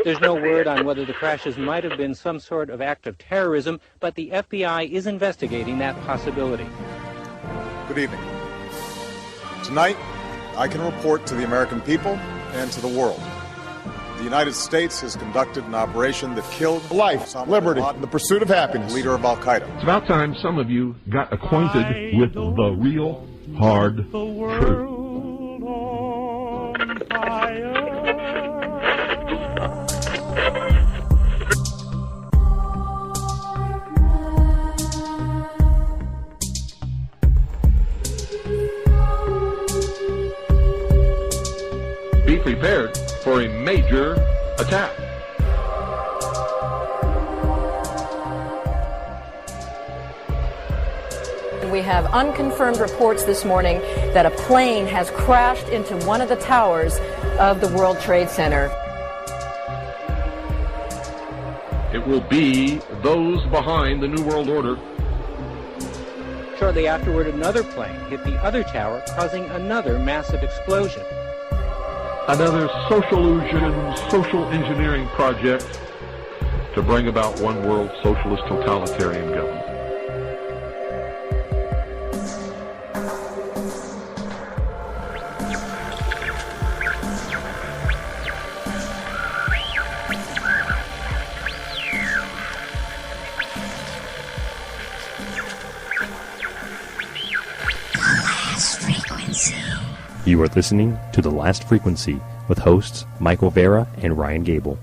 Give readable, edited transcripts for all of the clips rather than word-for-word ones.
There's no word on whether the crashes might have been some sort of act of terrorism, but the FBI is investigating that possibility. Good evening. Tonight, I can report to the American people and to the world. The United States has conducted an operation that killed life, liberty, the pursuit of happiness. Leader of Al-Qaeda. It's about time some of you got acquainted with the real hard truth. Be prepared for a major attack. We have unconfirmed reports this morning that a plane has crashed into one of the towers of the World Trade Center. It will be those behind the New World Order. Shortly afterward, another plane hit the other tower, causing another massive explosion. Another social engineering project to bring about one world socialist totalitarian government. You are listening to The Last Frequency with hosts Michael Vera and Ryan Gable.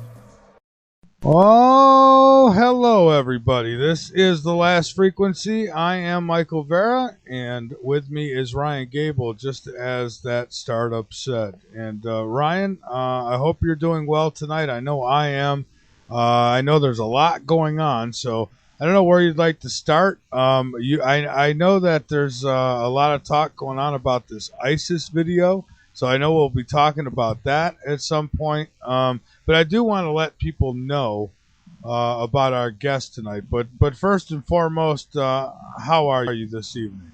Oh, hello everybody. This is The Last Frequency. I am Michael Vera, and with me is Ryan Gable, just as that startup said. And Ryan, I hope you're doing well tonight. I know I am. I know there's a lot going on, so I don't know where you'd like to start. I know that there's a lot of talk going on about this ISIS video, so I know we'll be talking about that at some point. But I do want to let people know about our guest tonight. But first and foremost, how are you this evening?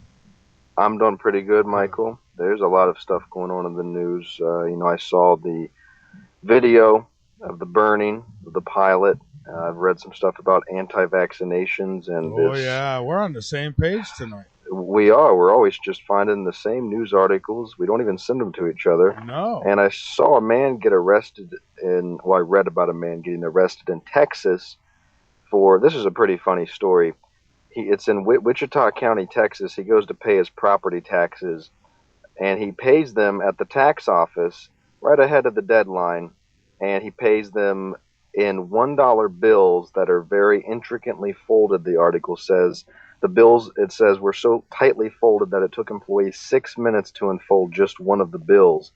I'm doing pretty good, Michael. There's a lot of stuff going on in the news. I saw the video of the burning of the pilot. I've read some stuff about anti-vaccinations and yeah, we're on the same page tonight. We are. We're always just finding the same news articles. We don't even send them to each other. No. And I saw a man get arrested I read about a man getting arrested in Texas this is a pretty funny story. It's in Wichita County, Texas. He goes to pay his property taxes, and he pays them at the tax office right ahead of the deadline, and he pays them in $1 bills that are very intricately folded, the article says. The bills, it says, were so tightly folded that it took employees 6 minutes to unfold just one of the bills.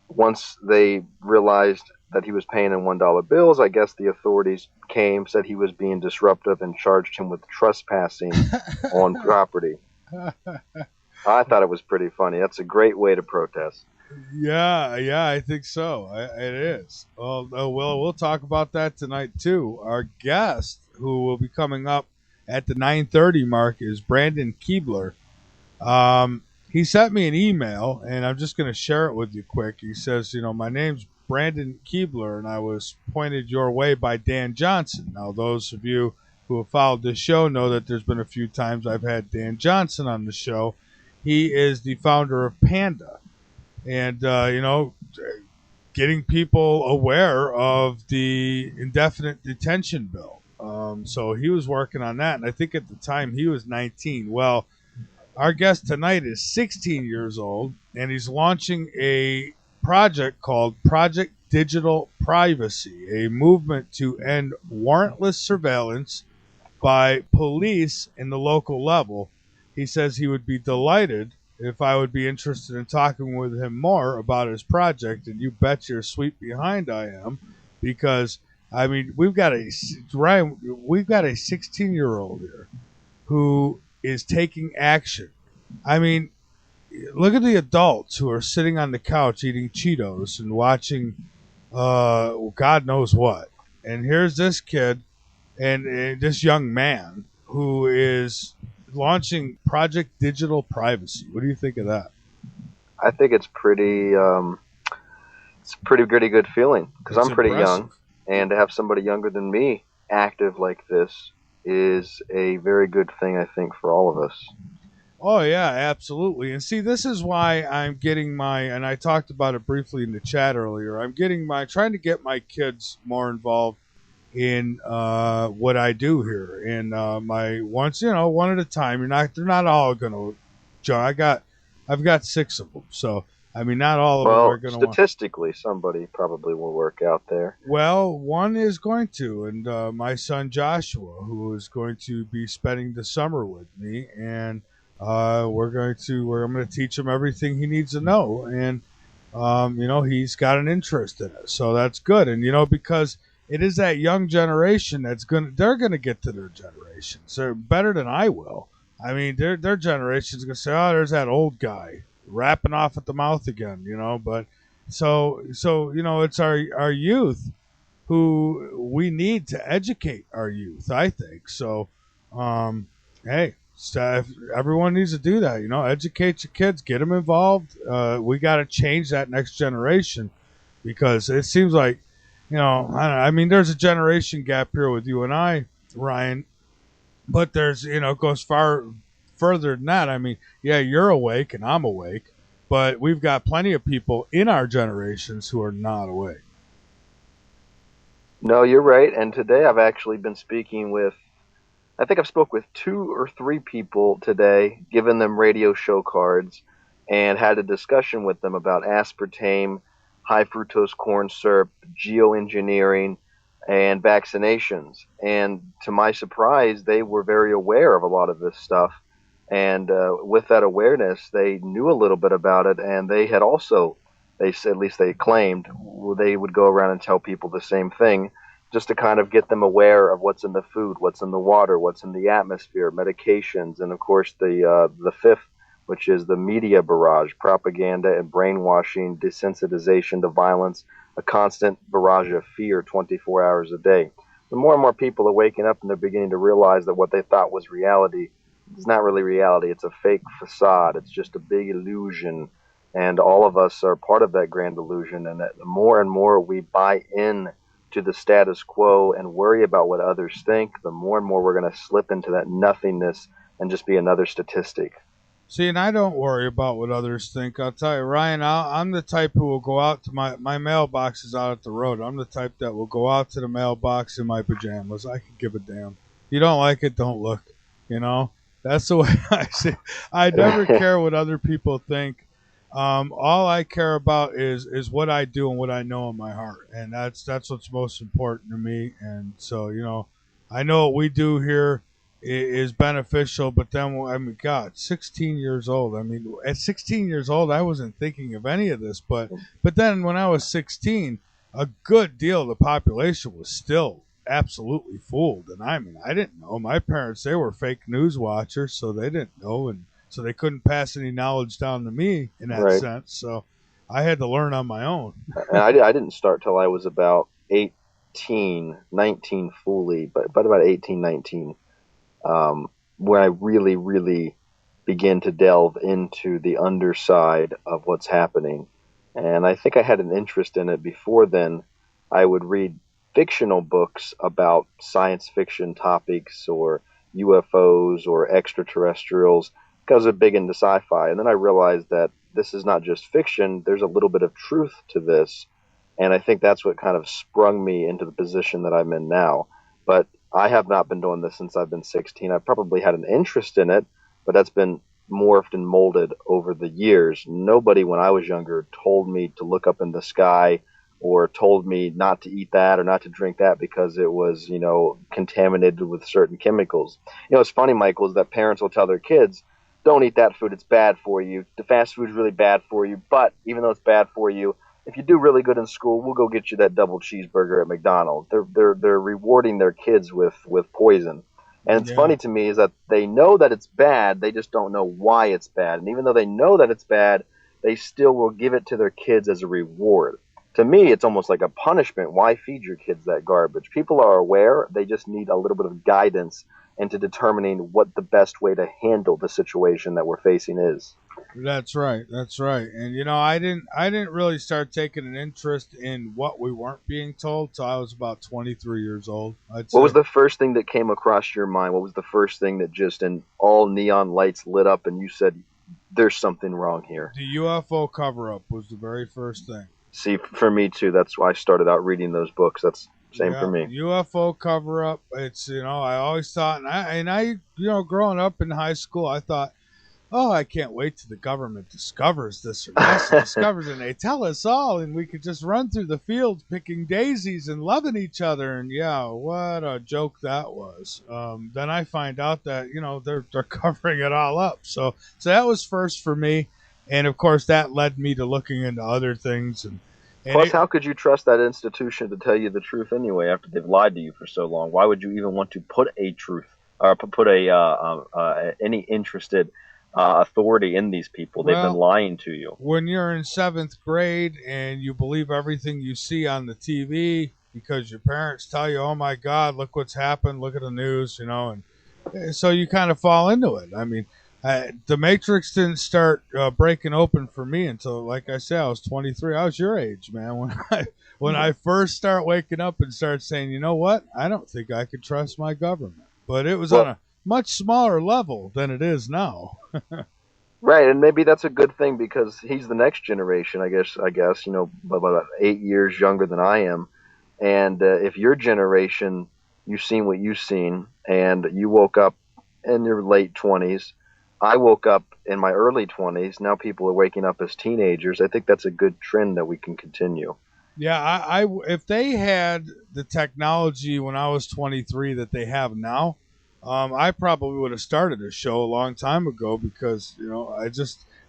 Once they realized that he was paying in $1 bills, I guess the authorities came, said he was being disruptive, and charged him with trespassing on property. I thought it was pretty funny. That's a great way to protest. Yeah, I think so. It is. Well, we'll talk about that tonight, too. Our guest, who will be coming up at the 9:30 mark, is Brandon Keibler. He sent me an email, and I'm just going to share it with you quick. He says, my name's Brandon Keibler, and I was pointed your way by Dan Johnson. Now, those of you who have followed this show know that there's been a few times I've had Dan Johnson on the show. He is the founder of PANDA. And, getting people aware of the indefinite detention bill. So he was working on that, and I think at the time he was 19. Well, our guest tonight is 16 years old, and he's launching a project called Project Digital Privacy, a movement to end warrantless surveillance by police in the local level. He says he would be delighted if I would be interested in talking with him more about his project, and you bet your sweet behind I am, because we've got a 16-year-old here who is taking action. Look at the adults who are sitting on the couch eating Cheetos and watching God knows what. And here's this kid and this young man who is launching Project Digital Privacy. What do you think of that? I think it's pretty good feeling, because I'm pretty young. And to have somebody younger than me active like this is a very good thing, I think, for all of us. Oh, yeah, absolutely. And see, this is why I'm getting and I talked about it briefly in the chat earlier, trying to get my kids more involved in what I do here. And one at a time. They're not all going to join. I've got 6 of them. So, I mean, not all of them are going to. Statistically, somebody probably will work out there. Well, one is going to, and my son Joshua, who is going to be spending the summer with me, and I'm going to teach him everything he needs to know, and he's got an interest in it, so that's good. And because it is that young generation they're gonna get to their generations. They're better than I will. I mean, their generation's gonna say, "Oh, there's that old guy rapping off at the mouth again," But so it's our youth who we need to educate our youth, I think. So, hey. Everyone needs to do that, educate your kids, get them involved. We got to change that next generation, because it seems like, I mean, there's a generation gap here with you and I, Ryan, but there's, it goes far further than that. I mean, yeah, you're awake and I'm awake, but we've got plenty of people in our generations who are not awake. No, you're right. And today I've actually been speaking with, I think I've spoke with 2 or 3 people today, given them radio show cards, and had a discussion with them about aspartame, high fructose corn syrup, geoengineering, and vaccinations. And to my surprise, they were very aware of a lot of this stuff. And with that awareness, they knew a little bit about it, and they had also, at least they claimed, they would go around and tell people the same thing, just to kind of get them aware of what's in the food, what's in the water, what's in the atmosphere, medications, and of course the fifth, which is the media barrage, propaganda and brainwashing, desensitization to violence, a constant barrage of fear 24 hours a day. The more and more people are waking up and they're beginning to realize that what they thought was reality is not really reality. It's a fake facade. It's just a big illusion. And all of us are part of that grand illusion. And that the more and more we buy in to the status quo and worry about what others think, the more and more we're going to slip into that nothingness and just be another statistic. See, and I don't worry about what others think. I'll tell you, Ryan, I'm the type who will go out to my mailbox is out at the road. I'm the type that will go out to the mailbox in my pajamas. I can give a damn. You don't like it, don't look. That's the way I see. I never care what other people think. All I care about is what I do and what I know in my heart, and that's what's most important to me. And so, I know what we do here is beneficial, but then, I mean, God, 16 years old. I mean, at 16 years old, I wasn't thinking of any of this, but then when I was 16, a good deal of the population was still absolutely fooled. And I mean, I didn't know. My parents, they were fake news watchers, so they didn't know, and so they couldn't pass any knowledge down to me in that sense. So I had to learn on my own. And I didn't start till I was about 18, 19 fully, but about 18, 19, where I really, really began to delve into the underside of what's happening. And I think I had an interest in it before then. I would read fictional books about science fiction topics or UFOs or extraterrestrials, because I'm big into sci-fi. And then I realized that this is not just fiction. There's a little bit of truth to this. And I think that's what kind of sprung me into the position that I'm in now. But I have not been doing this since I've been 16. I probably had an interest in it, but that's been morphed and molded over the years. Nobody when I was younger told me to look up in the sky or told me not to eat that or not to drink that because it was, contaminated with certain chemicals. It's funny, Michael, is that parents will tell their kids, don't eat that food, it's bad for you. The fast food is really bad for you, but even though it's bad for you, if you do really good in school, we'll go get you that double cheeseburger at McDonald's. They're rewarding their kids with poison. And it's funny to me is that they know that it's bad, they just don't know why it's bad. And even though they know that it's bad, they still will give it to their kids as a reward. To me, it's almost like a punishment. Why feed your kids that garbage? People are aware, they just need a little bit of guidance into determining what the best way to handle the situation that we're facing is. That's right. That's right. And I didn't really start taking an interest in what we weren't being told till I was about 23 years old. What was the first thing that came across your mind? What was the first thing that just in all neon lights lit up and you said, there's something wrong here? The UFO cover-up was the very first thing. See, for me too, that's why I started out reading those books. That's same for me. UFO cover-up. It's, I always thought, and I growing up in high school, I thought, oh, I can't wait till the government discovers this or discovers, and they tell us all, and we could just run through the fields picking daisies and loving each other. And what a joke that was. Then I find out that they're covering it all up. So that was first for me, and of course that led me to looking into other things. And plus, how could you trust that institution to tell you the truth anyway after they've lied to you for so long? Why would you even want to put a truth or put any interested authority in these people? They've been lying to you. When you're in 7th grade and you believe everything you see on the TV because your parents tell you, oh my God, look what's happened, look at the news, and so you kind of fall into it. I mean, the Matrix didn't start breaking open for me until, like I said, I was 23. I was your age, man. When I first start waking up and start saying, you know what, I don't think I could trust my government. But it was on a much smaller level than it is now. Right, and maybe that's a good thing because he's the next generation, I guess, about 8 years younger than I am. And if your generation, you've seen what you've seen, and you woke up in your late 20s, I woke up in my early 20s, now people are waking up as teenagers, I think that's a good trend that we can continue. Yeah, if they had the technology when I was 23 that they have now, I probably would have started a show a long time ago because,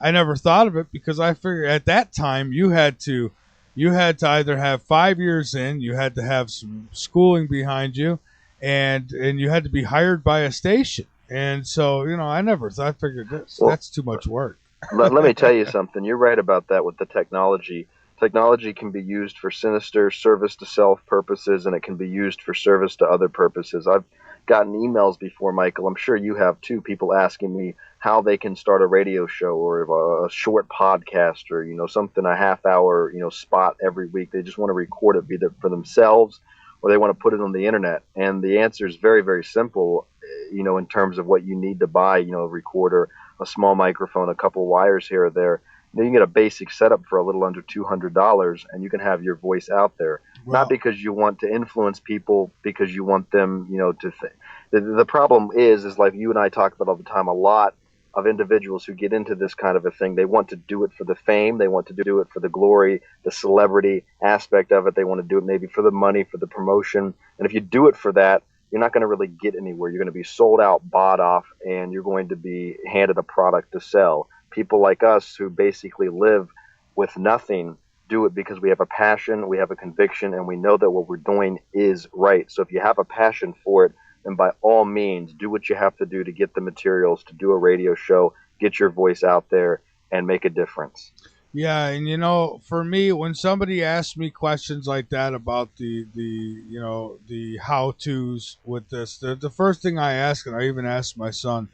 I never thought of it because I figured at that time you had to either have 5 years in, you had to have some schooling behind you, and you had to be hired by a station. And so, I figured that's too much work. Let me tell you something. You're right about that with the technology. Technology can be used for sinister service to self purposes, and it can be used for service to other purposes. I've gotten emails before, Michael. I'm sure you have too. People asking me how they can start a radio show or a short podcast or something, a half hour spot every week. They just want to record it either for themselves or they want to put it on the internet. And the answer is very, very simple. In terms of what you need to buy, a recorder, a small microphone, a couple wires here or there. You can get a basic setup for a little under $200, and you can have your voice out there. Wow. Not because you want to influence people, because you want them, to think. The problem is like you and I talk about all the time, a lot of individuals who get into this kind of a thing, they want to do it for the fame, they want to do it for the glory, the celebrity aspect of it, they want to do it maybe for the money, for the promotion. And if you do it for that, you're not going to really get anywhere. You're going to be sold out, bought off, and you're going to be handed a product to sell. People like us who basically live with nothing do it because we have a passion, we have a conviction, and we know that what we're doing is right. So if you have a passion for it, then by all means, do what you have to do to get the materials, to do a radio show, get your voice out there, and make a difference. Yeah, and for me, when somebody asks me questions like that about the how-tos with this, the first thing I ask, and I even ask my son,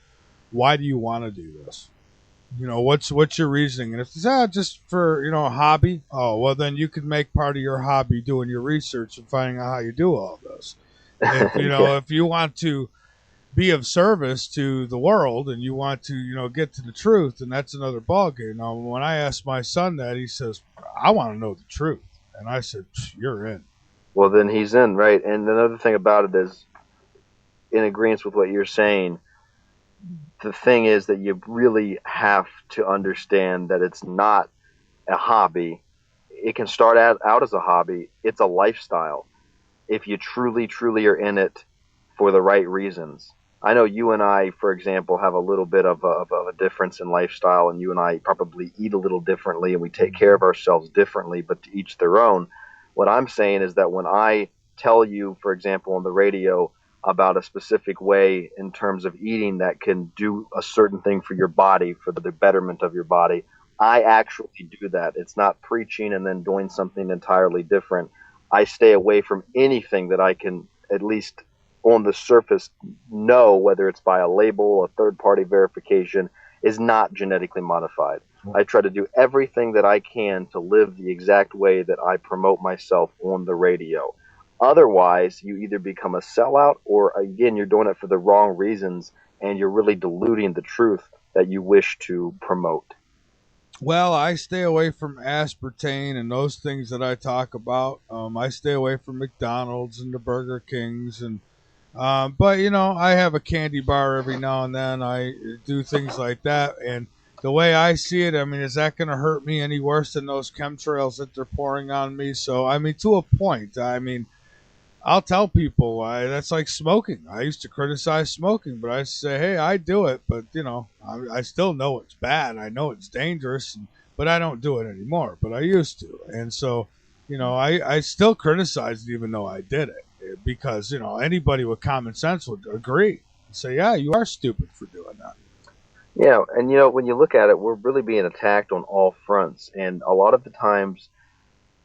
why do you want to do this? What's your reasoning? And if it's just for a hobby, oh well, then you could make part of your hobby doing your research and finding out how you do all this. If if you want to be of service to the world and you want to get to the truth, and that's another ballgame. Now, when I asked my son that, he says, "I want to know the truth," and I said, "You're in." Well, then he's in, right? And another thing about it is, in agreement with what you're saying. The thing is that you really have to understand that it's not a hobby. It can start out as a hobby. It's a lifestyle if you truly, truly are in it for the right reasons. I know you and I, for example, have a little bit of a difference in lifestyle, and you and I probably eat a little differently, and we take care of ourselves differently, but to each their own. What I'm saying is that when I tell you, for example, on the radio, about a specific way in terms of eating that can do a certain thing for your body, for the betterment of your body, I actually do that. It's not preaching and then doing something entirely different. I stay away from anything that I can, at least on the surface, know, whether it's by a label, a third-party verification, is not genetically modified. I try to do everything that I can to live the exact way that I promote myself on the radio. Otherwise, you either become a sellout or, again, you're doing it for the wrong reasons and you're really diluting the truth that you wish to promote. Well, I stay away from aspartame and those things that I talk about. I stay away from McDonald's and the Burger Kings, and but I have a candy bar every now and then. I do things like that, and the way I see it, I mean, is that going to hurt me any worse than those chemtrails that they're pouring on me? So, I mean, to a point. I mean, I'll tell people that's like smoking. I used to criticize smoking, but I say, hey, I do it, but I still know it's bad. I know it's dangerous, but I don't do it anymore. But I used to, and so I still criticize it even though I did it, because anybody with common sense would agree and say, yeah, you are stupid for doing that. Yeah, and when you look at it, we're really being attacked on all fronts, and a lot of the times,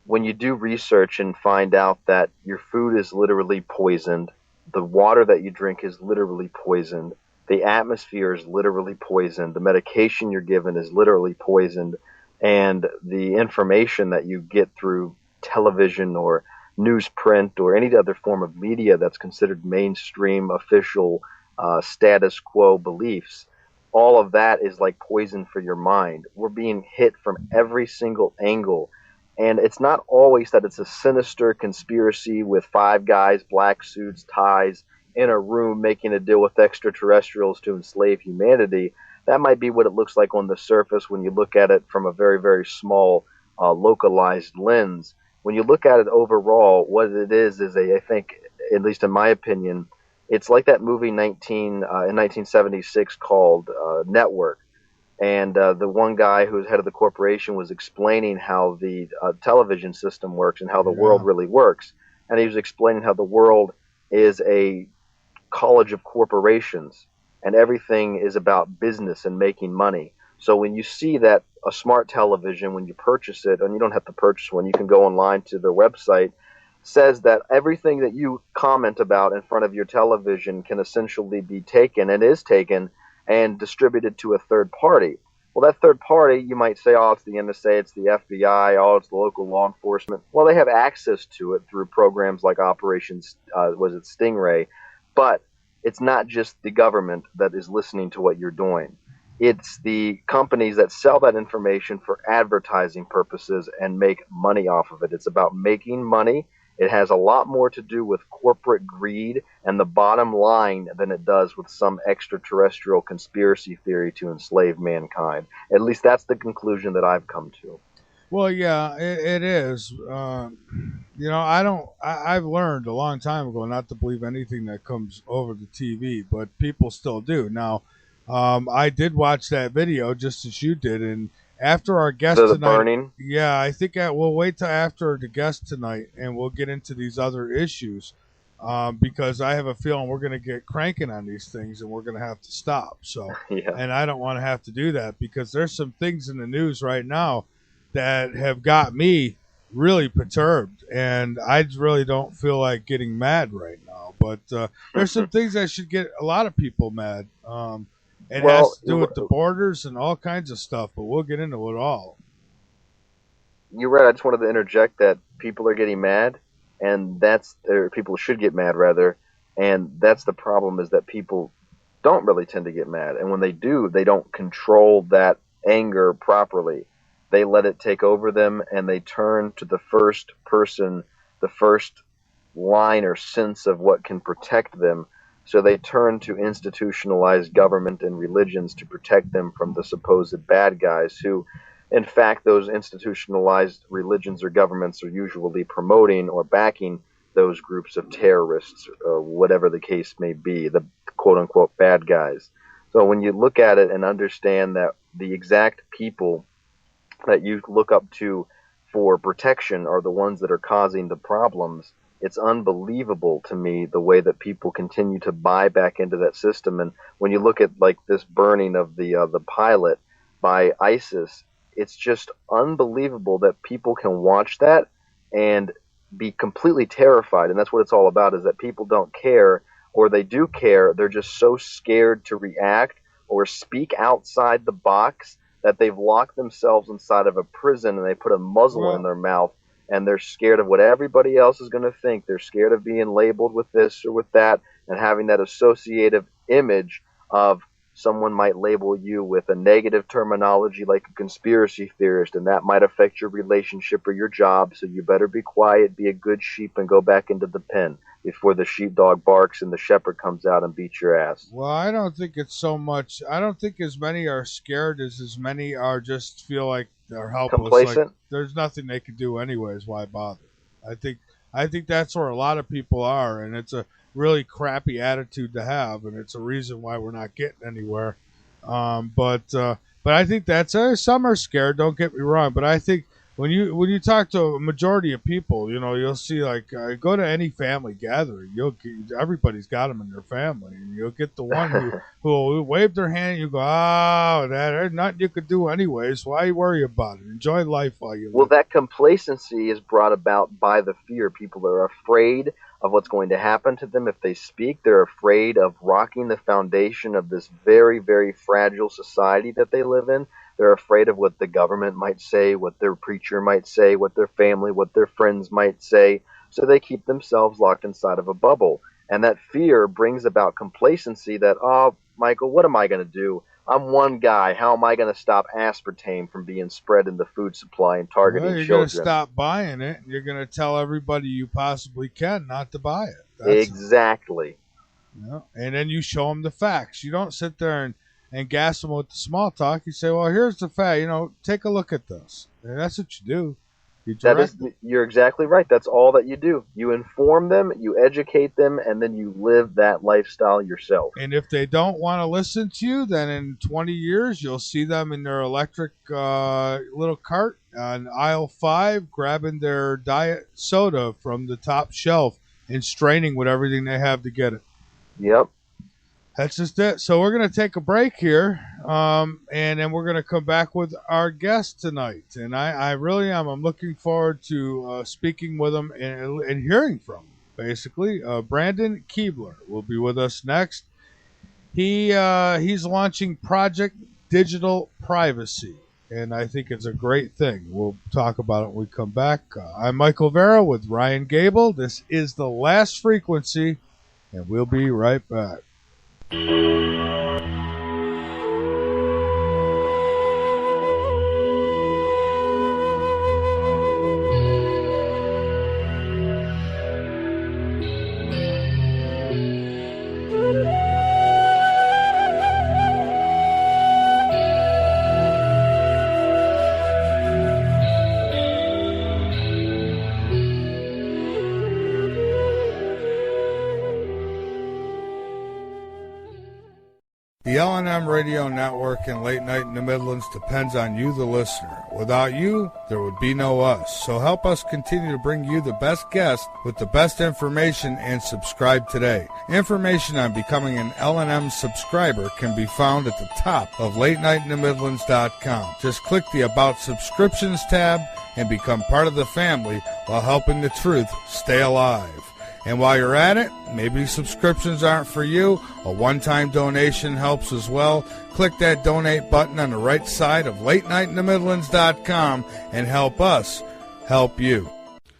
when you do research and find out that your food is literally poisoned, the water that you drink is literally poisoned, the atmosphere is literally poisoned, the medication you're given is literally poisoned, and the information that you get through television or newsprint or any other form of media that's considered mainstream, official, status quo beliefs, all of that is like poison for your mind. We're being hit from every single angle. And it's not always that it's a sinister conspiracy with 5 guys, black suits, ties, in a room making a deal with extraterrestrials to enslave humanity. That might be what it looks like on the surface when you look at it from a very, very small, localized lens. When you look at it overall, what it is I think, at least in my opinion, it's like that movie in 1976 called Network. And the one guy who's head of the corporation was explaining how the television system works and how the world really works. And he was explaining how the world is a college of corporations and everything is about business and making money. So when you see that a smart television, when you purchase it, and you don't have to purchase one, you can go online to the website, says that everything that you comment about in front of your television can essentially be taken and is taken and distributed to a third party. Well, that third party, you might say, oh, it's the NSA, it's the FBI, oh, it's the local law enforcement. Well, they have access to it through programs like Operations, Stingray? But it's not just the government that is listening to what you're doing. It's the companies that sell that information for advertising purposes and make money off of it. It's about making money. It has a lot more to do with corporate greed and the bottom line than it does with some extraterrestrial conspiracy theory to enslave mankind. At least that's the conclusion that I've come to. Well, yeah, it is. I've learned a long time ago not to believe anything that comes over the TV, but people still do. Now, I did watch that video just as you did, and after our guest tonight, burning? Yeah, I think we'll wait till after the guest tonight, and we'll get into these other issues, because I have a feeling we're going to get cranking on these things, and we're going to have to stop. So, yeah. And I don't want to have to do that because there's some things in the news right now that have got me really perturbed, and I really don't feel like getting mad right now. But there's some things that should get a lot of people mad. It has to do with the borders and all kinds of stuff, but we'll get into it all. You're right. I just wanted to interject that people are getting mad, and people should get mad, rather. And that's the problem, is that people don't really tend to get mad. And when they do, they don't control that anger properly. They let it take over them, and they turn to the first person, the first line or sense of what can protect them. So they turn to institutionalized government and religions to protect them from the supposed bad guys who, in fact, those institutionalized religions or governments are usually promoting or backing those groups of terrorists, or whatever the case may be, the quote-unquote bad guys. So when you look at it and understand that the exact people that you look up to for protection are the ones that are causing the problems, it's unbelievable to me the way that people continue to buy back into that system. And when you look at like this burning of the pilot by ISIS, it's just unbelievable that people can watch that and be completely terrified. And that's what it's all about, is that people don't care, or they do care. They're just so scared to react, or speak outside the box, that they've locked themselves inside of a prison and they put a muzzle in their mouth, and they're scared of what everybody else is going to think. They're scared of being labeled with this or with that, and having that associative image of someone might label you with a negative terminology like a conspiracy theorist, and that might affect your relationship or your job, so you better be quiet, be a good sheep, and go back into the pen before the sheepdog barks and the shepherd comes out and beats your ass. Well, I don't think it's so much. I don't think as many are scared as many are just feel like they're helpless. Complacent? Like there's nothing they can do anyways. Why bother? I think that's where a lot of people are, and it's a really crappy attitude to have, and it's a reason why we're not getting anywhere. But I think that's some are scared. Don't get me wrong, but I think when you talk to a majority of people, you'll see go to any family gathering. Everybody's got them in their family, and you'll get the one who will wave their hand. And you go, there's nothing you could do anyways. Why worry about it? Enjoy life while you live. Well, that complacency is brought about by the fear. People are afraid of what's going to happen to them if they speak. They're afraid of rocking the foundation of this very, very fragile society that they live in. They're afraid of what the government might say, what their preacher might say, what their family, what their friends might say. So they keep themselves locked inside of a bubble. And that fear brings about complacency that, Michael, what am I going to do? I'm one guy. How am I going to stop aspartame from being spread in the food supply and targeting children? You're going to stop buying it, and you're going to tell everybody you possibly can not to buy it. Exactly. And then you show them the facts. You don't sit there and gas them with the small talk. You say, well, here's the fact. Take a look at this. And that's what you do. You're exactly right. That's all that you do. You inform them, you educate them, and then you live that lifestyle yourself. And if they don't want to listen to you, then in 20 years, you'll see them in their electric little cart on aisle 5, grabbing their diet soda from the top shelf and straining with everything they have to get it. Yep. That's just it. So we're going to take a break here, and then we're going to come back with our guest tonight. And I really am. I'm looking forward to speaking with him and hearing from him, basically. Brandon Keibler will be with us next. He's launching Project Digital Privacy, and I think it's a great thing. We'll talk about it when we come back. I'm Michael Vera with Ryan Gable. This is The Last Frequency, and we'll be right back. The L&M Radio Network and Late Night in the Midlands depends on you, the listener. Without you, there would be no us. So help us continue to bring you the best guests with the best information, and subscribe today. Information on becoming an L&M subscriber can be found at the top of LateNightInTheMidlands.com. Just click the About Subscriptions tab and become part of the family while helping the truth stay alive. And while you're at it, maybe subscriptions aren't for you. A one-time donation helps as well. Click that donate button on the right side of LateNightInTheMidlands.com and help us help you.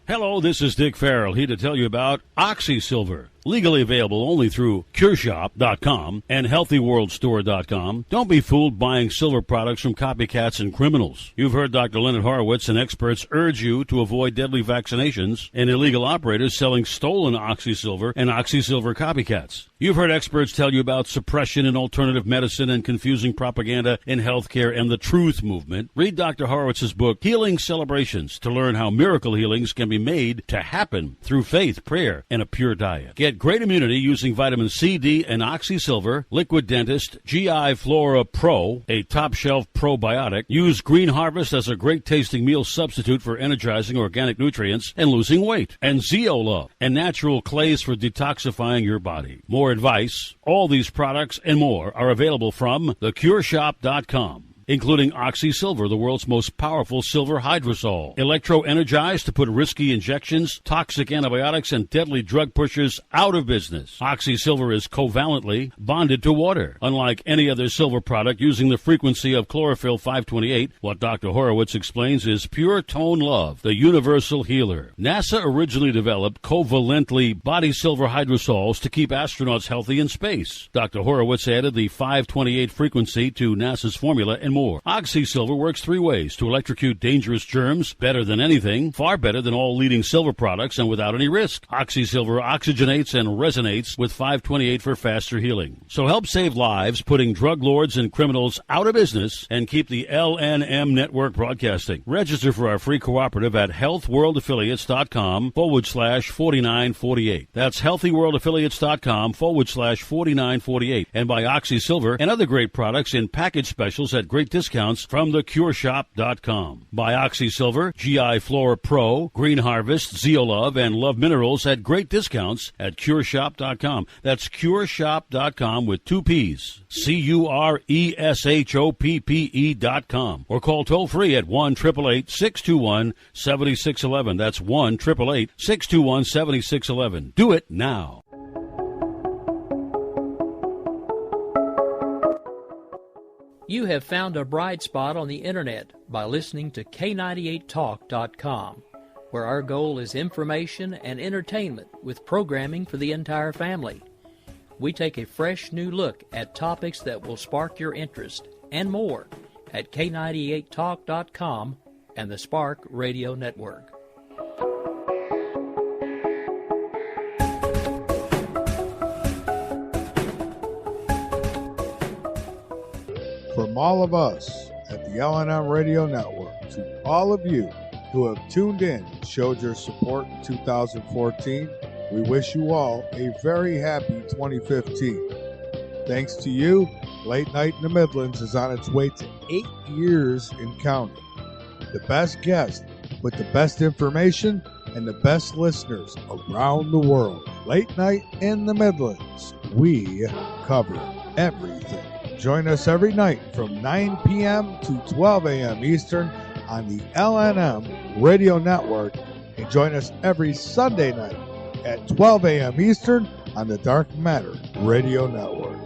Hello, this is Dick Farrell, here to tell you about OxySilver. Legally available only through CureShop.com and HealthyWorldStore.com. Don't be fooled buying silver products from copycats and criminals. You've heard Dr. Leonard Horowitz and experts urge you to avoid deadly vaccinations and illegal operators selling stolen OxySilver and OxySilver copycats. You've heard experts tell you about suppression in alternative medicine and confusing propaganda in healthcare and the truth movement. Read Dr. Horowitz's book, Healing Celebrations, to learn how miracle healings can be made to happen through faith, prayer, and a pure diet. Get great immunity using vitamin C, D, and OxySilver. Liquid Dentist, GI Flora Pro, a top-shelf probiotic. Use Green Harvest as a great-tasting meal substitute for energizing organic nutrients and losing weight. And Zeola, and natural clays for detoxifying your body. More advice, all these products and more are available from TheCureShop.com. including Oxy Silver, the world's most powerful silver hydrosol. Electro-energized to put risky injections, toxic antibiotics, and deadly drug pushers out of business. Oxy Silver is covalently bonded to water. Unlike any other silver product using the frequency of chlorophyll 528, what Dr. Horowitz explains is pure tone love, the universal healer. NASA originally developed covalently body silver hydrosols to keep astronauts healthy in space. Dr. Horowitz added the 528 frequency to NASA's formula and more. Oxy Silver works three ways to electrocute dangerous germs better than anything, far better than all leading silver products, and without any risk. Oxy Silver oxygenates and resonates with 528 for faster healing. So help save lives, putting drug lords and criminals out of business, and keep the LNM network broadcasting. Register for our free cooperative at healthworldaffiliates.com/4948. That's healthyworldaffiliates.com/4948. And buy Oxy Silver and other great products in package specials at great discounts from theCureShop.com. Buy Oxy Silver, GI Flora Pro, Green Harvest, Zeolove, and Love Minerals at great discounts at CureShop.com. That's CureShop.com with two P's. CureShoppe.com. Or call toll free at 1-888-621-7611. That's 1-888-621-7611. Do it now. You have found a bright spot on the internet by listening to K98Talk.com, where our goal is information and entertainment with programming for the entire family. We take a fresh new look at topics that will spark your interest and more at K98Talk.com and the Spark Radio Network. From all of us at the LNM Radio Network to all of you who have tuned in and showed your support in 2014, we wish you all a very happy 2015. Thanks to you, Late Night in the Midlands is on its way to 8 years and counting. The best guests with the best information and the best listeners around the world. Late Night in the Midlands. We cover everything. Join us every night from 9 p.m. to 12 a.m. Eastern on the LNM Radio Network, and join us every Sunday night at 12 a.m. Eastern on the Dark Matter Radio Network.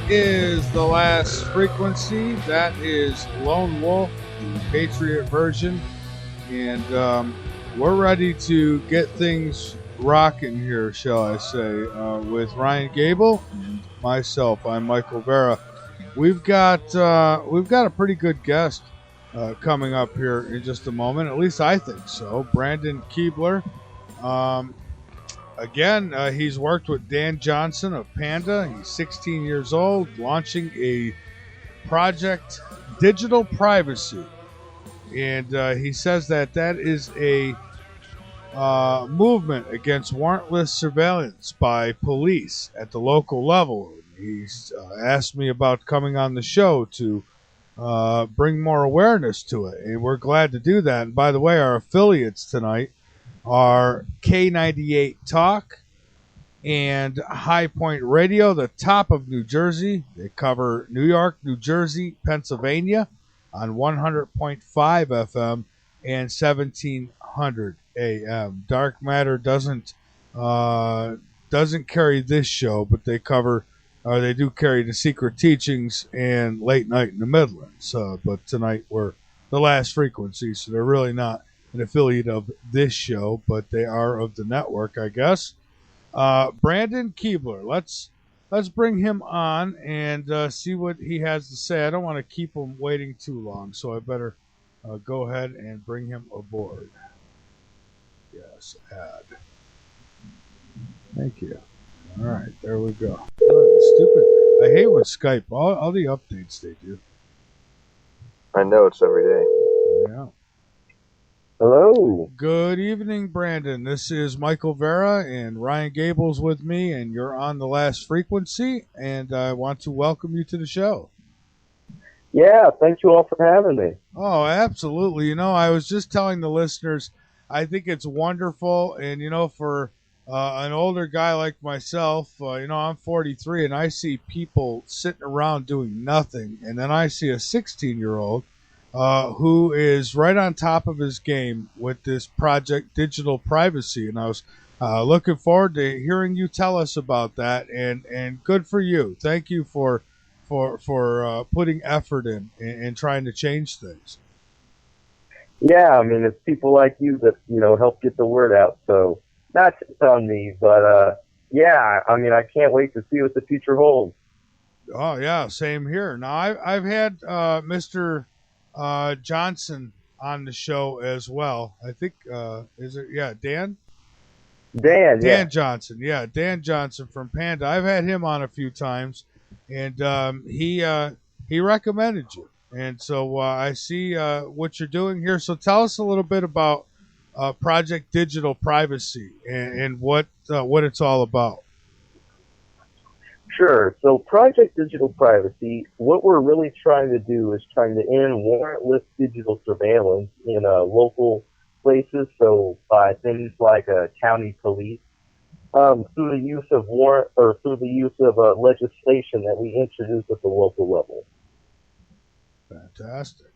Is the last frequency. That is Lone Wolf, the Patriot version, and we're ready to get things rocking here, shall I say, with Ryan Gable and myself. I'm Michael Vera. We've got a pretty good guest coming up here in just a moment. At least I think so. Brandon Keibler. Again, he's worked with Dan Johnson of PANDA. He's 16 years old, launching a project, Digital Privacy. And he says that is a movement against warrantless surveillance by police at the local level. He's asked me about coming on the show to bring more awareness to it, and we're glad to do that. And by the way, our affiliates tonight are K98 Talk and High Point Radio, the top of New Jersey. They cover New York, New Jersey, Pennsylvania on 100.5 FM and 1700 AM. Dark Matter doesn't doesn't carry this show, but they do carry the Secret Teachings and Late Night in the Midlands. But tonight we're the Last Frequency, so they're really not an affiliate of this show, but they are of the network, I guess. Brandon Keibler, let's bring him on and see what he has to say. I don't want to keep him waiting too long, so I better go ahead and bring him aboard. Yes, add. Thank you. All right, there we go. Stupid. I hate when Skype, all the updates they do. I know, it's every day. Yeah. Hello. Good evening, Brandon. This is Michael Vera and Ryan Gable's with me, and you're on the Last Frequency, and I want to welcome you to the show. Yeah, thank you all for having me. Oh, absolutely. I was just telling the listeners, I think it's wonderful, and, for an older guy like myself, I'm 43, and I see people sitting around doing nothing, and then I see a 16-year-old who is right on top of his game with this project Digital Privacy, and I was looking forward to hearing you tell us about that, and good for you. Thank you for putting effort in and trying to change things. Yeah, I mean, it's people like you that, help get the word out, so not just on me, but yeah, I mean, I can't wait to see what the future holds. Oh, yeah, same here. Now, I've had Mr. Johnson on the show as well. I think, Dan? Dan Johnson. Yeah, Dan Johnson from PANDA. I've had him on a few times, and he recommended you. And so I see what you're doing here. So tell us a little bit about Project Digital Privacy and what it's all about. Sure. So Project Digital Privacy, what we're really trying to do is trying to end warrantless digital surveillance in local places. So by things like county police, through the use of legislation that we introduce at the local level. Fantastic.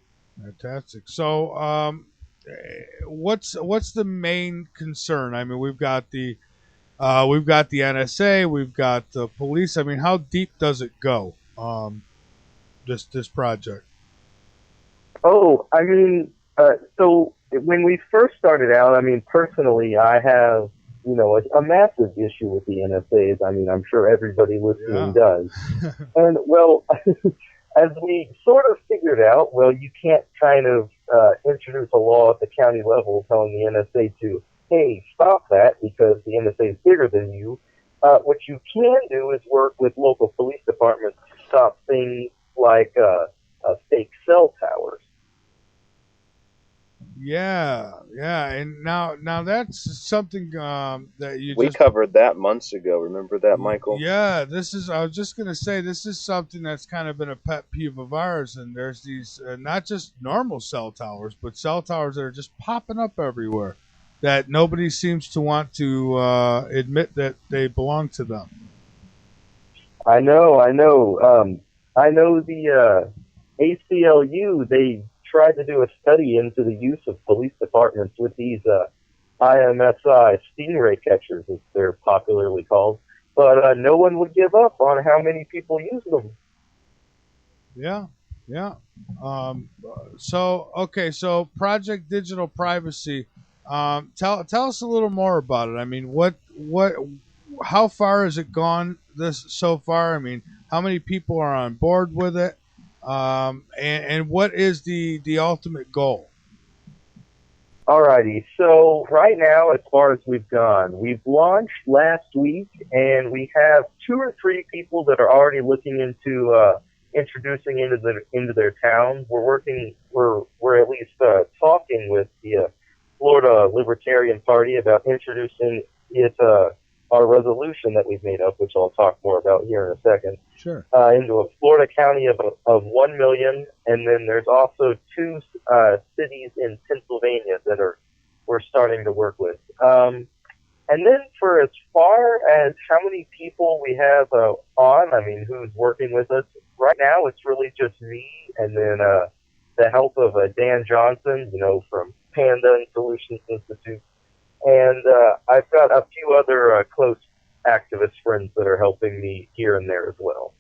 So, what's the main concern? I mean, we've got the NSA, we've got the police. I mean, how deep does it go? This project. Oh, I mean, so when we first started out, I mean, personally, I have a massive issue with the NSAs. I mean, I'm sure everybody listening does. And well, as we sort of figured out, well, you can't kind of introduce a law at the county level telling the NSA to, hey, stop that because the NSA is bigger than you. What you can do is work with local police departments to stop things like fake cell towers. Yeah, and now that's something that we covered that months ago. Remember that, Michael? Yeah, I was just gonna say this is something that's kind of been a pet peeve of ours. And there's these not just normal cell towers, but cell towers that are just popping up everywhere that nobody seems to want to admit that they belong to them. I know. I know the ACLU. They tried to do a study into the use of police departments with these IMSI stingray catchers, as they're popularly called, but no one would give up on how many people use them. Yeah. So Project Digital Privacy. Tell us a little more about it. I mean, how far has it gone so far? I mean, how many people are on board with it? And what is the ultimate goal? Alrighty, so right now, as far as we've gone, we've launched last week, and we have 2 or 3 people that are already looking into introducing into their town. We're at least talking with the Florida Libertarian Party about introducing it. Our resolution that we've made up, which I'll talk more about here in a second, sure, into a Florida county of 1 million, and then there's also 2 cities in Pennsylvania that we're starting to work with. And then for as far as how many people we have on, I mean, who's working with us right now, it's really just me, and then the help of Dan Johnson, from PANDA and Solutions Institute. And I've got a few other close activist friends that are helping me here and there as well.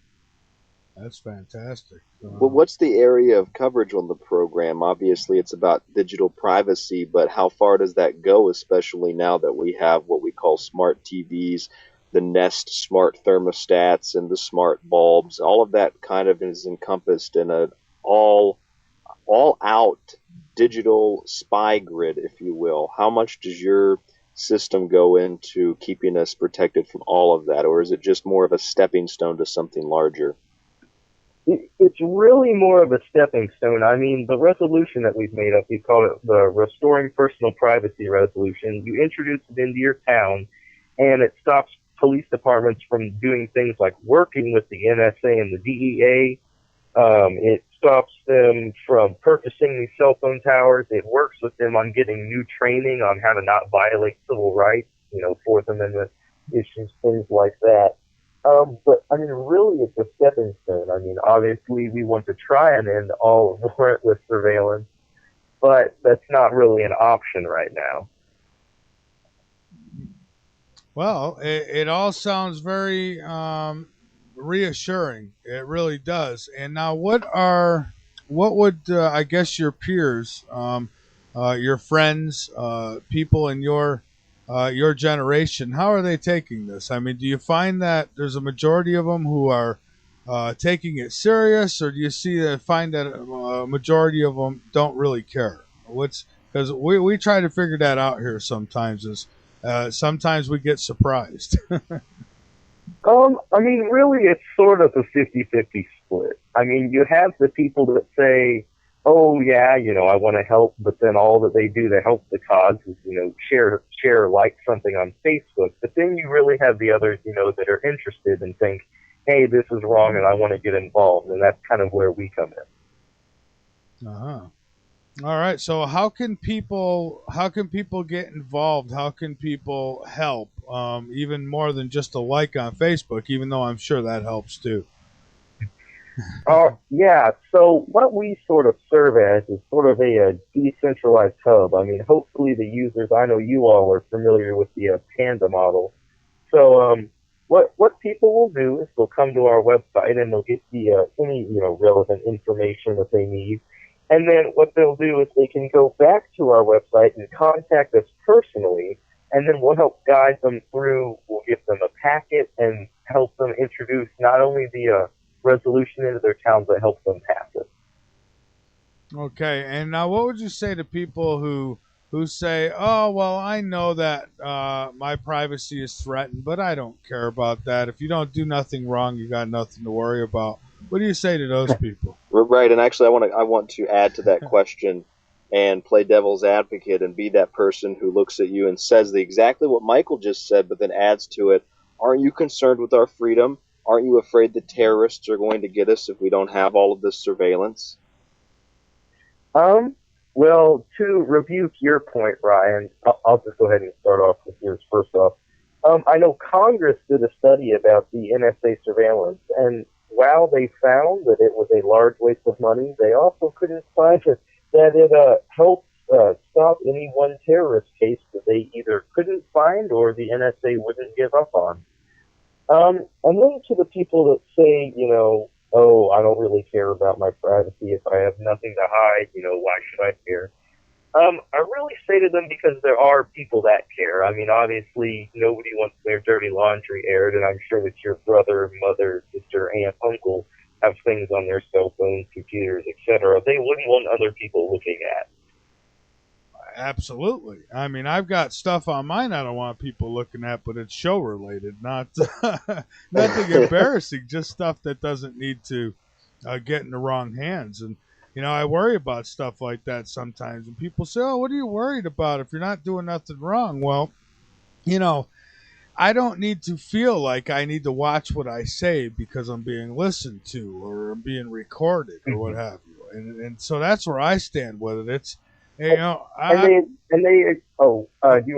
That's fantastic. Well, what's the area of coverage on the program? Obviously, it's about digital privacy, but how far does that go, especially now that we have what we call smart TVs, the Nest smart thermostats, and the smart bulbs? All of that kind of is encompassed in an all-out digital spy grid, if you will. How much does your system go into keeping us protected from all of that, or is it just more of a stepping stone to something larger? It's really more of a stepping stone. I mean, the resolution that we've made up, we call it the Restoring Personal Privacy Resolution. You introduce it into your town, and it stops police departments from doing things like working with the NSA and the DEA. It stops them from purchasing these cell phone towers. It works with them on getting new training on how to not violate civil rights, Fourth Amendment issues, things like that. But, I mean, really it's a stepping stone. I mean, obviously we want to try and end all of warrantless surveillance, but that's not really an option right now. Well, it all sounds very reassuring. It really does. And now what would I guess your peers, your friends, people in your generation, how are they taking this? I mean, do you find that there's a majority of them who are taking it serious, or do you find that a majority of them don't really care? Because we try to figure that out here sometimes. Sometimes we get surprised. I mean, really, it's sort of a 50-50 split. I mean, you have the people that say, oh, yeah, I want to help, but then all that they do to help the cause is, share like something on Facebook. But then you really have the others, that are interested and think, hey, this is wrong and I want to get involved. And that's kind of where we come in. Uh-huh. All right. So how can people get involved? How can people help? Even more than just a like on Facebook, even though I'm sure that helps too. Yeah, so what we sort of serve as is sort of a decentralized hub. I mean, hopefully the users, I know you all are familiar with the PANDA model. So what people will do is they'll come to our website and they'll get the any relevant information that they need. And then what they'll do is they can go back to our website and contact us personally, and then we'll help guide them through. We'll give them a packet and help them introduce not only the resolution into their town, but help them pass it. Okay, and now what would you say to people who say, oh, well, I know that my privacy is threatened, but I don't care about that. If you don't do nothing wrong, you got nothing to worry about. What do you say to those people? Right, and actually I want to add to that question and play devil's advocate and be that person who looks at you and says exactly what Michael just said, but then adds to it, aren't you concerned with our freedom? Aren't you afraid the terrorists are going to get us if we don't have all of this surveillance? Well, to rebuke your point, Ryan, I'll just go ahead and start off with yours first off. I know Congress did a study about the NSA surveillance, and while they found that it was a large waste of money, they also couldn't find that it helped stop any one terrorist case that they either couldn't find or the NSA wouldn't give up on. And then to the people that say, oh, I don't really care about my privacy. If I have nothing to hide, why should I care? I really say to them because there are people that care. I mean, obviously, nobody wants their dirty laundry aired, and I'm sure that your brother, mother, sister, aunt, uncle have things on their cell phones, computers, etc. They wouldn't want other people looking at. Absolutely. I mean, I've got stuff on mine I don't want people looking at, but it's show related, not nothing embarrassing, just stuff that doesn't need to get in the wrong hands. And I worry about stuff like that sometimes. And people say, oh, what are you worried about if you're not doing nothing wrong? Well, I don't need to feel like I need to watch what I say because I'm being listened to or I'm being recorded or what have you. And so that's where I stand with it. It's, do you want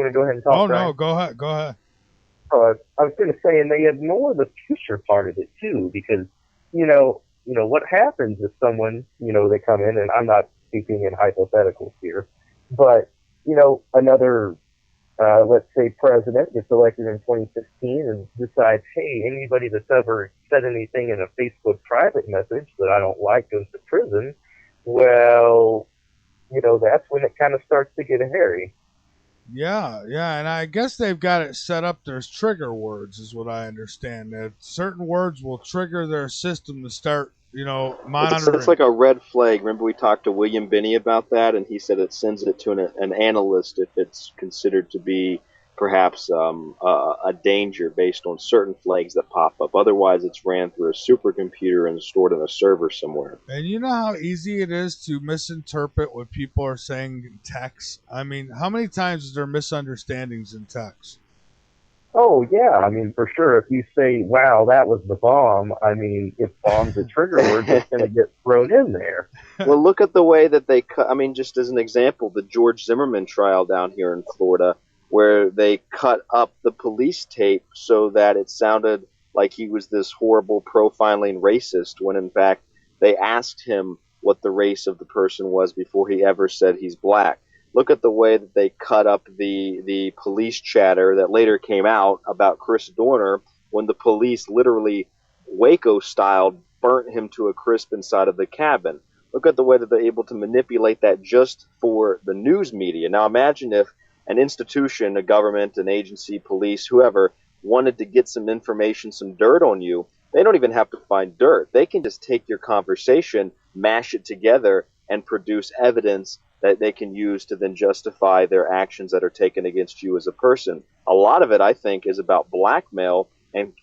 to go ahead and talk? Oh, no, go ahead. I was going to say, and they ignore the future part of it too, because, what happens if someone, they come in, and I'm not speaking in hypotheticals here, but, another let's say, president gets elected in 2016 and decides, hey, anybody that's ever said anything in a Facebook private message that I don't like goes to prison, well, that's when it kind of starts to get hairy. Yeah, and I guess they've got it set up. There's trigger words, is what I understand. That certain words will trigger their system to start, monitoring. It's like a red flag. Remember we talked to William Binney about that, and he said it sends it to an analyst if it's considered to be perhaps a danger based on certain flags that pop up. Otherwise, it's ran through a supercomputer and stored in a server somewhere. And you know how easy it is to misinterpret what people are saying in text? I mean, how many times is there misunderstandings in text? Oh, yeah. I mean, for sure. If you say, wow, that was the bomb, I mean, if bomb's a trigger word, it's going to get thrown in there. Well, look at the way that they cut. I mean, just as an example, the George Zimmerman trial down here in Florida, where they cut up the police tape so that it sounded like he was this horrible profiling racist, when in fact they asked him what the race of the person was before he ever said he's black. Look at the way that they cut up the police chatter that later came out about Chris Dorner, when the police literally Waco-style burnt him to a crisp inside of the cabin. Look at the way that they're able to manipulate that just for the news media. Now imagine if an institution, a government, an agency, police, whoever, wanted to get some information, some dirt on you. They don't even have to find dirt. They can just take your conversation, mash it together, and produce evidence that they can use to then justify their actions that are taken against you as a person. A lot of it, I think, is about blackmail, and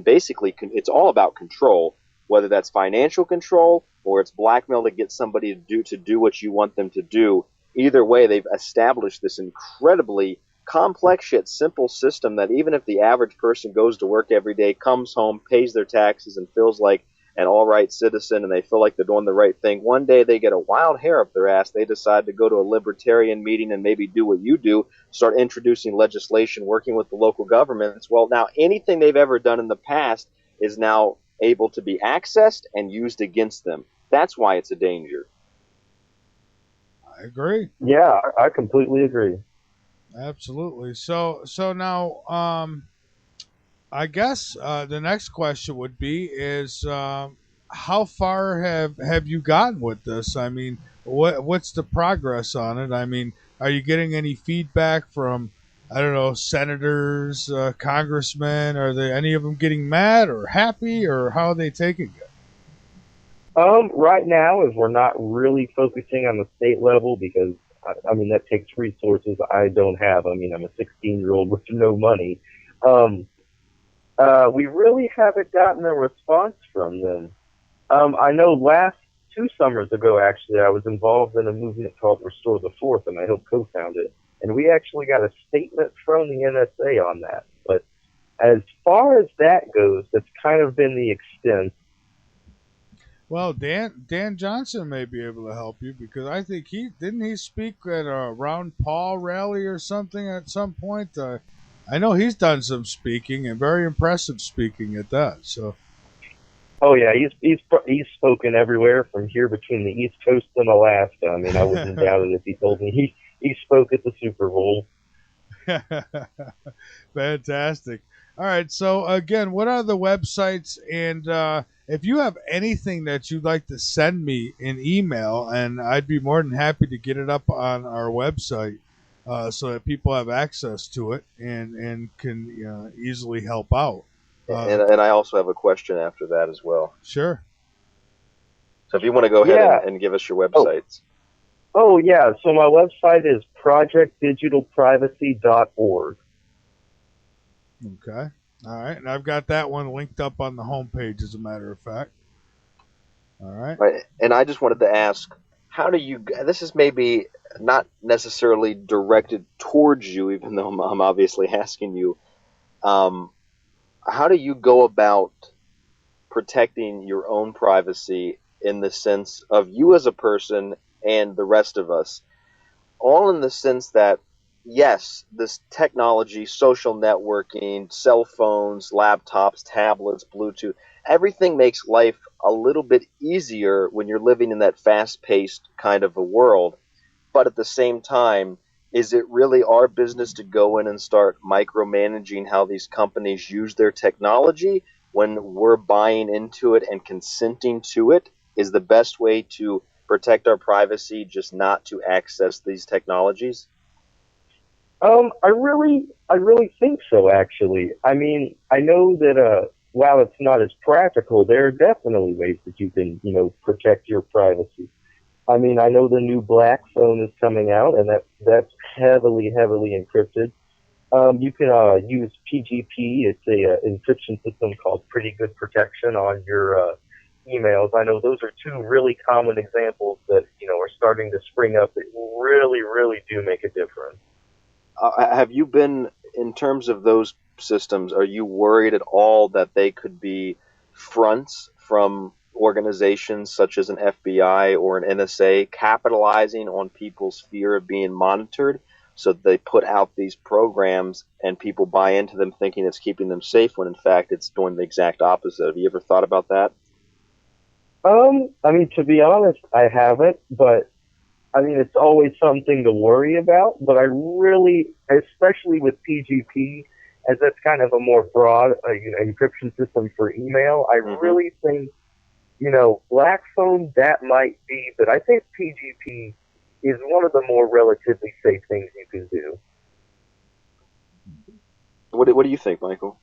basically it's all about control, whether that's financial control or it's blackmail to get somebody to do what you want them to do. Either way, they've established this incredibly complex yet simple system that even if the average person goes to work every day, comes home, pays their taxes, and feels like an all-right citizen, and they feel like they're doing the right thing, one day they get a wild hair up their ass. They decide to go to a libertarian meeting and maybe do what you do, start introducing legislation, working with the local governments. Well, now anything they've ever done in the past is now able to be accessed and used against them. That's why it's a danger. I agree. Yeah, I completely agree. Absolutely. So now, I guess the next question would be is how far have you gotten with this? I mean, what's the progress on it? I mean, are you getting any feedback from, I don't know, senators, congressmen? Are there any of them getting mad or happy, or how are they taking it? Right now, is we're not really focusing on the state level because, I mean, that takes resources I don't have. I mean, I'm a 16-year-old with no money. We really haven't gotten a response from them. I know last 2 summers ago, actually, I was involved in a movement called Restore the Fourth, and I helped co-found it. And we actually got a statement from the NSA on that. But as far as that goes, that's kind of been the extent. Well, Dan Johnson may be able to help you, because I think didn't he speak at a Ron Paul rally or something at some point. I know he's done some speaking, and very impressive speaking at that. So. Oh yeah, he's spoken everywhere from here between the East Coast and Alaska. I mean, I wouldn't doubt it if he told me he spoke at the Super Bowl. Fantastic. All right, so again, what are the websites? And if you have anything that you'd like to send me in email, and I'd be more than happy to get it up on our website so that people have access to it and can easily help out. And I also have a question after that as well. Sure. So if you want to go ahead and give us your websites. Oh, yeah. So my website is projectdigitalprivacy.org. Okay. All right. And I've got that one linked up on the homepage, as a matter of fact. All right. Right. And I just wanted to ask, how do you, this is maybe not necessarily directed towards you, even though I'm obviously asking you, how do you go about protecting your own privacy in the sense of you as a person and the rest of us? All in the sense that, yes, this technology, social networking, cell phones, laptops, tablets, Bluetooth, everything makes life a little bit easier when you're living in that fast-paced kind of a world. But at the same time, is it really our business to go in and start micromanaging how these companies use their technology when we're buying into it and consenting to it? Is the best way to protect our privacy just not to access these technologies? I really think so, actually. I mean, I know that, while it's not as practical, there are definitely ways that you can, protect your privacy. I mean, I know the new black phone is coming out, and that's heavily encrypted. You can use PGP. It's a encryption system called Pretty Good Protection on your emails. I know those are two really common examples that are starting to spring up that really do make a difference. Have you been, in terms of those systems, are you worried at all that they could be fronts from organizations such as an FBI or an NSA capitalizing on people's fear of being monitored, so they put out these programs and people buy into them thinking it's keeping them safe when in fact it's doing the exact opposite? Have you ever thought about that? I mean, to be honest, I haven't, but I mean, it's always something to worry about. But I really, especially with PGP, as that's kind of a more broad encryption system for email, I really think, black phone, that might be, but I think PGP is one of the more relatively safe things you can do. What do you think, Michael?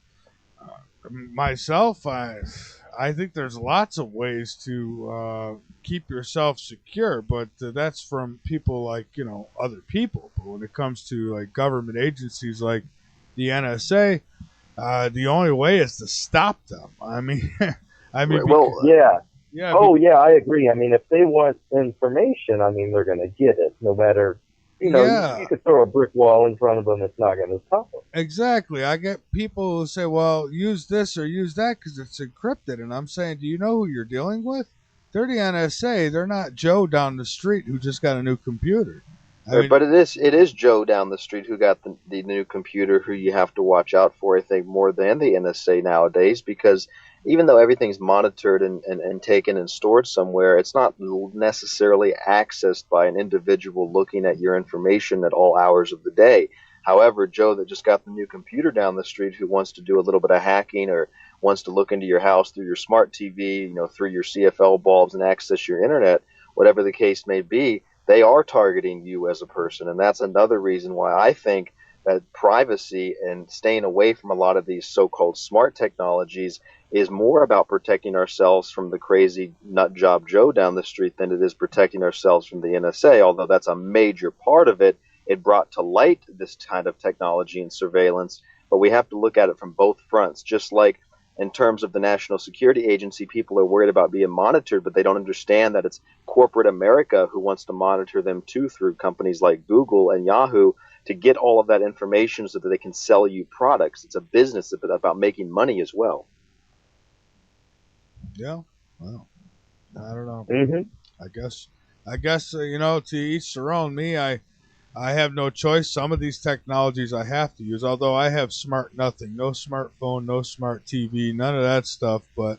Myself, I think there's lots of ways to keep yourself secure, but that's from people like, other people. But when it comes to like government agencies like the NSA, the only way is to stop them. I mean, yeah. Yeah, I agree. I mean, if they want information, I mean, they're going to get it, no matter, you could throw a brick wall in front of them, it's not going to stop them. Exactly. I get people who say, well, use this or use that because it's encrypted. And I'm saying, do you know who you're dealing with? They're the NSA. They're not Joe down the street who just got a new computer. But it is Joe down the street who got the new computer who you have to watch out for, I think, more than the NSA nowadays, because even though everything's monitored and taken and stored somewhere, it's not necessarily accessed by an individual looking at your information at all hours of the day. However, Joe that just got the new computer down the street who wants to do a little bit of hacking or wants to look into your house through your smart TV, through your CFL bulbs and access your internet, whatever the case may be, they are targeting you as a person. And that's another reason why I think that privacy and staying away from a lot of these so-called smart technologies is more about protecting ourselves from the crazy nut job Joe down the street than it is protecting ourselves from the NSA, although that's a major part of it. It brought to light this kind of technology and surveillance, but we have to look at it from both fronts. Just like in terms of the National Security Agency, people are worried about being monitored, but they don't understand that it's corporate America who wants to monitor them too through companies like Google and Yahoo to get all of that information so that they can sell you products. It's a business about making money as well. Yeah, well, I don't know. Mm-hmm. I guess to each their own. Me, I have no choice. Some of these technologies I have to use, although I have smart nothing, no smartphone, no smart TV, none of that stuff. But,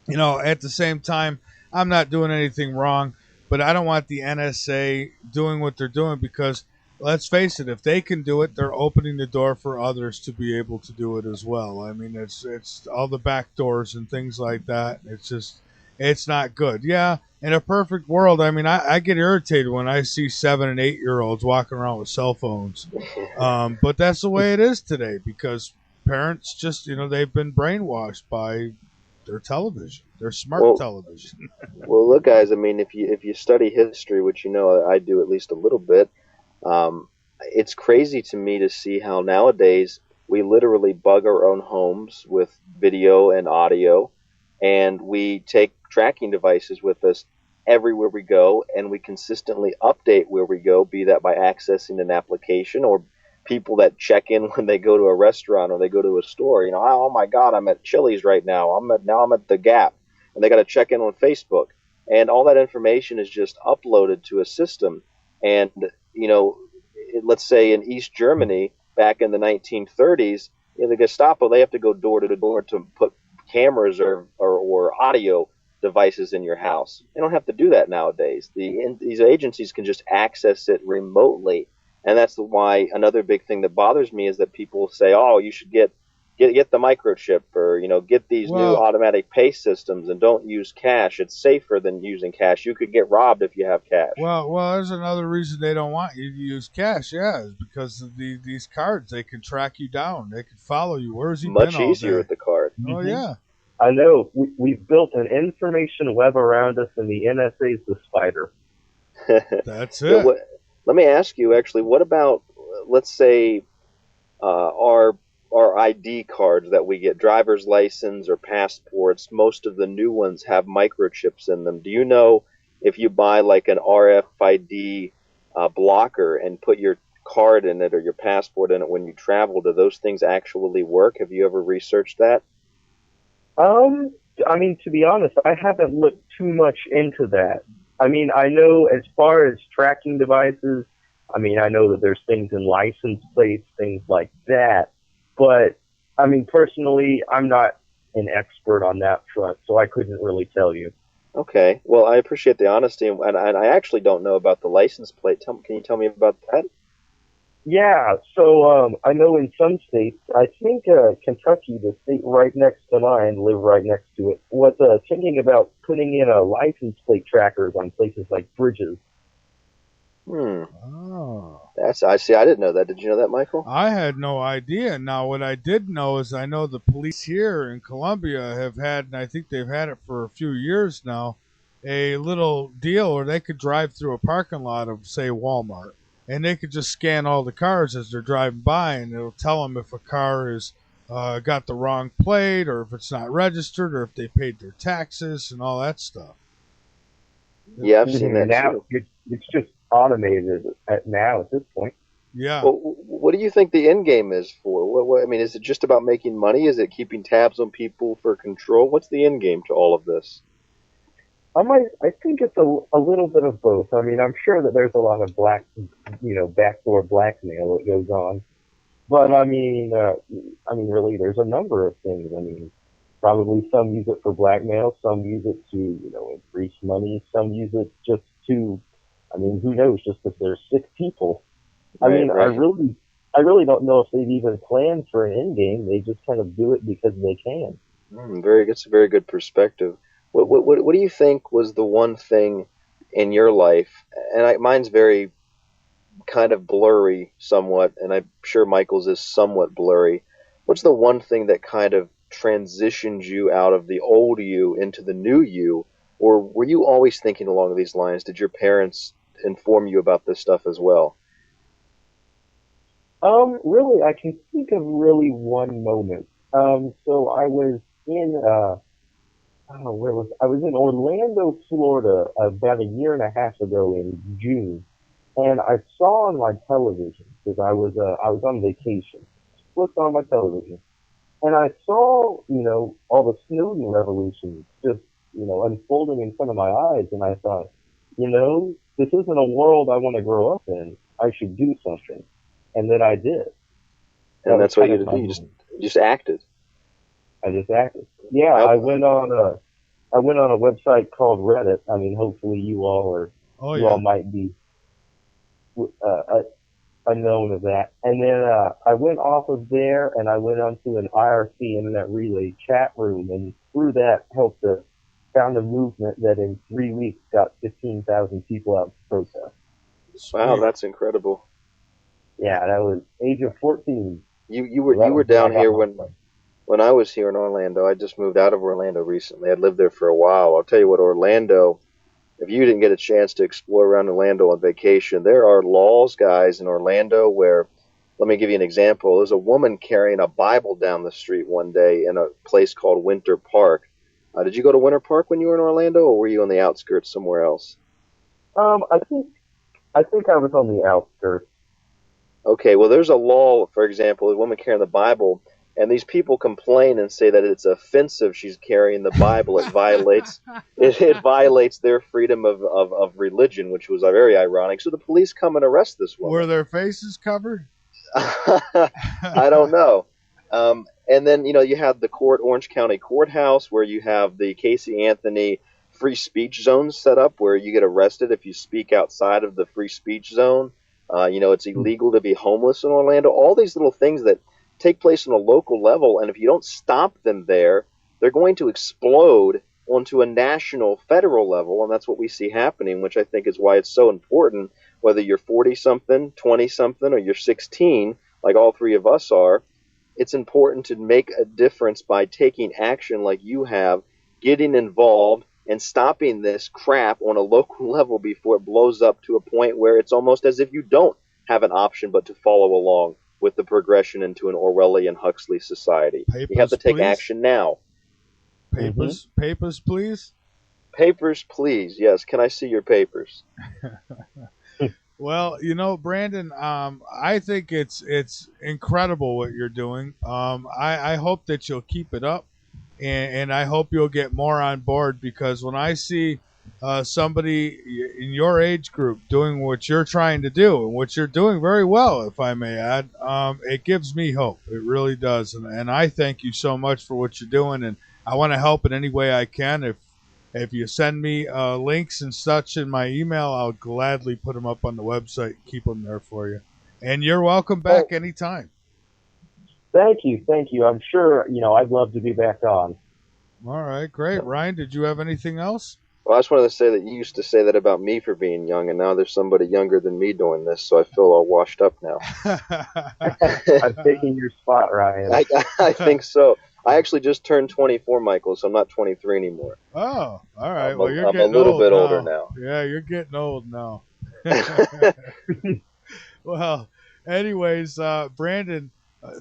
at the same time, I'm not doing anything wrong, but I don't want the NSA doing what they're doing because, let's face it, if they can do it, they're opening the door for others to be able to do it as well. I mean, it's all the back doors and things like that. It's not good. Yeah, in a perfect world, I mean, I get irritated when I see 7 and 8 year olds walking around with cell phones. But that's the way it is today because parents just, they've been brainwashed by their television, their smart television. Well, look, guys, I mean, if you study history, which I do at least a little bit, it's crazy to me to see how nowadays we literally bug our own homes with video and audio, and we take tracking devices with us everywhere we go, and we consistently update where we go, be that by accessing an application or people that check in when they go to a restaurant or they go to a store. Oh my God, I'm at Chili's right now. I'm at the Gap, and they got to check in on Facebook, and all that information is just uploaded to a system. And let's say in East Germany back in the 1930s, the Gestapo, they have to go door to door to put cameras or audio devices in your house. They don't have to do that nowadays. These agencies can just access it remotely And that's why another big thing that bothers me is that people say, "Oh, you should get the microchip, or get these new automatic pay systems, and don't use cash. It's safer than using cash. You could get robbed if you have cash." Well, there's another reason they don't want you to use cash. Yeah, is because of these cards. They can track you down. They can follow you. Where's he Much been all easier day? with the card. Oh yeah. I know. We've built an information web around us, and the NSA is the spider. That's it. Let me ask you, actually, what about, let's say, our ID cards that we get, driver's license or passports? Most of the new ones have microchips in them. Do you know if you buy like an RFID blocker and put your card in it or your passport in it when you travel, do those things actually work? Have you ever researched that? I mean, to be honest, I haven't looked too much into that. I mean, I know as far as tracking devices, I mean, I know that there's things in license plates, things like that. But, I mean, personally, I'm not an expert on that front, so I couldn't really tell you. Okay. Well, I appreciate the honesty, and I actually don't know about the license plate. Can you tell me about that? Yeah, so I know in some states, I think Kentucky, the state right next to mine, live right next to it, was thinking about putting in a license plate trackers on places like bridges. Oh. I see. I didn't know that. Did you know that, Michael? I had no idea. Now, what I did know is I know the police here in Columbia have had, and I think they've had it for a few years now, a little deal where they could drive through a parking lot of, say, Walmart, and they could just scan all the cars as they're driving by, and it'll tell them if a car is got the wrong plate, or if it's not registered, or if they paid their taxes and all that stuff. Yeah, I've seen that now, too. It's just automated at this point. Yeah. Well, what do you think the end game is for? What, I mean, is it just about making money? Is it keeping tabs on people for control? What's the end game to all of this? I think it's a little bit of both. I mean, I'm sure that there's a lot of backdoor blackmail that goes on. But I mean, really, there's a number of things. I mean, probably some use it for blackmail, some use it to, increase money, some use it just to, I mean, who knows, just because there's sick people. Right, I mean, right. I really don't know if they've even planned for an end game. They just kind of do it because they can. It's a very good perspective. What do you think was the one thing in your life, and mine's very kind of blurry somewhat, and I'm sure Michael's is somewhat blurry. What's the one thing that kind of transitioned you out of the old you into the new you, or were you always thinking along these lines? Did your parents inform you about this stuff as well? Really, I can think of really one moment. So I was in, I was in Orlando, Florida about a year and a half ago in June, and I saw on my television, because I was on vacation, looked on my television, and I saw, all the Snowden revolutions just, unfolding in front of my eyes, and I thought, this isn't a world I want to grow up in. I should do something. And then I did. And that's what you did. You just acted. I just acted. Yeah, I went on a website called Reddit. I mean, hopefully you all might be unknown of that. And then I went off of there and I went onto an IRC Internet Relay chat room, and through that helped to found a movement that in 3 weeks got 15,000 people out to protest. Wow, that's incredible. Yeah, that was age of 14. You were down here when I was here in Orlando. I just moved out of Orlando recently. I'd lived there for a while. I'll tell you what, Orlando, if you didn't get a chance to explore around Orlando on vacation, there are laws, guys, in Orlando where, let me give you an example. There's a woman carrying a Bible down the street one day in a place called Winter Park. Did you go to Winter Park when you were in Orlando, or were you on the outskirts somewhere else? I think I was on the outskirts. Okay, well, there's a law, for example, a woman carrying the Bible, and these people complain and say that it's offensive she's carrying the Bible. It violates their freedom of religion, which was very ironic. So the police come and arrest this woman. Were their faces covered? I don't know. And then, you have the Orange County Courthouse, where you have the Casey Anthony free speech zone set up, where you get arrested if you speak outside of the free speech zone. It's illegal to be homeless in Orlando. All these little things that take place on a local level, and if you don't stop them there, they're going to explode onto a national, federal level, and that's what we see happening, which I think is why it's so important, whether you're 40-something, 20-something, or you're 16, like all three of us are. It's important to make a difference by taking action like you have, getting involved, and stopping this crap on a local level before it blows up to a point where it's almost as if you don't have an option but to follow along with the progression into an Orwellian Huxley society. Papers, you have to take please. Action now. Papers, please. Papers, please. Yes. Can I see your papers? Well, Brandon, I think it's incredible what you're doing. I hope that you'll keep it up, and I hope you'll get more on board, because when I see somebody in your age group doing what you're trying to do, and what you're doing very well, if I may add, it gives me hope. It really does. And I thank you so much for what you're doing, and I want to help in any way I can. If you send me links and such in my email, I'll gladly put them up on the website, keep them there for you. And you're welcome back anytime. Thank you. I'm sure, I'd love to be back on. All right, great. Ryan, did you have anything else? Well, I just wanted to say that you used to say that about me for being young, and now there's somebody younger than me doing this, so I feel all washed up now. I'm taking your spot, Ryan. I think so. I actually just turned 24, Michael, so I'm not 23 anymore. Oh, all right. I'm you're getting a little old bit now. older now. Yeah, you're getting old now. Well, anyways, Brandon,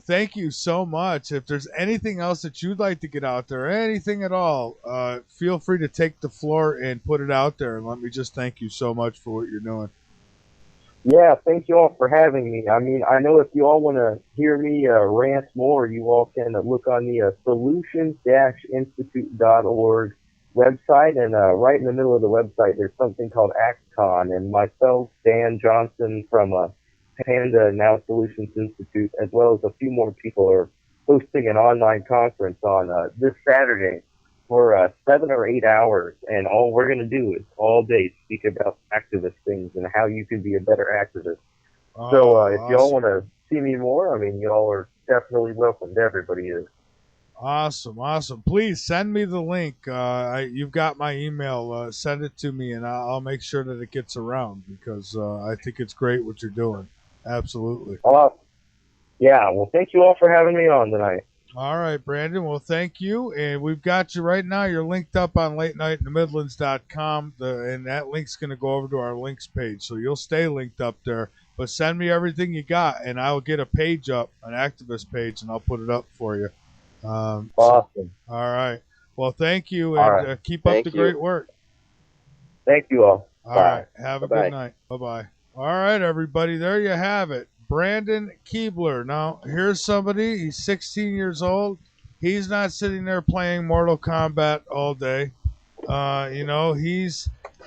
thank you so much. If there's anything else that you'd like to get out there, anything at all, feel free to take the floor and put it out there. And let me just thank you so much for what you're doing. Yeah, thank you all for having me. I mean, I know if you all want to hear me rant more, you all can look on the solutions-institute.org website, and right in the middle of the website, there's something called ActCon, and myself, Dan Johnson from PANDA, now Solutions Institute, as well as a few more people are hosting an online conference on this Saturday for 7 or 8 hours, and all we're going to do is all day speak about activist things and how you can be a better activist. So if y'all want to see me more, I mean, y'all are definitely welcome. Everybody is. Awesome. Please send me the link. You've got my email. Send it to me, and I'll make sure that it gets around, because I think it's great what you're doing. Absolutely. Yeah, well, thank you all for having me on tonight. All right, Brandon. Well, thank you. And we've got you right now. You're linked up on latenightinthemidlands.com, and that link's going to go over to our links page. So you'll stay linked up there. But send me everything you got, and I'll get a page up, an activist page, and I'll put it up for you. Awesome. All right. Well, thank you, and keep up the great work. Thank you all. All right. Have a good night. Bye-bye. All right, everybody. There you have it. Brandon Keibler. Now, here's somebody. He's 16 years old. He's not sitting there playing Mortal Kombat all day.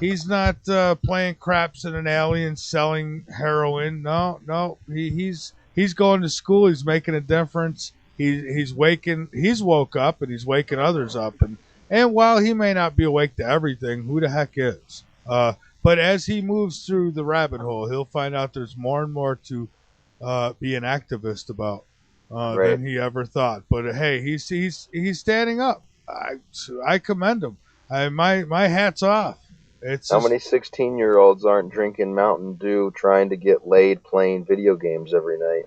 He's not playing craps in an alley and selling heroin. No. He's going to school. He's making a difference. He's woke up, and he's waking others up. And while he may not be awake to everything, who the heck is? But as he moves through the rabbit hole, he'll find out there's more and more to be an activist about than he ever thought. But hey, he's standing up. I commend him. My hat's off. How many 16-year-olds aren't drinking Mountain Dew, trying to get laid, playing video games every night?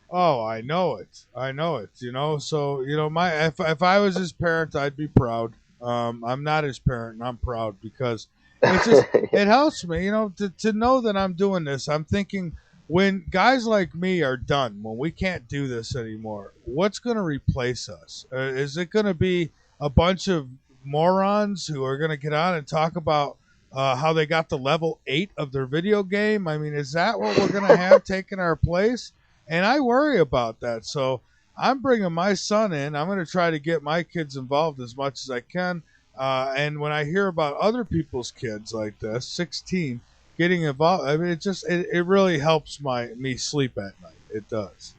Oh, I know it. So if I was his parent, I'd be proud. I'm not his parent, and I'm proud, because it helps me, to know that I'm doing this. I'm thinking, when guys like me are done, when we can't do this anymore, what's going to replace us? Is it going to be a bunch of morons who are going to get on and talk about how they got to level 8 of their video game? I mean, is that what we're going to have taking our place? And I worry about that. So I'm bringing my son in. I'm going to try to get my kids involved as much as I can. And when I hear about other people's kids like this, 16, getting involved, I mean, it really helps me sleep at night. It does.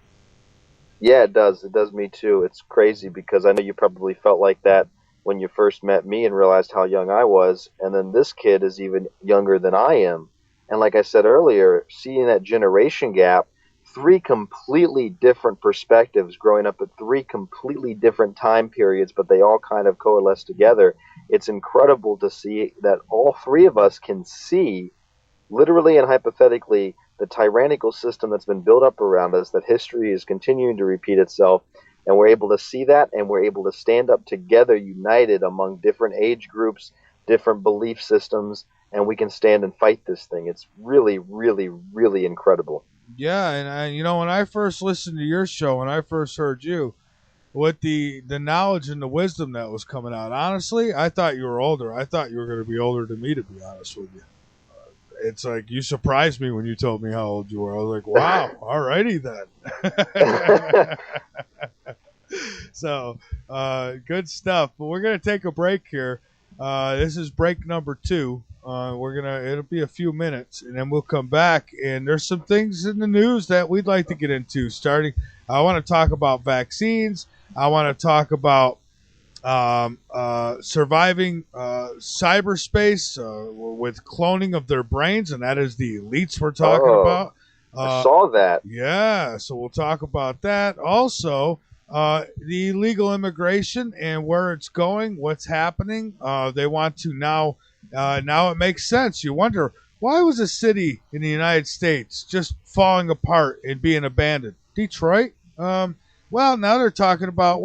Yeah, it does. It does me too. It's crazy, because I know you probably felt like that when you first met me and realized how young I was. And then this kid is even younger than I am. And like I said earlier, seeing that generation gap, 3 completely different perspectives growing up at 3 completely different time periods, but they all kind of coalesce together. It's incredible to see that all 3 of us can see, literally and hypothetically, the tyrannical system that's been built up around us, that history is continuing to repeat itself, and we're able to see that, and we're able to stand up together, united among different age groups, different belief systems, and we can stand and fight this thing. It's really, really, really incredible. Yeah, and when I first listened to your show, when I first heard you, with the knowledge and the wisdom that was coming out, honestly, I thought you were older. I thought you were going to be older than me, to be honest with you. It's like you surprised me when you told me how old you were. I was like, wow, alrighty then. So, good stuff. But we're going to take a break here. This is break number 2. It'll be a few minutes, and then we'll come back. And there's some things in the news that we'd like to get into. I want to talk about vaccines. I want to talk about surviving cyberspace with cloning of their brains, and that is the elites we're talking about. I saw that. Yeah, so we'll talk about that. Also, the illegal immigration and where it's going, what's happening. They want to now it makes sense. You wonder, why was a city in the United States just falling apart and being abandoned? Detroit? Well, now they're talking about,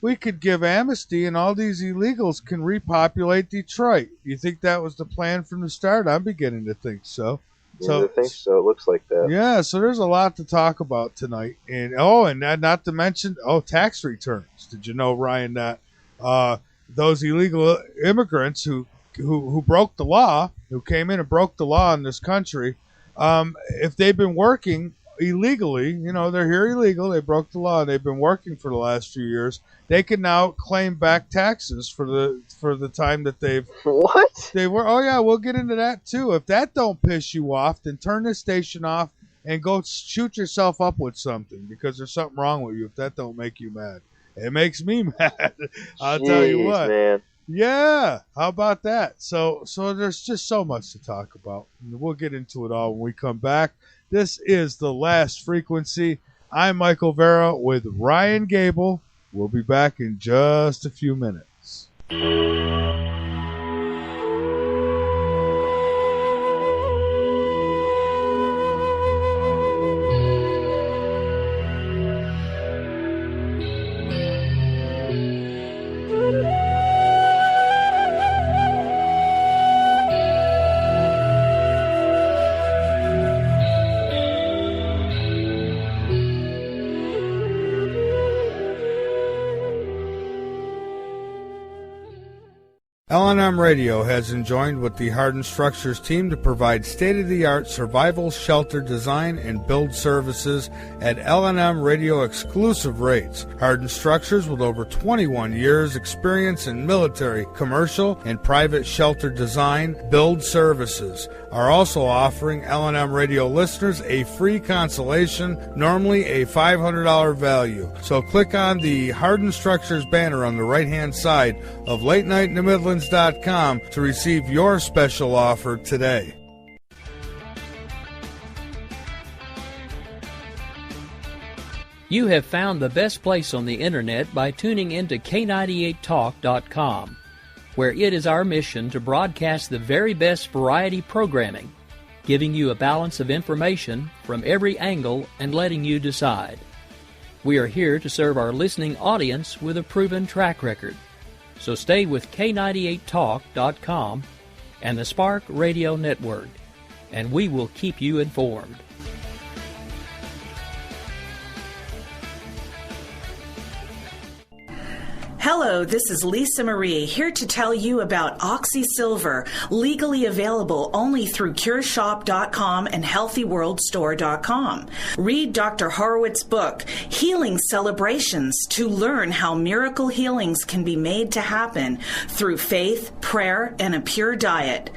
we could give amnesty and all these illegals can repopulate Detroit. You think that was the plan from the start? I'm beginning to think so. I think so. It looks like that. Yeah, so there's a lot to talk about tonight. And not to mention, tax returns. Did you know, Ryan, that those illegal immigrants who broke the law, who came in and broke the law in this country, if they've been working illegally, they're here illegal, they broke the law, they've been working for the last few years, they can now claim back taxes for the time that they were. Oh yeah, we'll get into that too. If that don't piss you off, then turn this station off and go shoot yourself up with something, because there's something wrong with you if that don't make you mad. It makes me mad. I'll tell you what. Man. Yeah, how about that? So there's just so much to talk about. We'll get into it all when we come back. This is The Last Frequency. I'm Michael Vera with Ryan Gable. We'll be back in just a few minutes. L&M Radio has joined with the Hardened Structures team to provide state-of-the-art survival shelter design and build services at L&M Radio exclusive rates. Hardened Structures, with over 21 years experience in military, commercial, and private shelter design, build services, are also offering L&M Radio listeners a free consultation, normally a $500 value. So click on the Hardened Structures banner on the right-hand side of LateNightInTheMidlands.com to receive your special offer today. You have found the best place on the internet by tuning into K98Talk.com, where it is our mission to broadcast the very best variety programming, giving you a balance of information from every angle and letting you decide. We are here to serve our listening audience with a proven track record. So stay with K98Talk.com and the Spark Radio Network, and we will keep you informed. Hello, this is Lisa Marie, here to tell you about Oxy Silver, legally available only through CureShop.com and HealthyWorldStore.com. Read Dr. Horowitz's book, Healing Celebrations, to learn how miracle healings can be made to happen through faith, prayer, and a pure diet.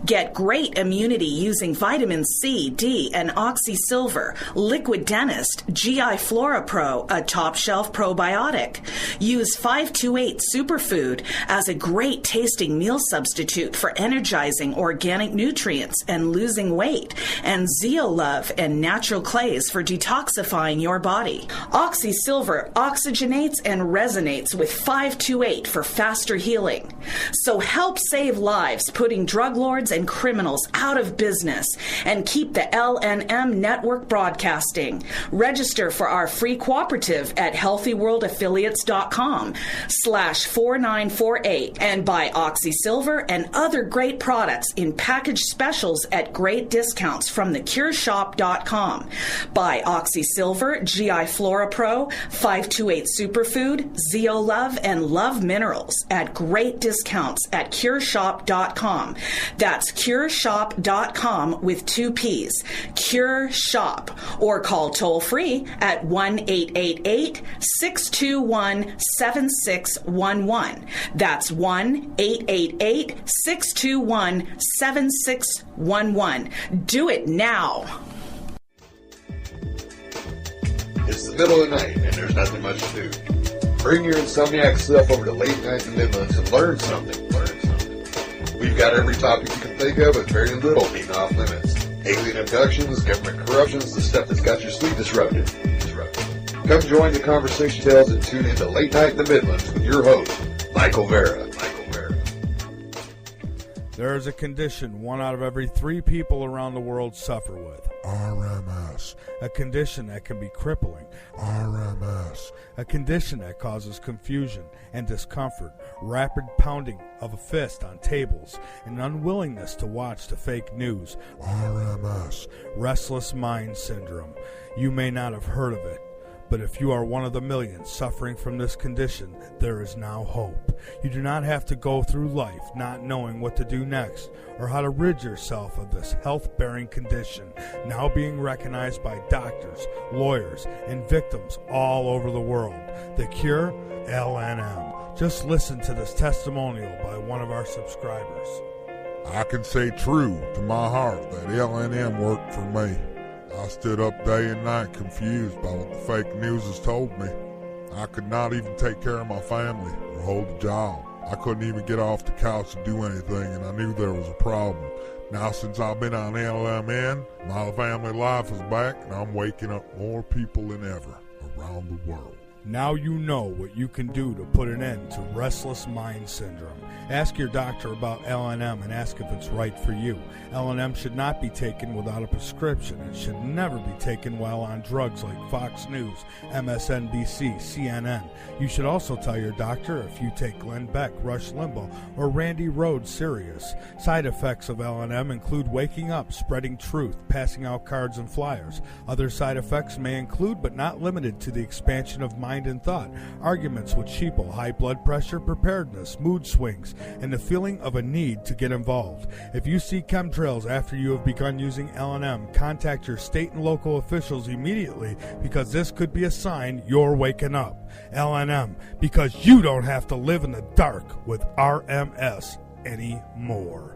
Get great immunity using vitamin C, D, and Oxy Silver, Liquid Dentist, GI Flora Pro, a top-shelf probiotic. Use 5 528 Superfood as a great tasting meal substitute for energizing organic nutrients and losing weight, and Zeolove and natural clays for detoxifying your body. Oxy Silver oxygenates and resonates with 528 for faster healing. So help save lives, putting drug lords and criminals out of business, and keep the LNM network broadcasting. Register for our free cooperative at healthyworldaffiliates.com/4948 and buy Oxy Silver and other great products in package specials at great discounts from theCureShop.com. Buy Oxy Silver, GI Flora Pro, 528 Superfood, Zeolove, and Love Minerals at great discounts at CureShop.com. That's CureShop.com with 2 P's. Cure Shop. Or call toll free at 1-888-621-7611. That's 1-888-621-7611. Do it now. It's the middle of the night and there's nothing much to do. Bring your insomniac self over to Late Night in the Midlands and learn something. We've got every topic you can think of with very little being off limits. Alien abductions, government corruptions, the stuff that's got your sleep disrupted. Come join the conversation tales and tune into Late Night in the Midlands with your host, Michael Vera. There is a condition 1 out of every 3 people around the world suffer with. RMS. A condition that can be crippling. RMS. A condition that causes confusion and discomfort, rapid pounding of a fist on tables, and unwillingness to watch the fake news. RMS. Restless mind syndrome. You may not have heard of it, but if you are one of the millions suffering from this condition, there is now hope. You do not have to go through life not knowing what to do next or how to rid yourself of this health-bearing condition, now being recognized by doctors, lawyers, and victims all over the world. The cure? LNM. Just listen to this testimonial by one of our subscribers. I can say true to my heart that LNM worked for me. I stood up day and night confused by what the fake news has told me. I could not even take care of my family or hold a job. I couldn't even get off the couch and do anything, and I knew there was a problem. Now, since I've been on LMN, my family life is back, and I'm waking up more people than ever around the world. Now you know what you can do to put an end to restless mind syndrome. Ask your doctor about LNM and ask if it's right for you. LNM should not be taken without a prescription and should never be taken while on drugs like Fox News, MSNBC, CNN. You should also tell your doctor if you take Glenn Beck, Rush Limbaugh, or Randy Rhoads serious. Side effects of LNM include waking up, spreading truth, passing out cards and flyers. Other side effects may include but not limited to the expansion of mind and thought, arguments with sheeple, high blood pressure, preparedness, mood swings, and the feeling of a need to get involved. If you see chemtrails after you have begun using LNM, contact your state and local officials immediately because this could be a sign you're waking up. LNM, because you don't have to live in the dark with RMS anymore.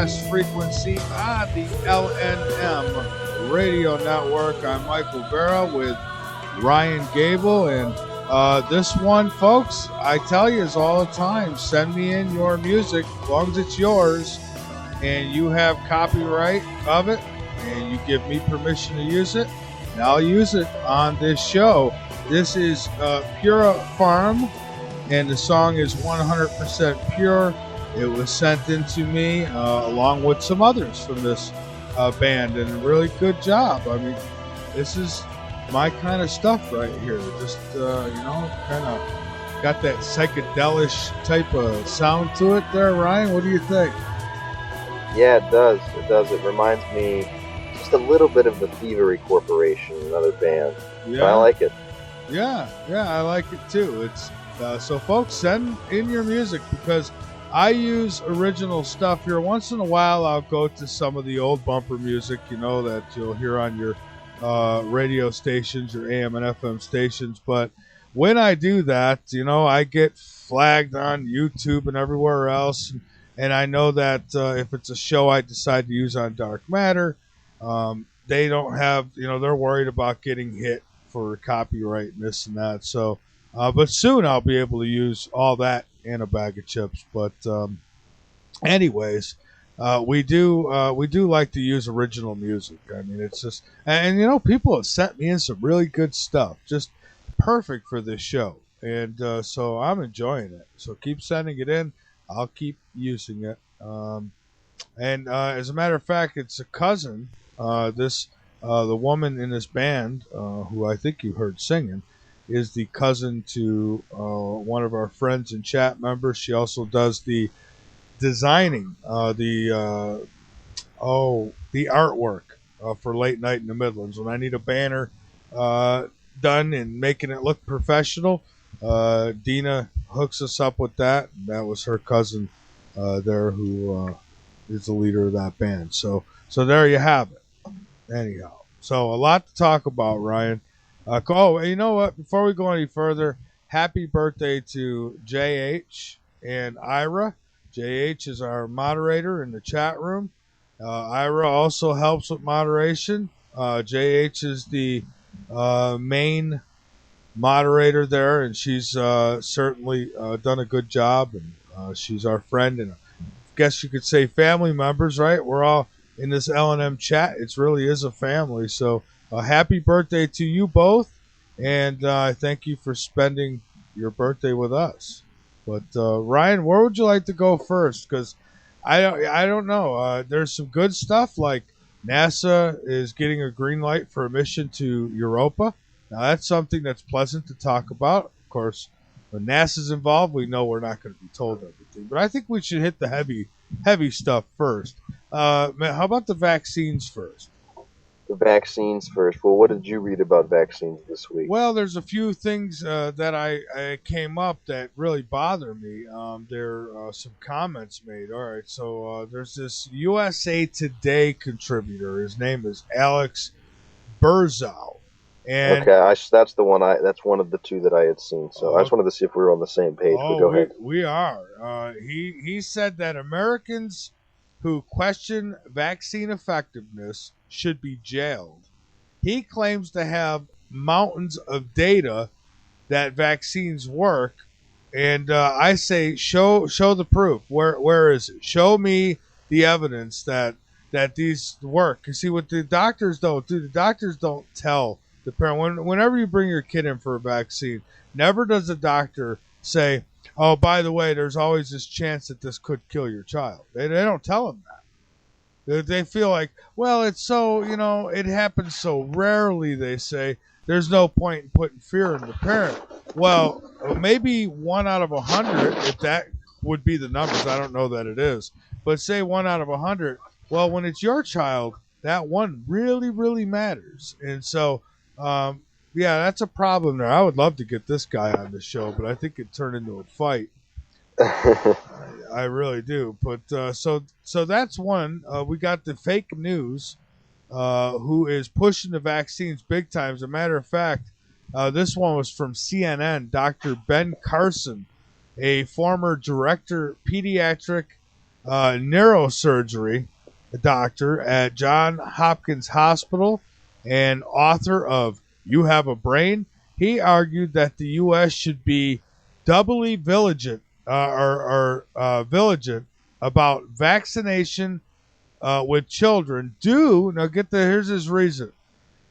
Last Frequency on the LNM Radio Network. I'm Michael Vera with Ryan Gable, and this one, folks, I tell you, is all the time. Send me in your music, as long as it's yours, and you have copyright of it, and you give me permission to use it, and I'll use it on this show. This is Pura Farm, and the song is 100% pure. It was sent in to me along with some others from this band, and a really good job. I mean, this is my kind of stuff right here. Just, kind of got that psychedelic type of sound to it there, Ryan. What do you think? Yeah, it does. It does. It reminds me just a little bit of the Thievery Corporation, another band. Yeah. I like it. Yeah, I like it too. It's so, folks, send in your music, because I use original stuff here. Once in a while, I'll go to some of the old bumper music, that you'll hear on your radio stations, your AM and FM stations. But when I do that, I get flagged on YouTube and everywhere else. And I know that if it's a show I decide to use on Dark Matter, they don't have, they're worried about getting hit for copyright and this and that. So, but soon I'll be able to use all that in a bag of chips. But anyways, we do like to use original music. I mean, it's just, and people have sent me in some really good stuff, just perfect for this show, and so I'm enjoying it. So keep sending it in. I'll keep using it. And as a matter of fact, it's a cousin. The woman in this band, who I think you heard singing, is the cousin to one of our friends and chat members. She also does the designing, the artwork for Late Night in the Midlands. When I need a banner done and making it look professional, Dina hooks us up with that. That was her cousin there, who is the leader of that band. So there you have it. Anyhow, so a lot to talk about, Ryan. You know what? Before we go any further, happy birthday to JH and Ira. JH is our moderator in the chat room. Ira also helps with moderation. JH is the main moderator there, and she's certainly done a good job, and she's our friend, and I guess you could say family members, right? We're all in this L&M chat. It really is a family. So happy birthday to you both, and thank you for spending your birthday with us. But Ryan, where would you like to go first? Because I don't know. There's some good stuff, like NASA is getting a green light for a mission to Europa. Now, that's something that's pleasant to talk about. Of course, when NASA's involved, we know we're not going to be told everything. But I think we should hit the heavy stuff first. How about the vaccines first? The vaccines first. Well, what did you read about vaccines this week? Well, there's a few things that I came up that really bother me. There are some comments made. All right, so there's this USA Today contributor. His name is Alex Berzow. And okay, that's the one. That's one of the two that I had seen. So I just wanted to see if we were on the same page. But go ahead. We are. He said that Americans who question vaccine effectiveness should be jailed. He claims to have mountains of data that vaccines work, and I say show the proof. Where is it? Show me the evidence that these work. You see, what the doctors don't do. The doctors don't tell the parent. Whenever you bring your kid in for a vaccine, never does the doctor say, "Oh, by the way, there's always this chance that this could kill your child." They don't tell them that. They feel like, well, it's so, it happens so rarely, they say, there's no point in putting fear in the parent. Well, maybe 1 out of 100, if that would be the numbers. I don't know that it is. But say 1 out of 100, well, when it's your child, that one really, really matters. And so, yeah, that's a problem there. I would love to get this guy on the show, but I think it turned into a fight. I really do. But so that's one. We got the fake news, who is pushing the vaccines big time. As a matter of fact, this one was from CNN. Dr. Ben Carson, a former director, pediatric neurosurgery doctor at Johns Hopkins Hospital and author of You Have a Brain. He argued that the U.S. should be doubly vigilant about vaccination with children here's his reason.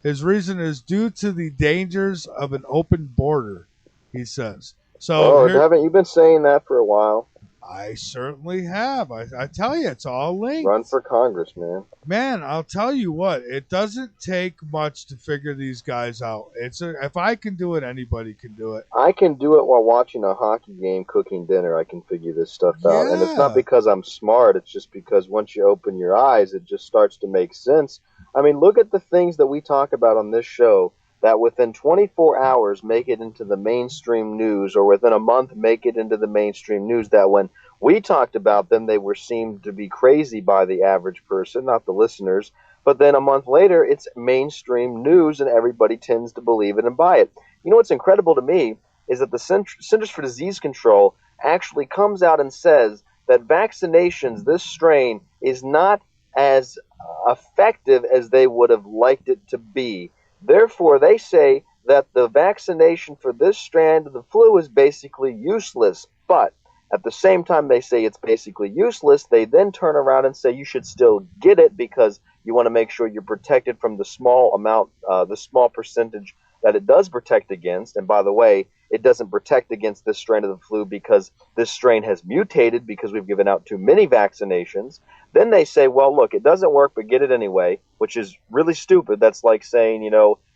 His reason is due to the dangers of an open border, he says. So haven't you been saying that for a while? I certainly have. I tell you, it's all linked. Run for Congress, man. Man, I'll tell you what. It doesn't take much to figure these guys out. If I can do it, anybody can do it. I can do it while watching a hockey game, cooking dinner. I can figure this stuff out. And it's not because I'm smart. It's just because once you open your eyes, it just starts to make sense. I mean, look at the things that we talk about on this show that within 24 hours make it into the mainstream news, or within a month make it into the mainstream news, that when we talked about them, they seemed to be crazy by the average person, not the listeners. But then a month later, it's mainstream news, and everybody tends to believe it and buy it. You know what's incredible to me is that the Centers for Disease Control actually comes out and says that vaccinations, this strain, is not as effective as they would have liked it to be. Therefore, they say that the vaccination for this strand of the flu is basically useless. But at the same time they say it's basically useless, they then turn around and say you should still get it because you want to make sure you're protected from the small percentage that it does protect against. And by the way, it doesn't protect against this strain of the flu because this strain has mutated because we've given out too many vaccinations. Then they say, well, look, it doesn't work, but get it anyway, which is really stupid. That's like saying,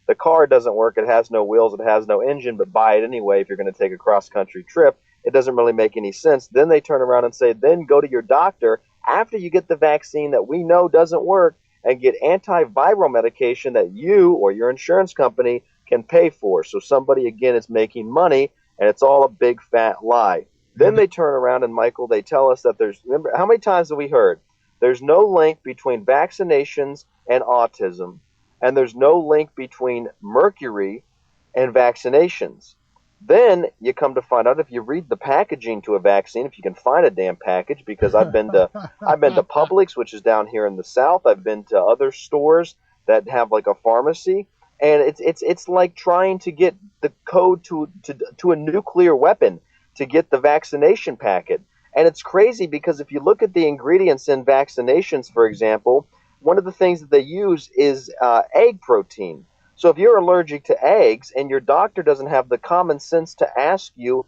the car doesn't work, it has no wheels, it has no engine, but buy it anyway if you're going to take a cross-country trip. It doesn't really make any sense. Then they turn around and say, then go to your doctor after you get the vaccine that we know doesn't work and get antiviral medication that you or your insurance company can pay for. So somebody, again, is making money, and it's all a big fat lie. Then they turn around and, Michael, they tell us that remember, how many times have we heard? There's no link between vaccinations and autism, and there's no link between mercury and vaccinations. Then you come to find out, if you read the packaging to a vaccine, if you can find a damn package, because I've been to Publix, which is down here in the South. I've been to other stores that have like a pharmacy, and it's like trying to get the code to a nuclear weapon to get the vaccination packet. And it's crazy because if you look at the ingredients in vaccinations, for example, one of the things that they use is egg protein. So if you're allergic to eggs and your doctor doesn't have the common sense to ask you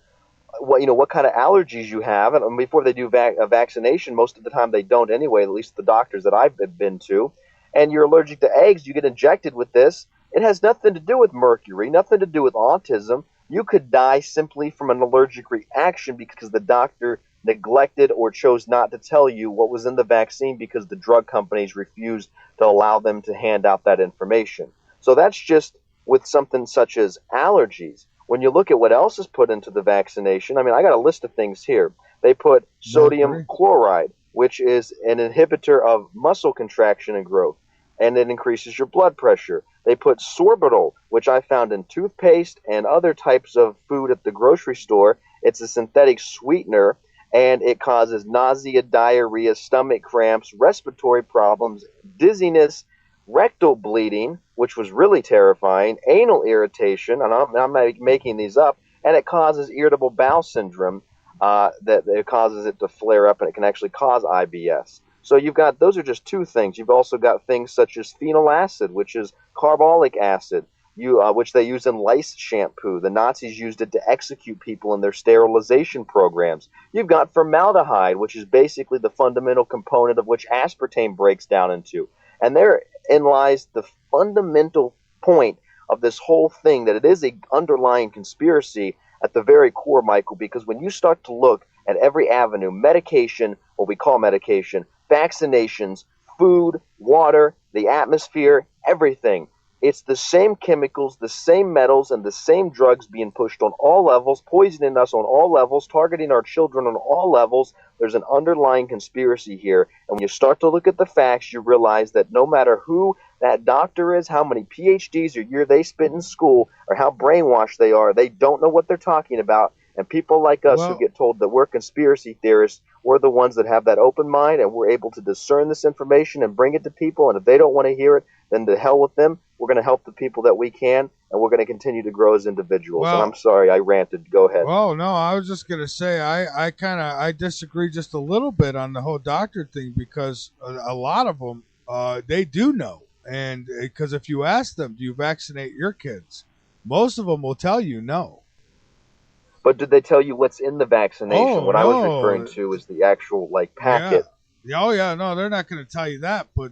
what kind of allergies you have, and before they do a vaccination, most of the time they don't anyway, at least the doctors that I've been to, and you're allergic to eggs, you get injected with this. It has nothing to do with mercury, nothing to do with autism. You could die simply from an allergic reaction because the doctor neglected or chose not to tell you what was in the vaccine because the drug companies refused to allow them to hand out that information. So that's just with something such as allergies. When you look at what else is put into the vaccination, I mean, I got a list of things here. They put sodium chloride, which is an inhibitor of muscle contraction and growth, and it increases your blood pressure. They put sorbitol, which I found in toothpaste and other types of food at the grocery store. It's a synthetic sweetener, and it causes nausea, diarrhea, stomach cramps, respiratory problems, dizziness, rectal bleeding, which was really terrifying, anal irritation, and I'm not making these up, and it causes irritable bowel syndrome that it causes it to flare up, and it can actually cause IBS. So those are just two things. You've also got things such as phenyl acid, which is carbolic acid, which they use in lice shampoo. The Nazis used it to execute people in their sterilization programs. You've got formaldehyde, which is basically the fundamental component of which aspartame breaks down into. And therein lies the fundamental point of this whole thing, that it is an underlying conspiracy at the very core, Michael, because when you start to look at every avenue, medication, what we call medication, vaccinations, food, water, the atmosphere, everything, it's the same chemicals, the same metals, and the same drugs being pushed on all levels, poisoning us on all levels, targeting our children on all levels. There's an underlying conspiracy here. And when you start to look at the facts, you realize that no matter who that doctor is, how many PhDs or year they spent in school, or how brainwashed they are, they don't know what they're talking about. And people like us who get told that we're conspiracy theorists, we're the ones that have that open mind, and we're able to discern this information and bring it to people. And if they don't want to hear it, then to hell with them. We're going to help the people that we can, and we're going to continue to grow as individuals. Well, and I'm sorry, I ranted. Go ahead. Oh, no, I was just going to say I disagree just a little bit on the whole doctor thing, because a lot of them, they do know. And because if you ask them, do you vaccinate your kids? Most of them will tell you no. But did they tell you what's in the vaccination? Oh, I was no. referring to is the actual packet. Yeah. Oh yeah, no, they're not going to tell you that. But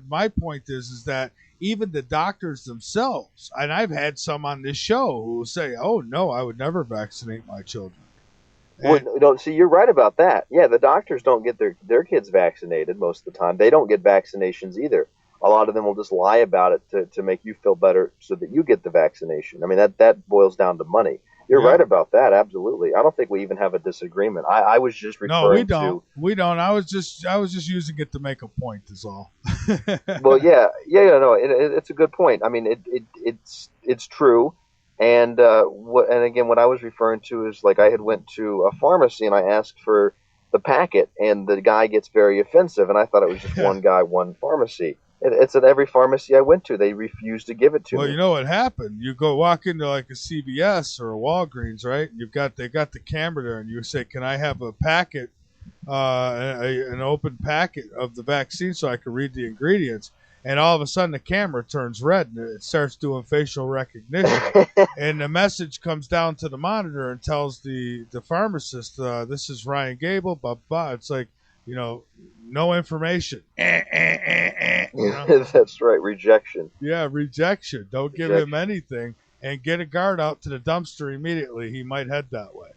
my point is that even the doctors themselves, and I've had some on this show who will say, "Oh no, I would never vaccinate my children." See, you're right about that. Yeah, the doctors don't get their kids vaccinated most of the time. They don't get vaccinations either. A lot of them will just lie about it to make you feel better so that you get the vaccination. I mean, that boils down to money. You're right about that. Absolutely. I don't think we even have a disagreement. I was just referring to. No, we don't. I was just using it to make a point. Is all. Well, no, it's a good point. I mean, it's true. And again, what I was referring to is I had went to a pharmacy and I asked for the packet, and the guy gets very offensive, and I thought it was just one guy, one pharmacy. It's at every pharmacy I went to. They refused to give it to me. Well, you know what happened? You walk into a CVS or a Walgreens, right? They got the camera there, and you say, "Can I have a packet, an open packet of the vaccine so I can read the ingredients?" And all of a sudden, the camera turns red and it starts doing facial recognition, and the message comes down to the monitor and tells the pharmacist, "This is Ryan Gable." Blah blah. It's no information. That's right, rejection. Yeah, rejection. Don't give him anything, and get a guard out to the dumpster immediately. He might head that way.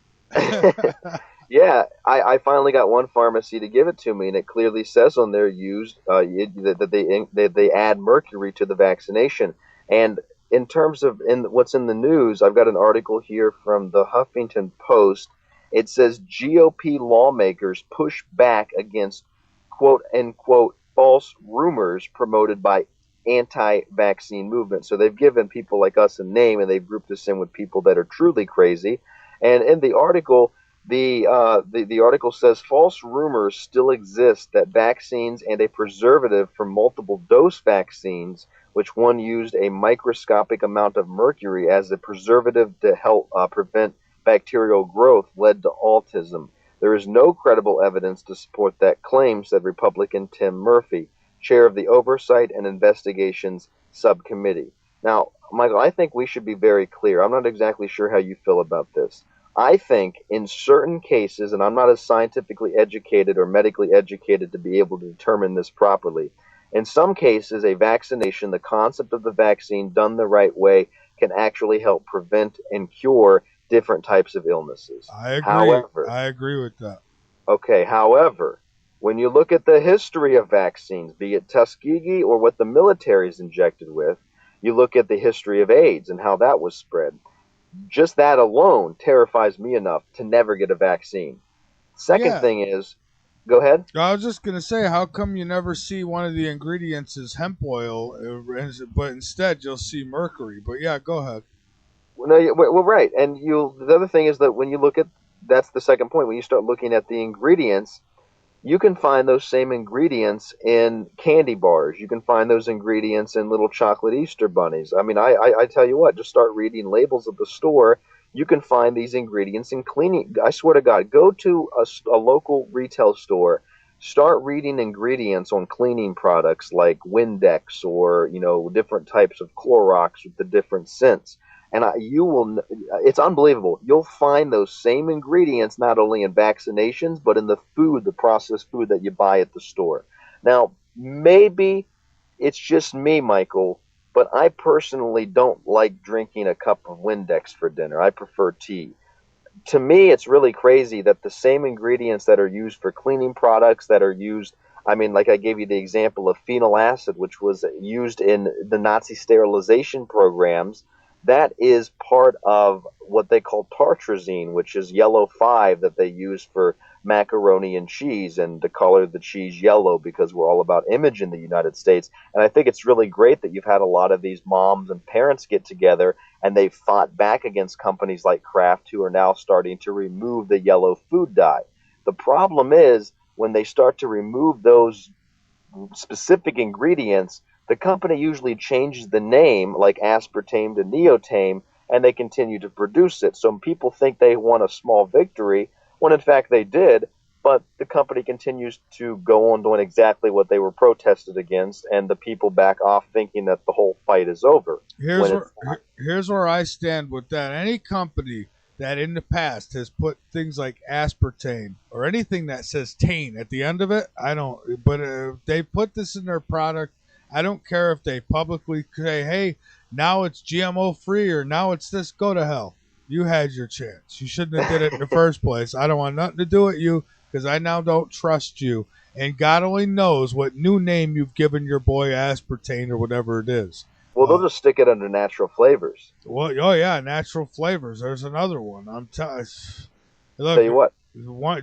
Yeah, I finally got one pharmacy to give it to me, and it clearly says on there that they add mercury to the vaccination. And in terms of what's in the news, I've got an article here from the Huffington Post. It says GOP lawmakers push back against quote-unquote false rumors promoted by anti-vaccine movement. So they've given people like us a name, and they've grouped us in with people that are truly crazy. And in the article, the article says false rumors still exist that vaccines and a preservative from multiple dose vaccines, which one used a microscopic amount of mercury as a preservative to help prevent bacterial growth, led to autism. There is no credible evidence to support that claim, said Republican Tim Murphy, chair of the Oversight and Investigations Subcommittee. Now, Michael, I think we should be very clear. I'm not exactly sure how you feel about this. I think in certain cases, and I'm not as scientifically educated or medically educated to be able to determine this properly, in some cases, a vaccination, the concept of the vaccine done the right way, can actually help prevent and cure different types of illnesses. I agree. I agree with that. Okay, however, when you look at the history of vaccines, be it Tuskegee or what the military is injected with, you look at the history of AIDS and how that was spread. Just that alone terrifies me enough to never get a vaccine. Second thing is, go ahead. I was just going to say, how come you never see one of the ingredients is hemp oil, but instead you'll see mercury? But yeah, go ahead. Well, right. And the other thing is that when you look at, that's the second point, when you start looking at the ingredients, you can find those same ingredients in candy bars. You can find those ingredients in little chocolate Easter bunnies. I mean, I tell you what, just start reading labels at the store. You can find these ingredients in cleaning. I swear to God, go to a local retail store, start reading ingredients on cleaning products like Windex or, different types of Clorox with the different scents. And it's unbelievable. You'll find those same ingredients not only in vaccinations, but in the food, the processed food that you buy at the store. Now, maybe it's just me, Michael, but I personally don't like drinking a cup of Windex for dinner. I prefer tea. To me, it's really crazy that the same ingredients that are used for cleaning products that are used, like I gave you the example of phenyl acid, which was used in the Nazi sterilization programs, that is part of what they call tartrazine, which is yellow 5 that they use for macaroni and cheese and to color the cheese yellow because we're all about image in the United States. And I think it's really great that you've had a lot of these moms and parents get together and they fought back against companies like Kraft, who are now starting to remove the yellow food dye. The problem is when they start to remove those specific ingredients, the company usually changes the name, like aspartame to neotame, and they continue to produce it. So people think they won a small victory, when in fact they did, but the company continues to go on doing exactly what they were protested against, and the people back off thinking that the whole fight is over. Here's where I stand with that. Any company that in the past has put things like aspartame or anything that says tane at the end of it, I don't. But if they put this in their product, I don't care if they publicly say, hey, now it's GMO free or now it's this. Go to hell. You had your chance. You shouldn't have did it in the first place. I don't want nothing to do with you because I now don't trust you. And God only knows what new name you've given your boy aspartame or whatever it is. Well, they'll just stick it under natural flavors. Well, oh yeah, natural flavors. There's another one. Look, tell you what.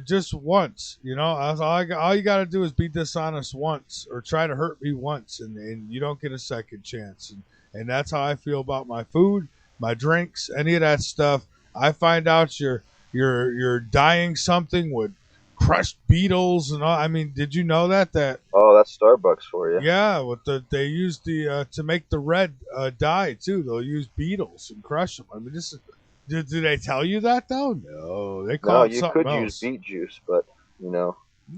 Just once, all you got to do is be dishonest once or try to hurt me once, and you don't get a second chance. And that's how I feel about my food, my drinks, any of that stuff. I find out you're dyeing something with crushed beetles and all. I mean, did you know that? Oh, that's Starbucks for you. Yeah, they use to make the red dye too. They'll use beetles and crush them. I mean, this is. Do they tell you that though? No, they call it something else. No, you could use beet juice, but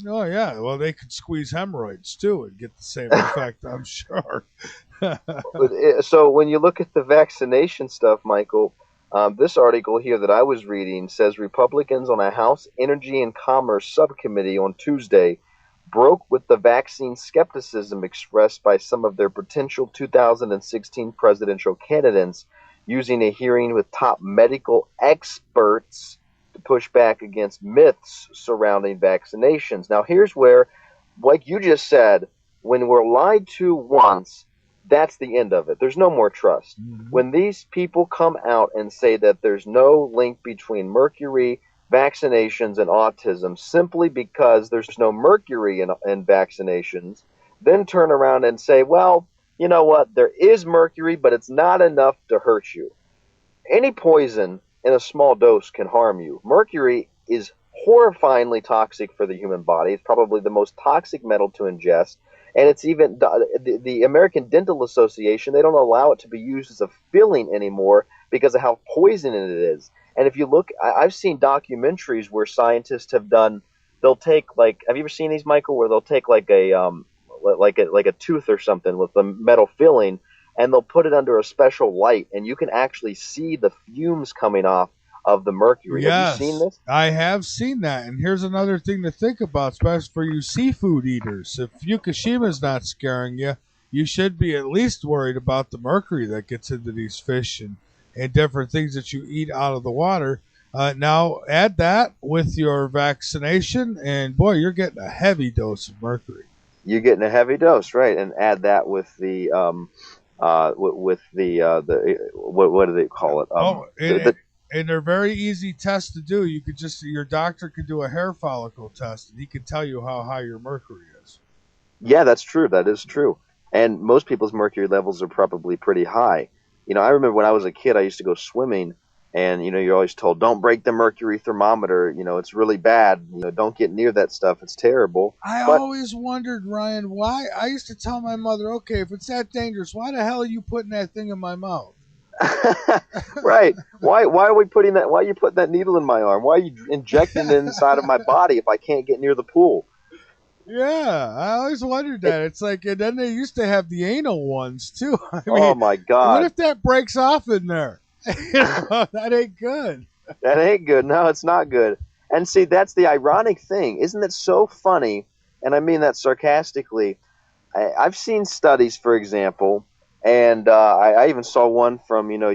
Oh yeah, well they could squeeze hemorrhoids too and get the same effect, I'm sure. So when you look at the vaccination stuff, Michael, this article here that I was reading says Republicans on a House Energy and Commerce subcommittee on Tuesday broke with the vaccine skepticism expressed by some of their potential 2016 presidential candidates, using a hearing with top medical experts to push back against myths surrounding vaccinations. Now, here's where, like you just said, when we're lied to once, that's the end of it. There's no more trust. Mm-hmm. When these people come out and say that there's no link between mercury, vaccinations, and autism simply because there's no mercury in vaccinations, then turn around and say, well, you know what, there is mercury, but it's not enough to hurt you. Any poison in a small dose can harm you. Mercury is horrifyingly toxic for the human body. It's probably the most toxic metal to ingest. And it's even the American Dental Association, they don't allow it to be used as a filling anymore because of how poisonous it is. And if you look, I've seen documentaries where scientists they'll take have you ever seen these, Michael, where they'll take like a tooth or something with a metal filling, and they'll put it under a special light, and you can actually see the fumes coming off of the mercury. Yes, have you seen this? I have seen that. And here's another thing to think about, especially for you seafood eaters. If Fukushima's not scaring you, you should be at least worried about the mercury that gets into these fish and different things that you eat out of the water. Now, add that with your vaccination, and boy, you're getting a heavy dose of mercury. You're getting a heavy dose, right? And add that with the what do they call it? And they're very easy tests to do. You could your doctor could do a hair follicle test, and he could tell you how high your mercury is. Yeah, that's true. That is true. And most people's mercury levels are probably pretty high. I remember when I was a kid, I used to go swimming, and you're always told, don't break the mercury thermometer. It's really bad. Don't get near that stuff. It's terrible. I always wondered, Ryan, why. I used to tell my mother, okay, if it's that dangerous, why the hell are you putting that thing in my mouth? Right. Why are we putting that? Why are you putting that needle in my arm? Why are you injecting it inside of my body if I can't get near the pool? Yeah, I always wondered that. It's like, and then they used to have the anal ones too. I mean, oh my God! What if that breaks off in there? That ain't good. That ain't good. No, it's not good. And see, that's the ironic thing. Isn't it so funny? And I mean that sarcastically. I've seen studies, for example, and I even saw one from your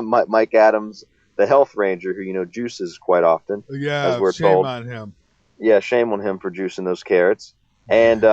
Mike Adams, the health ranger, who juices quite often. Yeah, as we're shame told. on him. Yeah, shame on him for juicing those carrots. And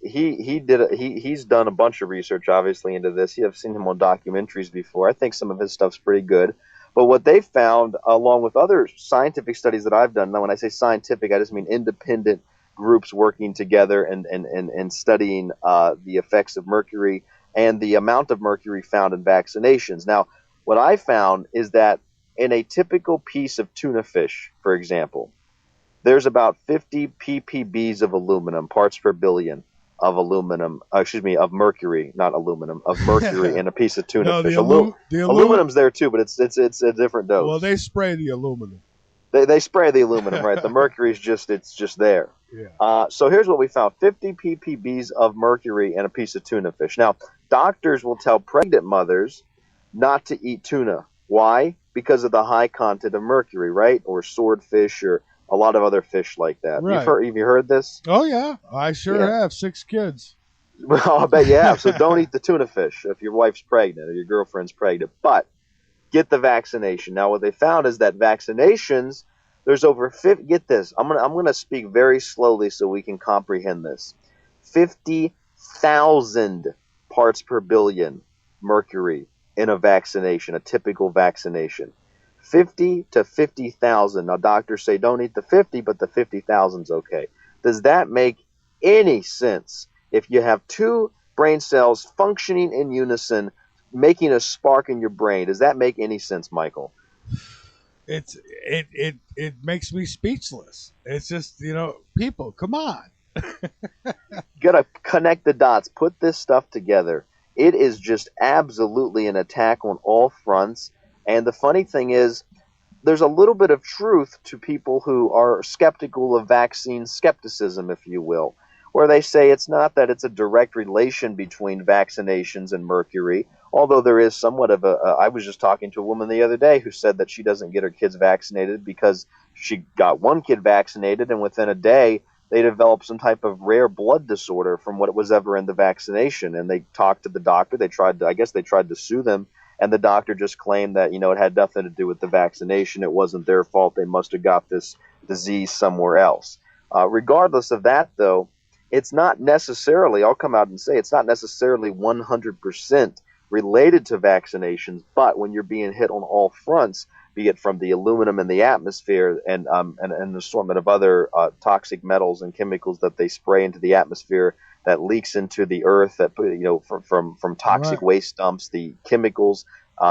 he's done a bunch of research, obviously, into this. I've seen him on documentaries before. I think some of his stuff's pretty good. But what they found, along with other scientific studies that I've done, now when I say scientific, I just mean independent groups working together and studying the effects of mercury and the amount of mercury found in vaccinations. Now, what I found is that in a typical piece of tuna fish, for example, there's about 50 ppbs of aluminum, parts per billion of aluminum, of mercury, not aluminum, of mercury in a piece of tuna fish. Aluminum's there too, but it's a different dose. Well, they spray the aluminum. They spray the aluminum, right? The mercury's just there. Yeah. So here's what we found: 50 ppbs of mercury in a piece of tuna fish. Now, doctors will tell pregnant mothers not to eat tuna. Why? Because of the high content of mercury, right? Or swordfish, or a lot of other fish like that. Right. Have you heard this? Oh, yeah. I sure have 6 kids. Well, I bet you have. So don't eat the tuna fish if your wife's pregnant or your girlfriend's pregnant. But get the vaccination. Now, what they found is that vaccinations, there's over 50. Get this. I'm gonna speak very slowly so we can comprehend this. 50,000 parts per billion mercury in a vaccination, a typical vaccination. 50 to 50,000. Now, doctors say don't eat the 50, but the 50,000's okay. Does that make any sense? If you have 2 brain cells functioning in unison, making a spark in your brain, does that make any sense, Michael? It makes me speechless. It's just, people, come on. You gotta connect the dots. Put this stuff together. It is just absolutely an attack on all fronts. And the funny thing is, there's a little bit of truth to people who are skeptical of vaccine skepticism, if you will, where they say it's not that it's a direct relation between vaccinations and mercury, although there is somewhat of I was just talking to a woman the other day who said that she doesn't get her kids vaccinated because she got one kid vaccinated, and within a day they developed some type of rare blood disorder from what was ever in the vaccination. And they talked to the doctor. They tried to sue them. And the doctor just claimed that, it had nothing to do with the vaccination. It wasn't their fault. They must have got this disease somewhere else. Regardless of that, though, it's not necessarily, I'll come out and say, it's not necessarily 100% related to vaccinations. But when you're being hit on all fronts, be it from the aluminum in the atmosphere and an assortment of other toxic metals and chemicals that they spray into the atmosphere that leaks into the earth, that from toxic waste dumps, the chemicals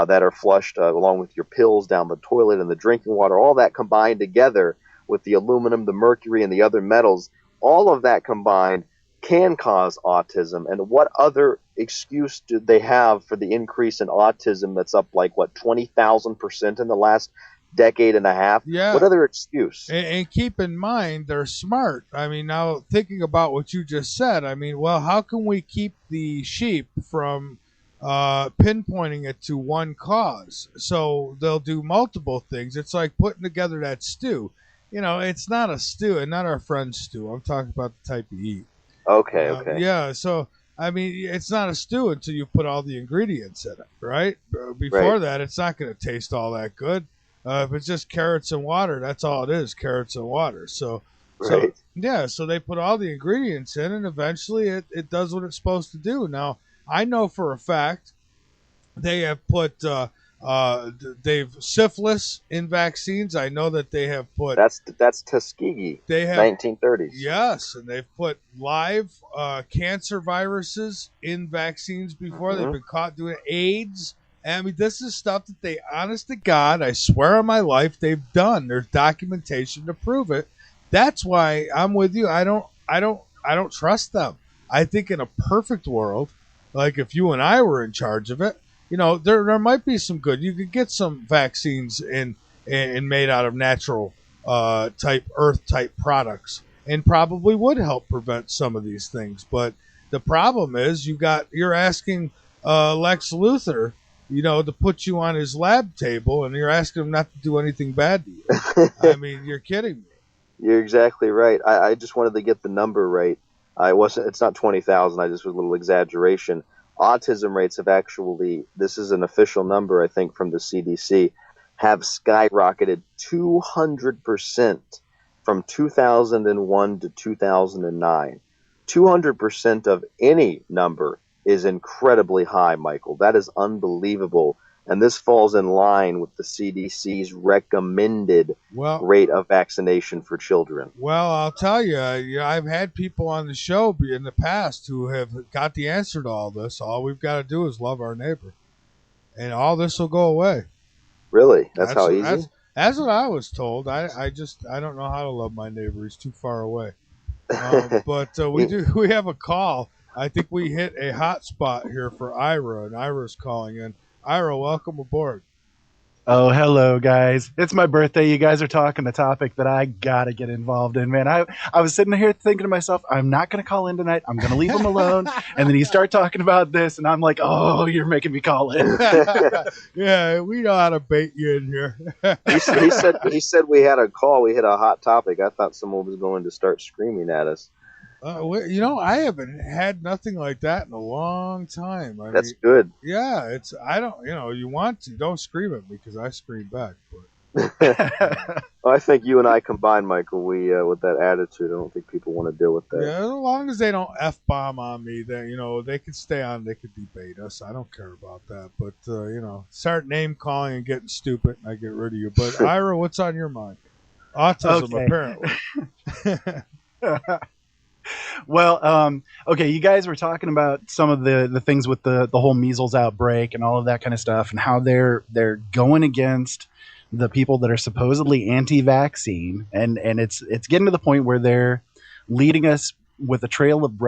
that are flushed along with your pills down the toilet and the drinking water, all that combined together with the aluminum, the mercury, and the other metals, all of that combined can cause autism. And what other excuse do they have for the increase in autism that's up 20,000% in the last decade and a half? Yeah. What other excuse? And keep in mind, they're smart. I mean, now thinking about what you just said, how can we keep the sheep from pinpointing it to one cause? So they'll do multiple things. It's like putting together that stew. It's not a stew, and not our friend's stew. I'm talking about the type you eat. Okay. Yeah, so, it's not a stew until you put all the ingredients in it, right? Before that, it's not going to taste all that good. If it's just carrots and water, that's all it is, carrots and water. So they put all the ingredients in, and eventually it does what it's supposed to do. Now, I know for a fact they have put they've syphilis in vaccines. I know that they have put that's Tuskegee. They have 1930s. Yes, and they've put live cancer viruses in vaccines before. They've been caught doing AIDS. This is stuff that they, honest to God, I swear on my life, they've done. There's documentation to prove it. That's why I'm with you. I don't trust them. I think in a perfect world, like if you and I were in charge of it, there might be some good. You could get some vaccines in made out of natural earth type products, and probably would help prevent some of these things. But the problem is you're asking Lex Luthor, to put you on his lab table, and you're asking him not to do anything bad to you. You're kidding me. You're exactly right. I just wanted to get the number right. It's not 20,000. I just was a little exaggeration. Autism rates have actually, this is an official number, I think, from the CDC, have skyrocketed 200% from 2001 to 2009. 200% of any number is incredibly high, Michael. That is unbelievable. And this falls in line with the CDC's recommended rate of vaccination for children. Well, I'll tell you, I've had people on the show in the past who have got the answer to all this. All we've got to do is love our neighbor. and all this will go away. Really? That's how easy? That's what I was told. I don't know how to love my neighbor. He's too far away. But we have a call. I think we hit a hot spot here for Ira, and Ira's calling in. Ira, welcome aboard. Oh, hello, guys. It's my birthday. You guys are talking the topic that I got to get involved in, man. I was sitting here thinking to myself, I'm not going to call in tonight. I'm going to leave him alone. And then you start talking about this, and I'm like, oh, you're making me call in. Yeah, we know how to bait you in here. He said we had a call. We hit a hot topic. I thought someone was going to start screaming at us. I haven't had nothing like that in a long time. That's good. Yeah, you want to. Don't scream at me because I scream back. But Well, I think you and I combined, Michael, we with that attitude, I don't think people want to deal with that. Yeah, as long as they don't F-bomb on me, then, they can stay on, they could debate us. I don't care about that. But, start name-calling and getting stupid, and I get rid of you. But, Ira, what's on your mind? Autism, apparently. Well, okay, you guys were talking about some of the things with the whole measles outbreak and all of that kind of stuff, and how they're going against the people that are supposedly anti-vaccine, and it's getting to the point where they're leading us with a trail of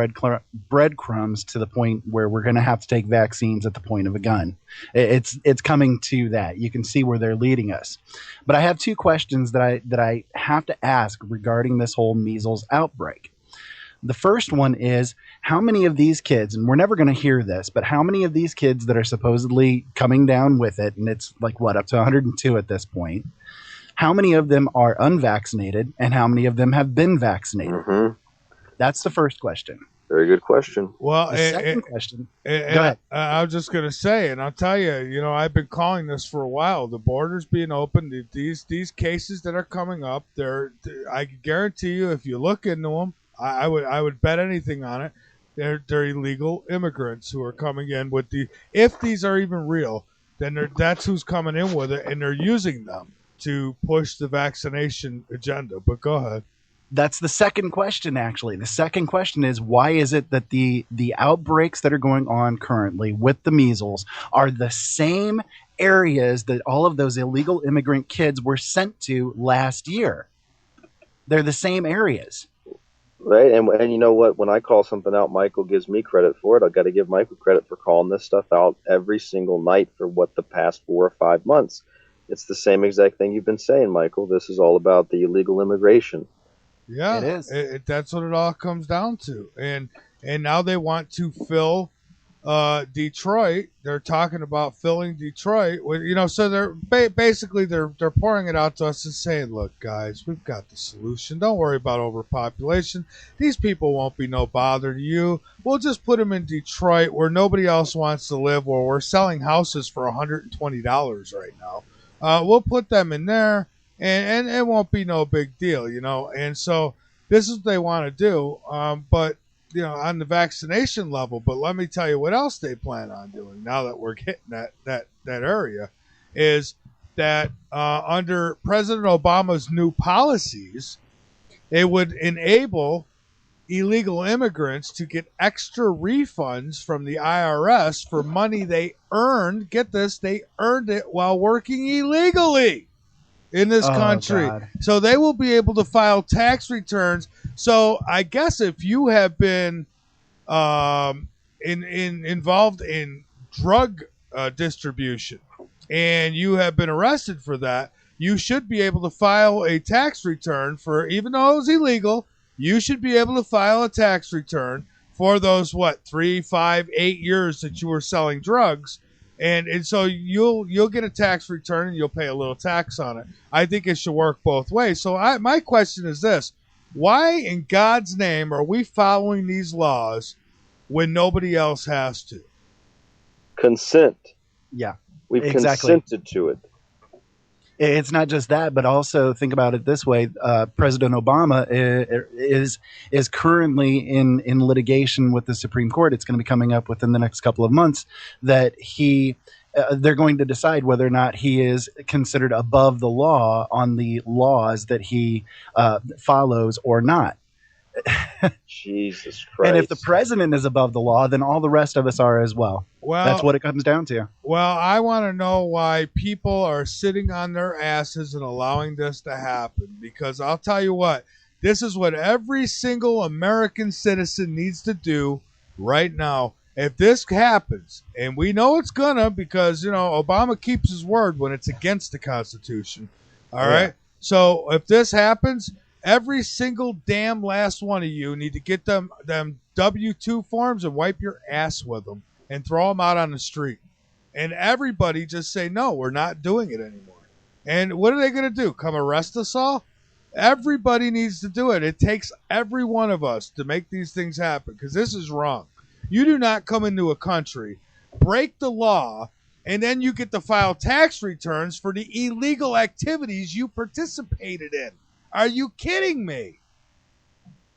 breadcrumbs to the point where we're going to have to take vaccines at the point of a gun. It's coming to that. You can see where they're leading us. But I have two questions that I have to ask regarding this whole measles outbreak. The first one is, how many of these kids, and we're never going to hear this, but how many of these kids that are supposedly coming down with it, and it's like, up to 102 at this point, how many of them are unvaccinated, and how many of them have been vaccinated? Mm-hmm. That's the first question. Very good question. Well, the second question. Go ahead. I was just going to say, and I'll tell you, I've been calling this for a while. The borders being open, these cases that are coming up, I can guarantee you, if you look into them, I would bet anything on it. They're illegal immigrants who are coming in with if these are even real, then that's who's coming in with it, and they're using them to push the vaccination agenda. But go ahead. That's the second question, actually. The second question is, why is it that the outbreaks that are going on currently with the measles are the same areas that all of those illegal immigrant kids were sent to last year? They're the same areas. Right, and you know what? When I call something out, Michael gives me credit for it. I've got to give Michael credit for calling this stuff out every single night for the past 4 or 5 months. It's the same exact thing you've been saying, Michael. This is all about the illegal immigration. Yeah, it is. That's what it all comes down to. And now they want to fill Detroit. They're talking about filling Detroit with, so they're basically they're pouring it out to us and saying, look, guys, we've got the solution. Don't worry about overpopulation. These people won't be no bother to you. We'll just put them in Detroit where nobody else wants to live, where we're selling houses for $120 right now. We'll put them in there, and it won't be no big deal, And so this is what they want to do. But on the vaccination level, but let me tell you what else they plan on doing now that we're hitting that area, is that under President Obama's new policies, it would enable illegal immigrants to get extra refunds from the IRS for money they earned. Get this, they earned it while working illegally in this country. God. So they will be able to file tax returns. So I guess if you have been involved in drug distribution and you have been arrested for that, you should be able to file a tax return for, even though it was illegal, you should be able to file a tax return for those, 3, 5, 8 years that you were selling drugs. And so you'll get a tax return and you'll pay a little tax on it. I think it should work both ways. So my question is this: why in God's name are we following these laws when nobody else has to? Consent. Yeah, we've exactly. consented to it. It's not just that, but also think about it this way. President Obama is currently in litigation with the Supreme Court. It's going to be coming up within the next couple of months that they're going to decide whether or not he is considered above the law on the laws that he follows or not. Jesus Christ. And if the president is above the law, then all the rest of us are as well. Well, that's what it comes down to. Well, I want to know why people are sitting on their asses and allowing this to happen. Because I'll tell you what, this is what every single American citizen needs to do right now. If this happens, and we know it's gonna, because, Obama keeps his word when it's against the Constitution. All right? So if this happens, every single damn last one of you need to get them W-2 forms and wipe your ass with them and throw them out on the street. And everybody just say, no, we're not doing it anymore. And what are they going to do? Come arrest us all? Everybody needs to do it. It takes every one of us to make these things happen, because this is wrong. You do not come into a country, break the law, and then you get to file tax returns for the illegal activities you participated in. Are you kidding me?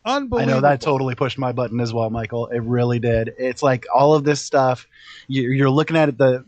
Unbelievable. I know that totally pushed my button as well, Michael. It really did. It's like all of this stuff. You're looking at it.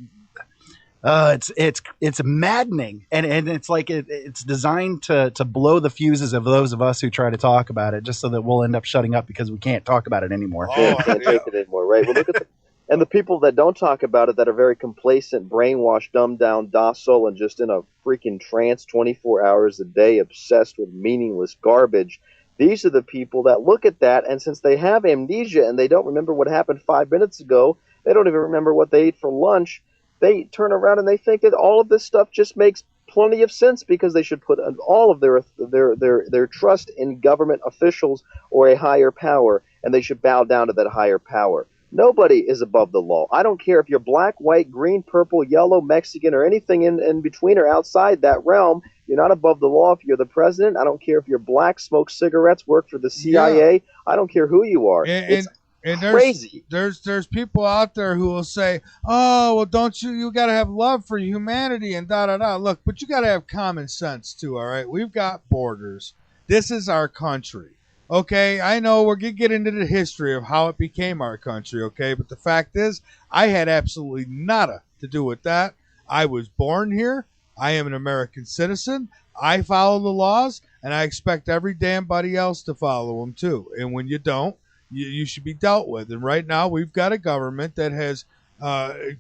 It's maddening, and it's like it's designed to blow the fuses of those of us who try to talk about it, just so that we'll end up shutting up because we can't talk about it anymore. Can't take it anymore, right? Well, look at and the people that don't talk about it, that are very complacent, brainwashed, dumbed down, docile, and just in a freaking trance 24 hours a day, obsessed with meaningless garbage. These are the people that look at that, and since they have amnesia and they don't remember what happened 5 minutes ago, they don't even remember what they ate for lunch, they turn around and they think that all of this stuff just makes plenty of sense, because they should put all of their trust in government officials or a higher power, and they should bow down to that higher power. Nobody is above the law. I don't care if you're black, white, green, purple, yellow, Mexican, or anything in between or outside that realm. You're not above the law if you're the president. I don't care if you're black, smoke cigarettes, work for the CIA. Yeah. I don't care who you are. It's crazy. There's people out there who will say, oh, well, don't you got to have love for humanity and da-da-da. Look, but you got to have common sense too, all right? We've got borders. This is our country. Okay, I know we're going to get into the history of how it became our country, okay? But the fact is, I had absolutely nada to do with that. I was born here. I am an American citizen. I follow the laws, and I expect every damn body else to follow them too. And when you don't, you should be dealt with. And right now, we've got a government that has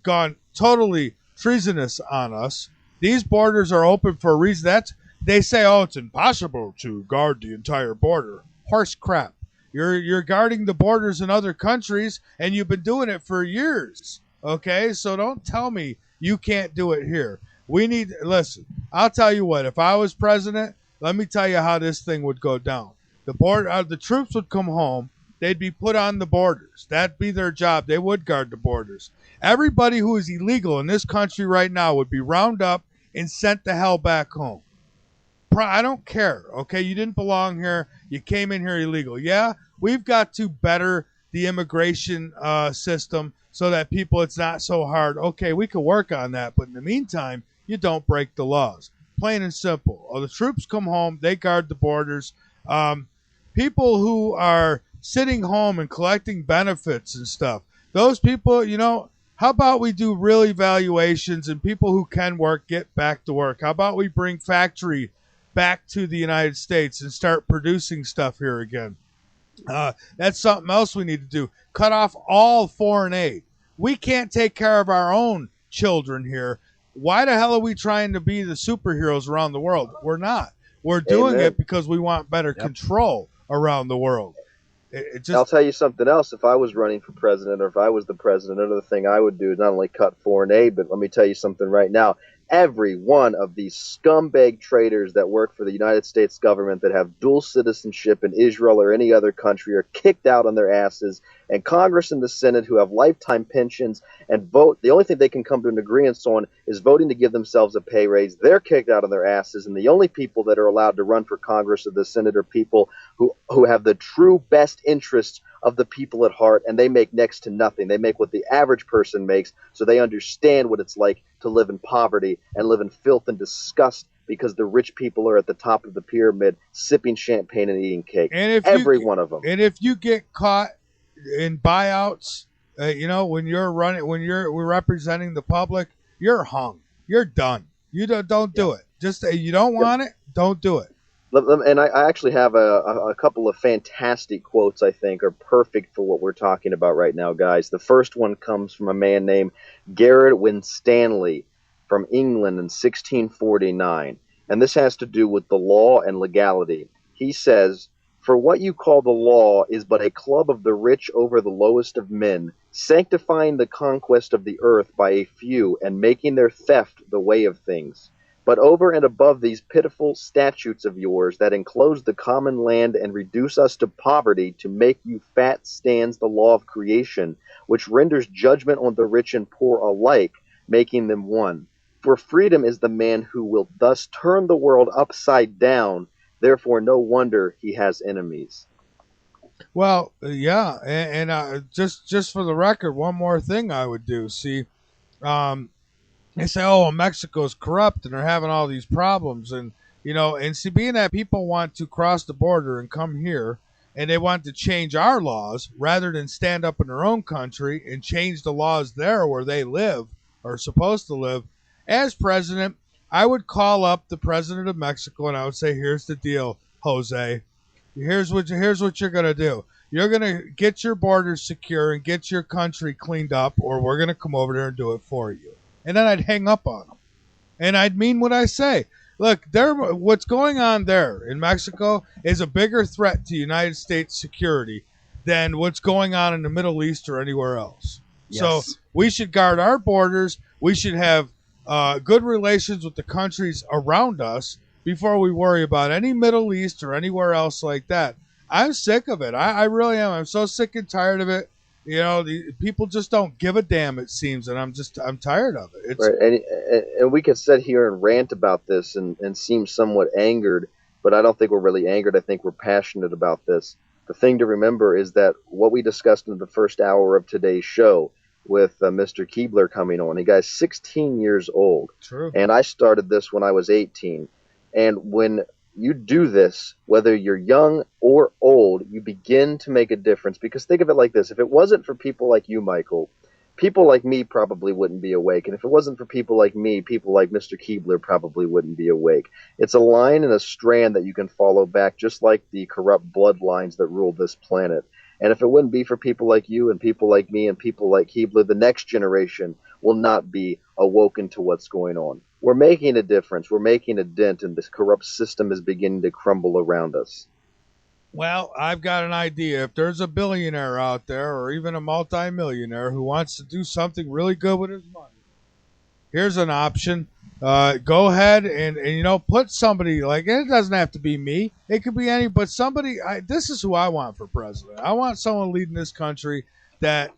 gone totally treasonous on us. These borders are open for a reason. They say, oh, it's impossible to guard the entire border. Horse crap. You're guarding the borders in other countries, and you've been doing it for years. Okay, so don't tell me you can't do it here. Listen, I'll tell you what, if I was president, let me tell you how this thing would go down. The troops would come home. They'd be put on the borders. That'd be their job. They would guard the borders. Everybody who is illegal in this country right now would be rounded up and sent the hell back home. I don't care, okay? You didn't belong here. You came in here illegal. Yeah, we've got to better the immigration system so that it's not so hard. Okay, we can work on that, but in the meantime, you don't break the laws. Plain and simple. The troops come home. They guard the borders. People who are sitting home and collecting benefits and stuff, those people, how about we do real evaluations and people who can work get back to work? How about we bring factory back to the United States and start producing stuff here again? That's something else we need to do. Cut off all foreign aid. We can't take care of our own children here. Why the hell are we trying to be the superheroes around the world? We're not. We're doing it because we want better control around the world. I'll tell you something else. If I was running for president, or if I was the president, another thing I would do is not only cut foreign aid, but let me tell you something right now. Every one of these scumbag traitors that work for the United States government that have dual citizenship in Israel or any other country are kicked out on their asses, and Congress and the Senate, who have lifetime pensions and vote, the only thing they can come to an agreement on is voting to give themselves a pay raise. They're kicked out on their asses, and the only people that are allowed to run for Congress or the Senate are people who have the true best interests of the people at heart, and they make next to nothing. They make what the average person makes, so they understand what it's like to live in poverty and live in filth and disgust, because the rich people are at the top of the pyramid sipping champagne and eating cake. And every one of them. And if you get caught in buyouts, when we're representing the public, you're hung. You're done. You don't do it. Just you don't want it, don't do it. And I actually have a couple of fantastic quotes I think are perfect for what we're talking about right now, guys. The first one comes from a man named Garrett Winstanley from England in 1649. And this has to do with the law and legality. He says, "For what you call the law is but a club of the rich over the lowest of men, sanctifying the conquest of the earth by a few and making their theft the way of things. But over and above these pitiful statutes of yours that enclose the common land and reduce us to poverty, to make you fat stands the law of creation, which renders judgment on the rich and poor alike, making them one. For freedom is the man who will thus turn the world upside down. Therefore, no wonder he has enemies." Well, yeah, and just for the record, one more thing I would do. See, they say, "Oh, Mexico's corrupt and they're having all these problems," and see, being that people want to cross the border and come here, and they want to change our laws rather than stand up in their own country and change the laws there where they live or are supposed to live. As president, I would call up the president of Mexico and I would say, "Here's the deal, Jose. Here's what you're going to do. You're going to get your borders secure and get your country cleaned up, or we're going to come over there and do it for you." And then I'd hang up on them. And I'd mean what I say. Look, what's going on there in Mexico is a bigger threat to United States security than what's going on in the Middle East or anywhere else. Yes. So we should guard our borders. We should have good relations with the countries around us before we worry about any Middle East or anywhere else like that. I'm sick of it. I really am. I'm so sick and tired of it. The people just don't give a damn, it seems, and I'm tired of it. Right, and we can sit here and rant about this and seem somewhat angered, but I don't think we're really angered. I think we're passionate about this. The thing to remember is that what we discussed in the first hour of today's show with Mr. Keibler coming on, the guy's 16 years old. True. And I started this when I was 18. And when you do this, whether you're young or old, you begin to make a difference. Because think of it like this. If it wasn't for people like you, Michael, people like me probably wouldn't be awake. And if it wasn't for people like me, people like Mr. Keibler probably wouldn't be awake. It's a line and a strand that you can follow back, just like the corrupt bloodlines that rule this planet. And if it wouldn't be for people like you and people like me and people like Keibler, the next generation will not be awoken to what's going on. We're making a difference. We're making a dent, and this corrupt system is beginning to crumble around us. Well, I've got an idea. If there's a billionaire out there or even a multimillionaire who wants to do something really good with his money, here's an option. Go ahead and put somebody, like, it doesn't have to be me. It could be any, but somebody. This is who I want for president. I want someone leading this country that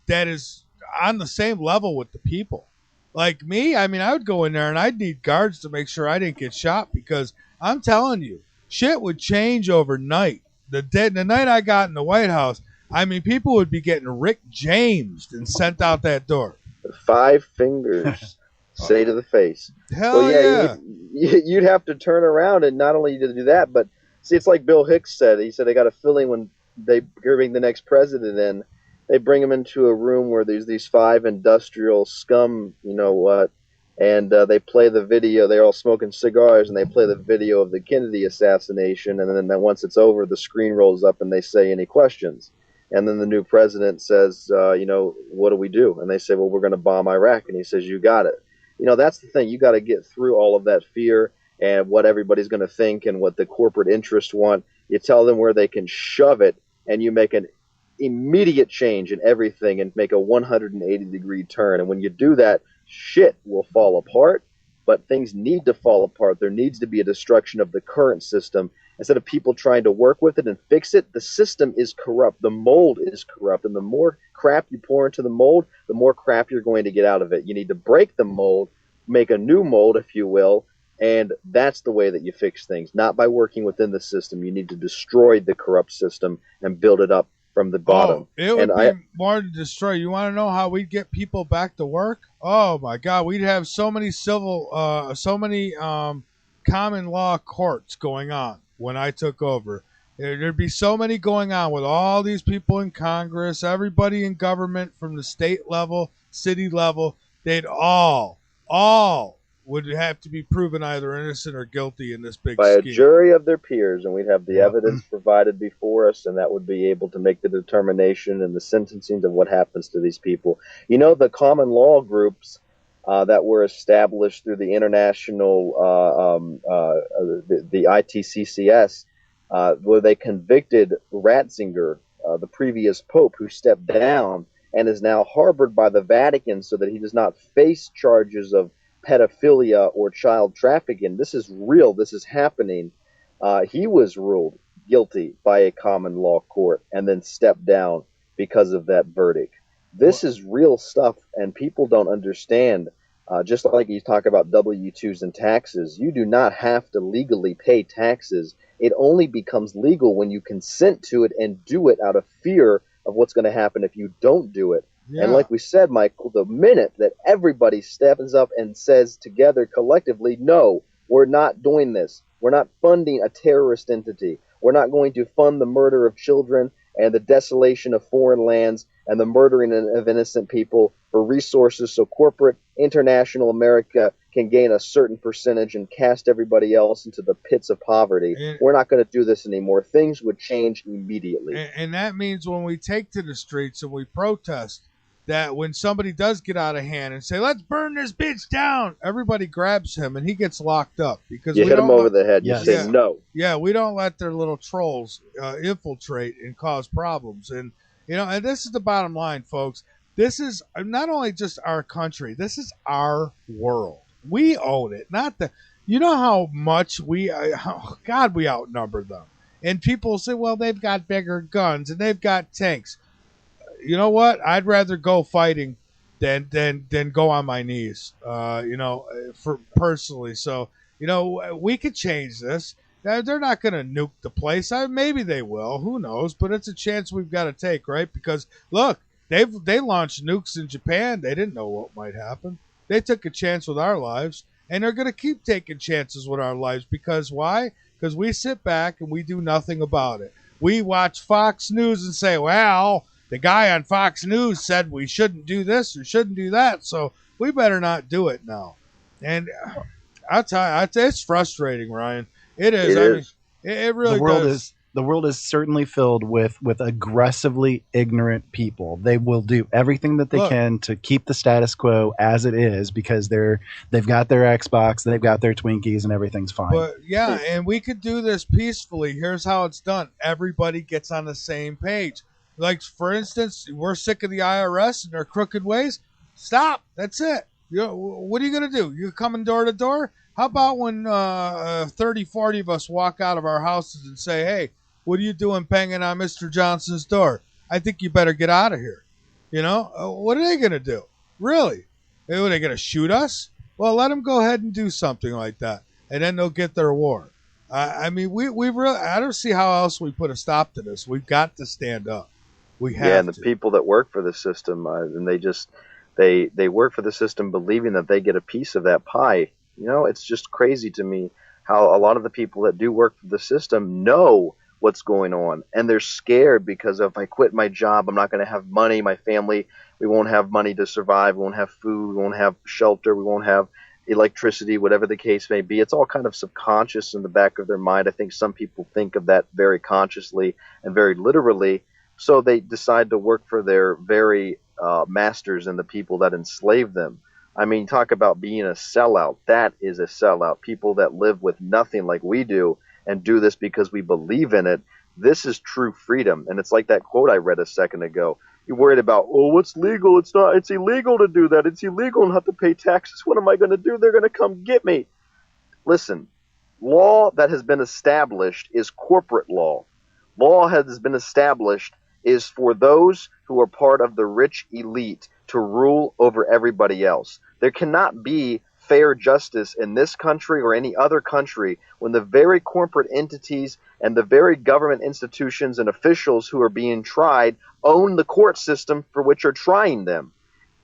is on the same level with the people. Like me, I would go in there and I'd need guards to make sure I didn't get shot, because I'm telling you, shit would change overnight. The night I got in the White House, people would be getting Rick Jamesed and sent out that door. 5 fingers. Say to the face. Hell yeah. You'd have to turn around and not only do that, but see, it's like Bill Hicks said. He said, "I got a feeling when they bring the next president in, they bring him into a room where there's these 5 industrial scum, and they play the video. They're all smoking cigars, and they play the video of the Kennedy assassination, and then once it's over, the screen rolls up and they say, 'Any questions?' And then the new president says, 'What do we do?' And they say, 'Well, we're going to bomb Iraq.' And he says, 'You got it.' That's the thing. You got to get through all of that fear and what everybody's going to think and what the corporate interests want. You tell them where they can shove it, and you make an immediate change in everything and make a 180-degree turn. And when you do that, shit will fall apart, but things need to fall apart. There needs to be a destruction of the current system. Instead of people trying to work with it and fix it, the system is corrupt. The mold is corrupt. And the more crap you pour into the mold, the more crap you're going to get out of it. You need to break the mold, make a new mold, if you will, and that's the way that you fix things. Not by working within the system. You need to destroy the corrupt system and build it up from the bottom. It would be more to destroy. You want to know how we'd get people back to work? Oh my God, we'd have so many common law courts going on when I took over. There'd be so many going on with all these people in Congress, everybody in government from the state level, city level. They'd all would have to be proven either innocent or guilty in this big by scheme. A jury of their peers, and we'd have the evidence provided before us, and that would be able to make the determination and the sentencing of what happens to these people. You know, the common law groups that were established through the international, the ITCCS, where they convicted Ratzinger, the previous pope, who stepped down and is now harbored by the Vatican so that he does not face charges of pedophilia or child trafficking. This is real. This is happening. He was ruled guilty by a common law court and then stepped down because of that verdict. This is real stuff, and people don't understand. Just like you talk about W-2s and taxes, you do not have to legally pay taxes. It only becomes legal when you consent to it and do it out of fear of what's going to happen if you don't do it. Yeah. And like we said, Michael, the minute that everybody steps up and says together collectively, no, we're not doing this. We're not funding a terrorist entity. We're not going to fund the murder of children and the desolation of foreign lands and the murdering of innocent people for resources so corporate international America can gain a certain percentage and cast everybody else into the pits of poverty. We're not going to do this anymore. Things would change immediately. And that means when we take to the streets and we protest, that when somebody does get out of hand and say, let's burn this bitch down, everybody grabs him and he gets locked up. Because you hit him over the head. You say no. Yeah, we don't let their little trolls infiltrate and cause problems. And, you know, and this is the bottom line, folks. This is not only just our country. This is our world. We own it. Not the, you know how much we outnumber them. And people say, well, they've got bigger guns and they've got tanks. You know what? I'd rather go fighting than go on my knees, for personally. So, you know, we could change this. They're not going to nuke the place. Maybe they will. Who knows? But it's a chance we've got to take, right? Because, look, they launched nukes in Japan. They didn't know what might happen. They took a chance with our lives, and they're going to keep taking chances with our lives. Because why? Because we sit back and we do nothing about it. We watch Fox News and say, well, the guy on Fox News said we shouldn't do this or shouldn't do that, so we better not do it now. And I'll tell you, it's frustrating, Ryan. It is. It really does. The world is certainly filled with aggressively ignorant people. They will do everything that they can to keep the status quo as it is because they've got their Xbox, they've got their Twinkies, and everything's fine. But yeah, and we could do this peacefully. Here's how it's done. Everybody gets on the same page. Like, for instance, we're sick of the IRS and their crooked ways. Stop. That's it. What are you going to do? You're coming door to door? How about when 30, 40 of us walk out of our houses and say, hey, what are you doing banging on Mr. Johnson's door? I think you better get out of here. You know? What are they going to do? Really? Are they going to shoot us? Well, let them go ahead and do something like that, and then they'll get their war. I mean, we really, I don't see how else we put a stop to this. We've got to stand up. We have and the people that work for the system, and they work for the system believing that they get a piece of that pie. You know, it's just crazy to me how a lot of the people that do work for the system know what's going on, and they're scared because if I quit my job, I'm not going to have money. My family, we won't have money to survive. We won't have food. We won't have shelter. We won't have electricity, whatever the case may be. It's all kind of subconscious in the back of their mind. I think some people think of that very consciously and very literally. So they decide to work for their very masters and the people that enslave them. I mean, talk about being a sellout. That is a sellout. People that live with nothing like we do and do this because we believe in it. This is true freedom. And it's like that quote I read a second ago. You're worried about, oh, what's legal? It's not. It's illegal to do that. It's illegal not to pay taxes. What am I going to do? They're going to come get me. Listen, law that has been established is corporate law. Law has been established is for those who are part of the rich elite to rule over everybody else. There cannot be fair justice in this country or any other country when the very corporate entities and the very government institutions and officials who are being tried own the court system for which are trying them.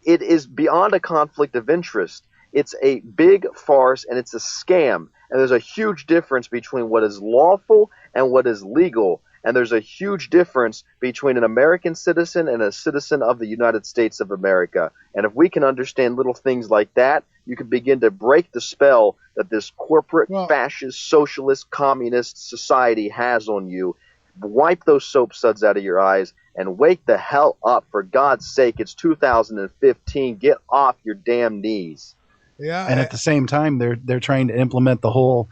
It is beyond a conflict of interest. It's a big farce and it's a scam. And there's a huge difference between what is lawful and what is legal. And there's a huge difference between an American citizen and a citizen of the United States of America. And if we can understand little things like that, you could begin to break the spell that this corporate, fascist, socialist, communist society has on you. Wipe those soap suds out of your eyes and wake the hell up. For God's sake, it's 2015. Get off your damn knees. Yeah, and at the same time, they're trying to implement the whole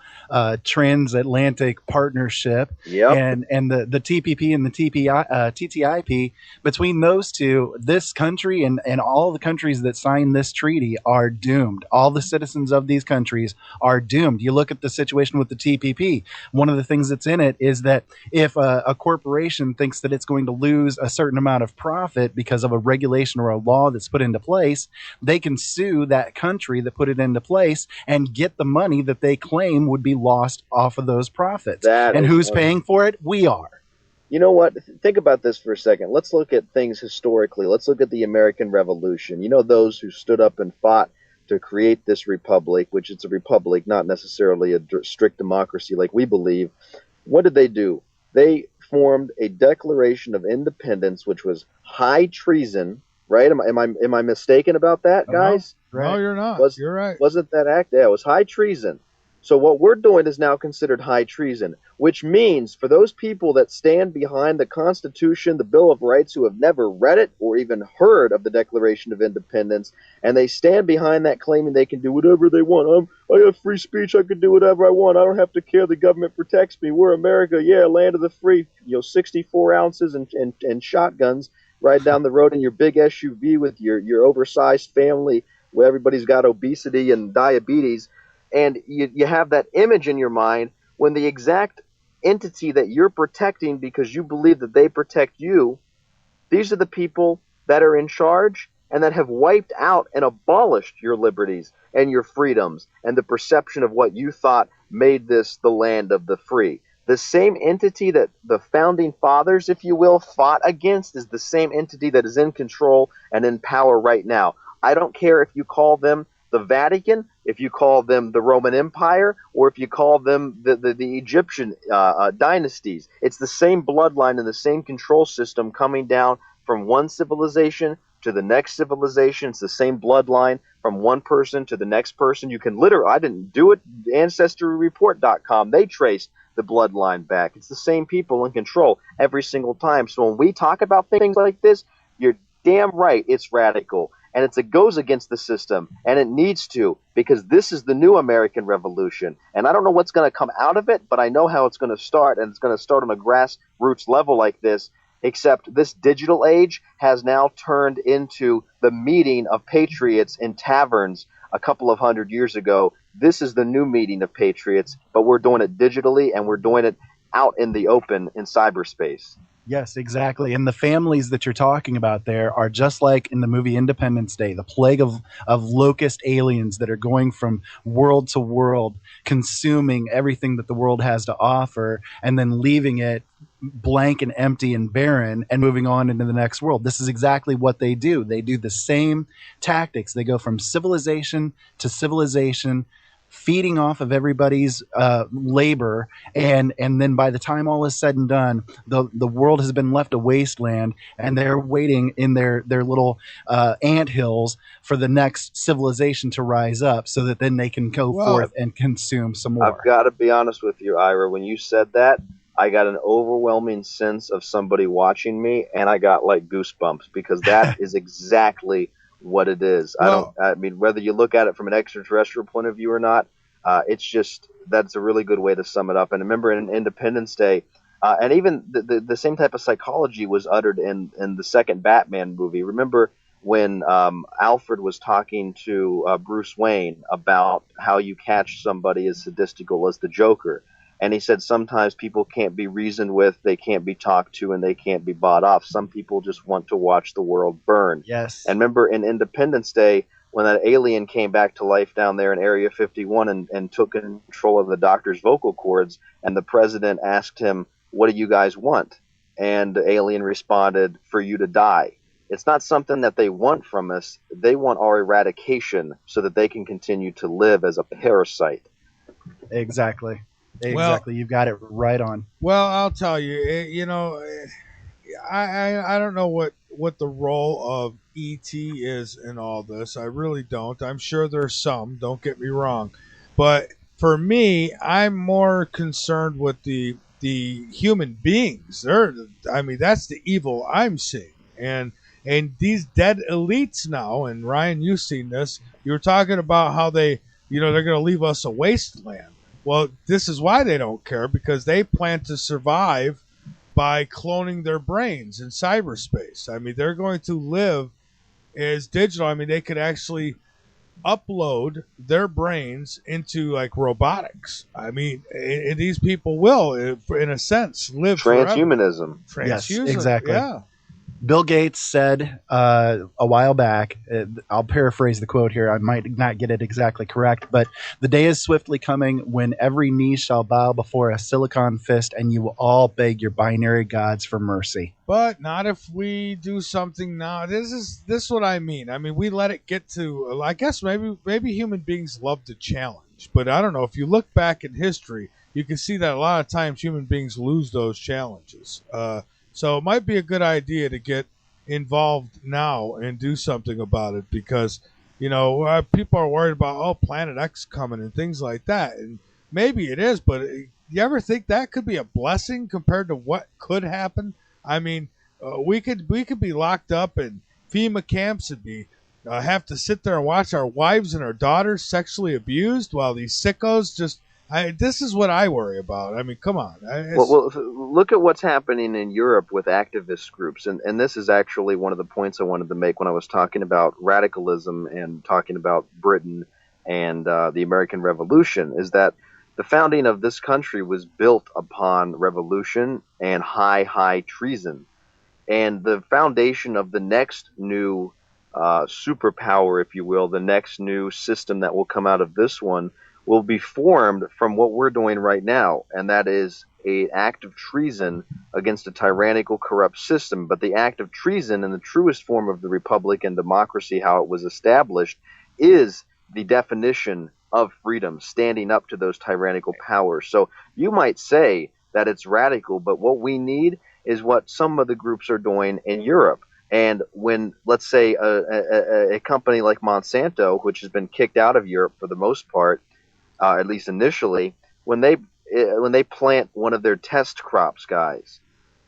transatlantic partnership, and the TPP and the TTIP. Between those two, this country and all the countries that signed this treaty are doomed. All the citizens of these countries are doomed. You look at the situation with the TPP. One of the things that's in it is that if a corporation thinks that it's going to lose a certain amount of profit because of a regulation or a law that's put into place, they can sue that country that put it into place and get the money that they claim would be lost off of those profits. And who's paying for it? We are. You know what? Think about this for a second. Let's look at things historically. Let's look at the American Revolution. You know, those who stood up and fought to create this republic, which it's a republic, not necessarily a strict democracy like we believe. What did they do? They formed a Declaration of Independence, which was high treason. Right? Am I mistaken about that, guys? No, you're not. You're right. Wasn't that act? Yeah, it was high treason. So what we're doing is now considered high treason, which means for those people that stand behind the Constitution, the Bill of Rights, who have never read it or even heard of the Declaration of Independence, and they stand behind that claiming they can do whatever they want. I have free speech. I can do whatever I want. I don't have to care. The government protects me. We're America. Yeah, land of the free. 64 ounces and shotguns. Ride down the road in your big SUV with your oversized family where everybody's got obesity and diabetes, and you have that image in your mind when the exact entity that you're protecting because you believe that they protect you, these are the people that are in charge and that have wiped out and abolished your liberties and your freedoms and the perception of what you thought made this the land of the free. The same entity that the founding fathers, if you will, fought against is the same entity that is in control and in power right now. I don't care if you call them the Vatican, if you call them the Roman Empire, or if you call them the Egyptian dynasties. It's the same bloodline and the same control system coming down from one civilization to the next civilization. It's the same bloodline from one person to the next person. You can literally, I didn't do it, AncestryReport.com, they traced the bloodline back. It's the same people in control every single time. So when we talk about things like this, you're damn right it's radical. And it goes against the system, and it needs to, because this is the new American Revolution. And I don't know what's going to come out of it, but I know how it's going to start, and it's going to start on a grassroots level like this, except this digital age has now turned into the meeting of patriots in taverns a couple of 100 years ago. This is the new meeting of patriots, but we're doing it digitally, and we're doing it out in the open in cyberspace. Yes, exactly. And the families that you're talking about there are just like in the movie Independence Day, the plague of locust aliens that are going from world to world, consuming everything that the world has to offer, and then leaving it blank and empty and barren and moving on into the next world. This is exactly what they do. They do the same tactics. They go from civilization to civilization, feeding off of everybody's labor, and then by the time all is said and done, the world has been left a wasteland, and they're waiting in their little anthills for the next civilization to rise up, so that then they can go forth and consume some more. I've got to be honest with you, Ira. When you said that, I got an overwhelming sense of somebody watching me, and I got like goosebumps, because that is exactly what it is. I mean, whether you look at it from an extraterrestrial point of view or not, it's just, that's a really good way to sum it up. And remember, in Independence Day, and even the same type of psychology was uttered in the second Batman movie. Remember when Alfred was talking to Bruce Wayne about how you catch somebody as sadistical as the Joker. And he said sometimes people can't be reasoned with, they can't be talked to, and they can't be bought off. Some people just want to watch the world burn. Yes. And remember in Independence Day, when that alien came back to life down there in Area 51 and took control of the doctor's vocal cords, and the president asked him, "What do you guys want?" And the alien responded, "For you to die." It's not something that they want from us. They want our eradication so that they can continue to live as a parasite. Exactly. Exactly. You've got it right on. Well, I'll tell you, I don't know what what the role of ET is in all this. I really don't. I'm sure there's some, don't get me wrong. But for me, I'm more concerned with the human beings. That's the evil I'm seeing. And these dead elites now, and Ryan, you've seen this. You were talking about how they're going to leave us a wasteland. Well, this is why they don't care, because they plan to survive by cloning their brains in cyberspace. I mean, they're going to live as digital. I mean, they could actually upload their brains into like robotics. I mean, and these people will, in a sense, live transhumanism. Yes, exactly. Yeah. Bill Gates said a while back, I'll paraphrase the quote here, I might not get it exactly correct, but the day is swiftly coming when every knee shall bow before a silicon fist and you will all beg your binary gods for mercy. But not if we do something now. This is what I mean. I mean, we let it get to, I guess maybe human beings love to challenge, but I don't know. If you look back in history, you can see that a lot of times human beings lose those challenges. So it might be a good idea to get involved now and do something about it, because, people are worried about, Planet X coming and things like that. And maybe it is, but you ever think that could be a blessing compared to what could happen? I mean, we could be locked up in FEMA camps and have to sit there and watch our wives and our daughters sexually abused while these sickos just... this is what I worry about. I mean, come on. Well, look at what's happening in Europe with activist groups. And this is actually one of the points I wanted to make when I was talking about radicalism and talking about Britain and the American Revolution, is that the founding of this country was built upon revolution and high treason. And the foundation of the next new superpower, if you will, the next new system that will come out of this one, will be formed from what we're doing right now, and that is an act of treason against a tyrannical, corrupt system. But the act of treason in the truest form of the republic and democracy, how it was established, is the definition of freedom, standing up to those tyrannical powers. So you might say that it's radical, but what we need is what some of the groups are doing in Europe. And when, let's say, a company like Monsanto, which has been kicked out of Europe for the most part, at least initially, when they plant one of their test crops, guys,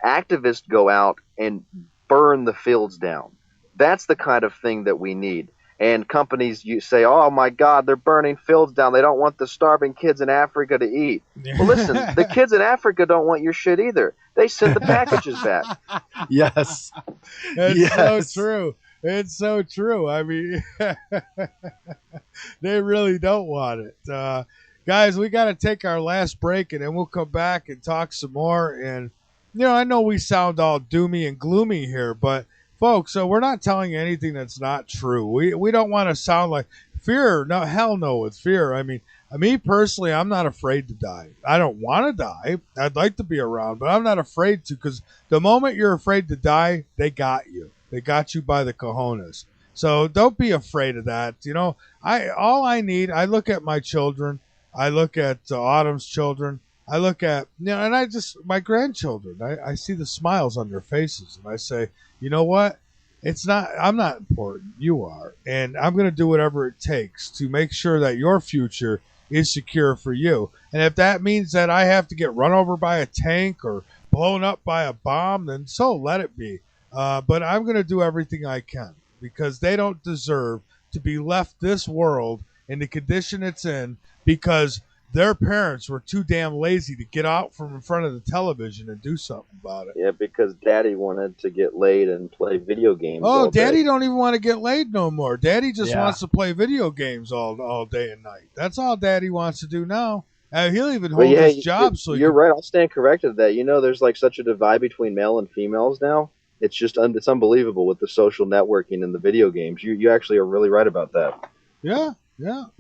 activists go out and burn the fields down. That's the kind of thing that we need. And companies, you say, oh my God, they're burning fields down. They don't want the starving kids in Africa to eat. Well, listen, the kids in Africa don't want your shit either. They send the packages back. Yes. It's so true. It's so true. I mean, they really don't want it. Guys, we got to take our last break, and then we'll come back and talk some more. And, I know we sound all doomy and gloomy here, but, folks, we're not telling you anything that's not true. We don't want to sound like fear. No, hell no with fear. I mean, me personally, I'm not afraid to die. I don't want to die. I'd like to be around, but I'm not afraid to, because the moment you're afraid to die, they got you. They got you by the cojones. So don't be afraid of that. I look at my children. I look at Autumn's children. I look at, and my grandchildren. I see the smiles on their faces, and I say, you know what? I'm not important. You are. And I'm going to do whatever it takes to make sure that your future is secure for you. And if that means that I have to get run over by a tank or blown up by a bomb, then so let it be. But I'm going to do everything I can, because they don't deserve to be left this world in the condition it's in because their parents were too damn lazy to get out from in front of the television and do something about it. Yeah, because Daddy wanted to get laid and play video games. Oh, Daddy don't even want to get laid no more. Daddy just wants to play video games all day and night. That's all Daddy wants to do now. He'll even hold his job. You're right. I'll stand corrected that. There's like such a divide between male and females now. It's just it's unbelievable with the social networking and the video games. You actually are really right about that. Yeah.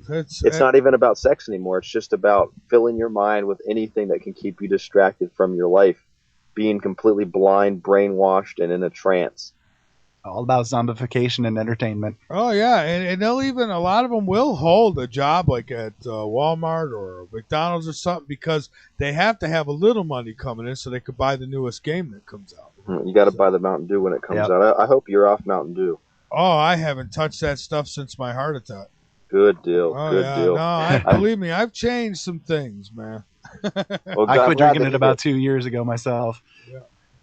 It's not even about sex anymore. It's just about filling your mind with anything that can keep you distracted from your life, being completely blind, brainwashed, and in a trance. All about zombification and entertainment. Oh, yeah. And a lot of them will hold a job like at Walmart or McDonald's or something because they have to have a little money coming in so they could buy the newest game that comes out. You got to buy the Mountain Dew when it comes out. I hope you're off Mountain Dew. Oh, I haven't touched that stuff since my heart attack. Good deal. Oh, Good deal. No, believe me, I've changed some things, man. Well, I quit drinking it about 2 years ago myself.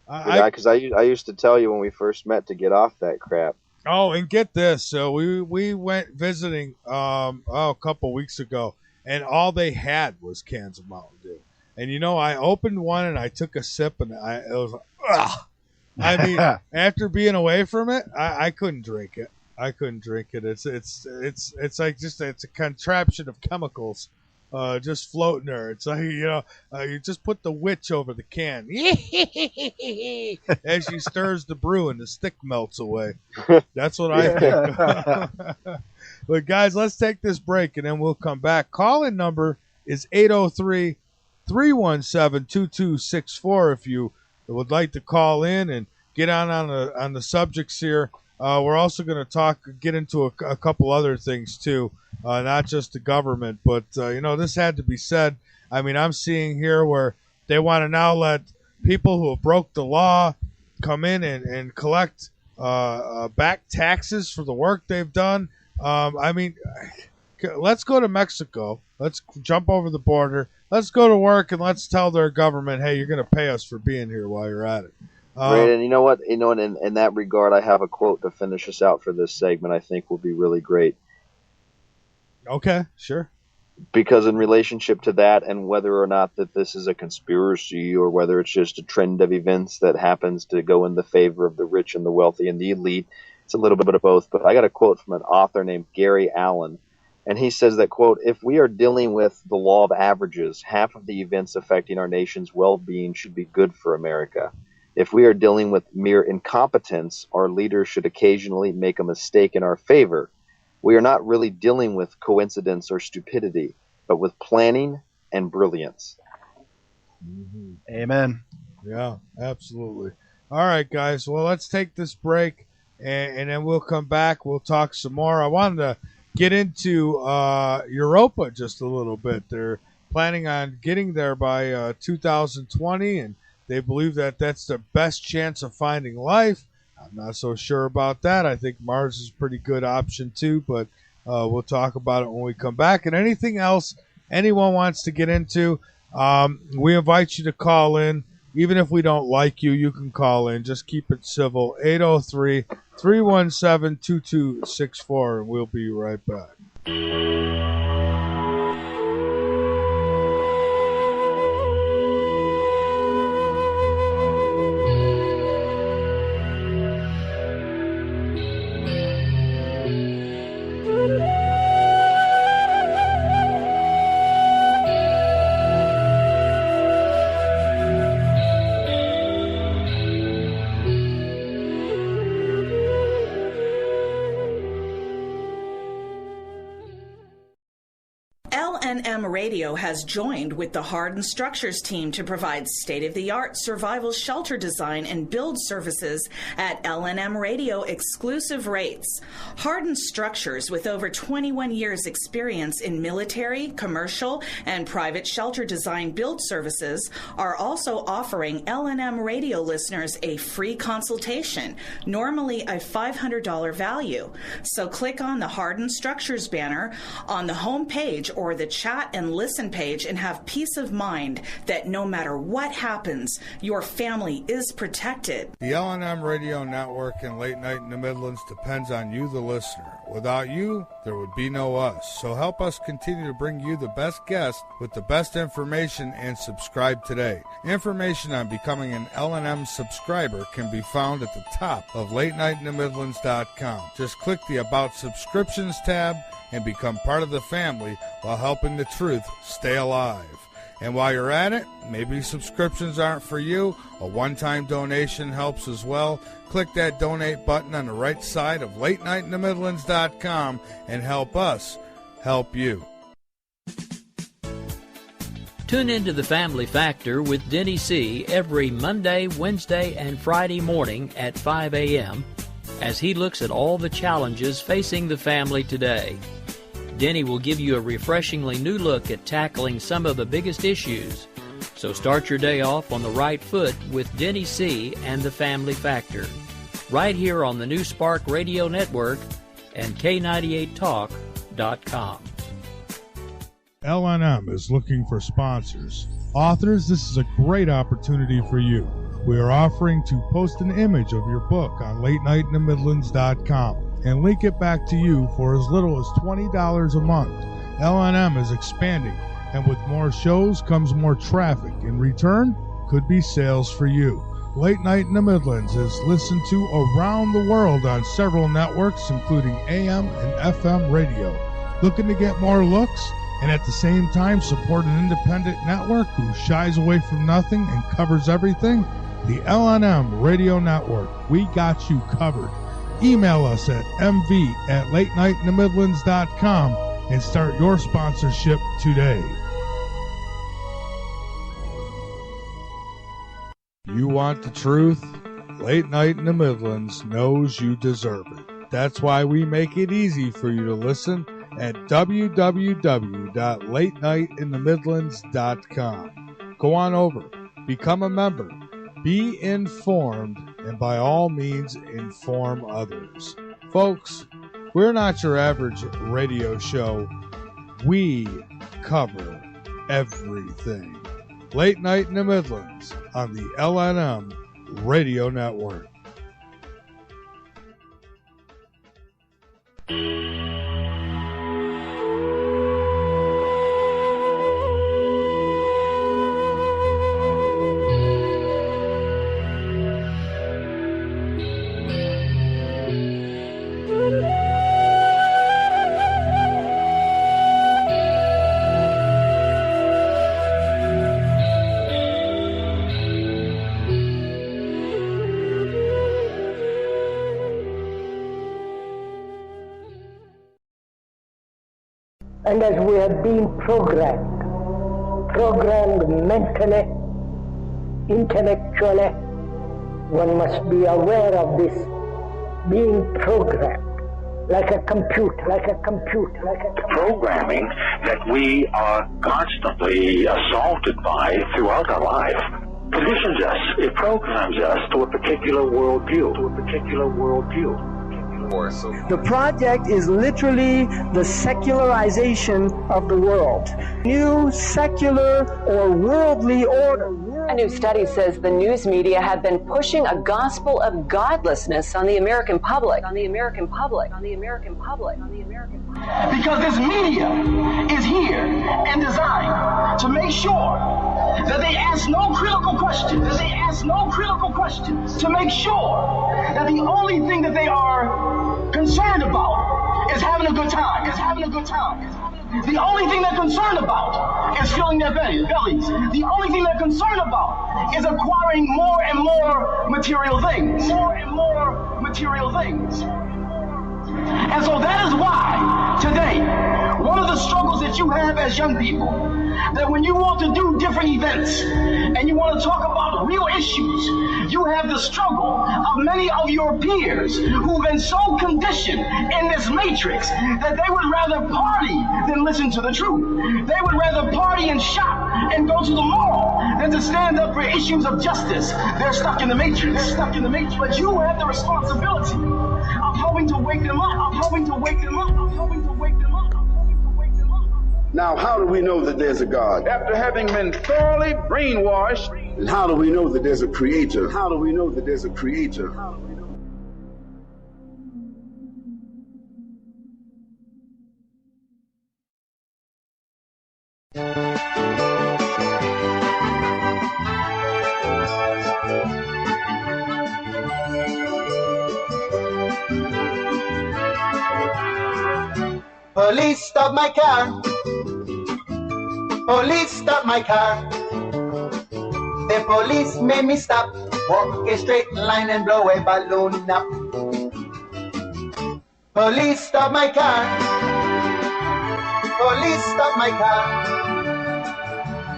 Yeah, because I used to tell you when we first met to get off that crap. Oh, and get this. So we went visiting a couple weeks ago, and all they had was cans of Mountain Dew. And, I opened one, and I took a sip, and it was like, ugh. I mean, after being away from it, I couldn't drink it. It's like it's a contraption of chemicals just floating there. It's like, you just put the witch over the can as she stirs the brew and the stick melts away. That's what I think. But guys, let's take this break and then we'll come back. Call-in number is 803-317-2264 if you would like to call in and get on the subjects here. We're also going to get into a couple other things too, not just the government, but this had to be said. I mean, I'm seeing here where they want to now let people who have broke the law come in and collect back taxes for the work they've done. I mean, let's go to Mexico. Let's jump over the border. Let's go to work and let's tell their government, hey, you're going to pay us for being here while you're at it. Brandon, you know what? In that regard, I have a quote to finish us out for this segment I think will be really great. Okay, sure. Because in relationship to that and whether or not that this is a conspiracy or whether it's just a trend of events that happens to go in the favor of the rich and the wealthy and the elite, it's a little bit of both. But I got a quote from an author named Gary Allen, and he says that, quote, if we are dealing with the law of averages, half of the events affecting our nation's well-being should be good for America. If we are dealing with mere incompetence, our leaders should occasionally make a mistake in our favor. We are not really dealing with coincidence or stupidity, but with planning and brilliance. Mm-hmm. Amen. Yeah, absolutely. All right, guys. Well, let's take this break, and then we'll come back. We'll talk some more. I wanted to get into Europa just a little bit. They're planning on getting there by 2020, and they believe that that's the best chance of finding life. I'm not so sure about that. I think Mars is a pretty good option too, but we'll talk about it when we come back. And anything else anyone wants to get into, we invite you to call in. Even if we don't like you, you can call in. Just keep it civil. 803-317-2264, and we'll be right back. LNM Radio has joined with the Hardened Structures team to provide state-of-the-art survival shelter design and build services at LNM Radio exclusive rates. Hardened Structures, with over 21 years experience in military, commercial, and private shelter design build services, are also offering LNM Radio listeners a free consultation, normally a $500 value. So click on the Hardened Structures banner on the home page or the chat and listen page and have peace of mind that no matter what happens, your family is protected. The LNM Radio Network and Late Night in the Midlands depends on you, the listener. Without you, there would be no us. So help us continue to bring you the best guests with the best information and subscribe today. Information on becoming an LNM subscriber can be found at the top of LateNightInTheMidlands.com. Just click the About Subscriptions tab and become part of the family while helping the truth stay alive. And while you're at it, maybe subscriptions aren't for you. A one-time donation helps as well. Click that donate button on the right side of LateNightInTheMidlands.com and help us help you. Tune into The Family Factor with Denny C. every Monday, Wednesday, and Friday morning at 5 a.m. as he looks at all the challenges facing the family today. Denny will give you a refreshingly new look at tackling some of the biggest issues. So start your day off on the right foot with Denny C. and the Family Factor, right here on the New Spark Radio Network and K98Talk.com. L&M is looking for sponsors. Authors, this is a great opportunity for you. We are offering to post an image of your book on LateNightInTheMidlands.com and link it back to you for as little as $20 a month. L&M is expanding, and with more shows comes more traffic. In return, could be sales for you. Late Night in the Midlands is listened to around the world on several networks, including AM and FM radio. Looking to get more looks and at the same time support an independent network who shies away from nothing and covers everything? The L&M Radio Network. We got you covered. Email us at mv@latenightinthemidlands.com and start your sponsorship today. You want the truth? Late Night in the Midlands knows you deserve it. That's why we make it easy for you to listen at www.latenightinthemidlands.com. Go on over, become a member, be informed, and by all means inform others. Folks, we're not your average radio show. We cover everything. Late Night in the Midlands on the L&M Radio Network. And as we have been programmed mentally, intellectually, one must be aware of this being programmed like a computer. The programming that we are constantly assaulted by throughout our life conditions us, it programs us to a particular worldview. The project is literally the secularization of the world. New secular or worldly order. A new study says the news media have been pushing a gospel of godlessness on the American public. Because this media is here and designed to make sure that they ask no critical questions. To make sure that the only thing that they are concerned about is having a good time. The only thing they're concerned about is filling their bellies. The only thing they're concerned about is acquiring more and more material things. And so that is why today, one of the struggles that you have as young people, that when you want to do different events and you want to talk about real issues, you have the struggle of many of your peers who've been so conditioned in this matrix that they would rather party than listen to the truth. They would rather party and shop and go to the mall than to stand up for issues of justice. They're stuck in the matrix. But you have the responsibility of helping to wake them up. Now, how do we know that there's a God? After having been thoroughly brainwashed. And how do we know that there's a creator? Police, stop my car. Police, stop my car. The police made me stop. Walk a straight line and blow a balloon up. Police, stop my car. Police, stop my car.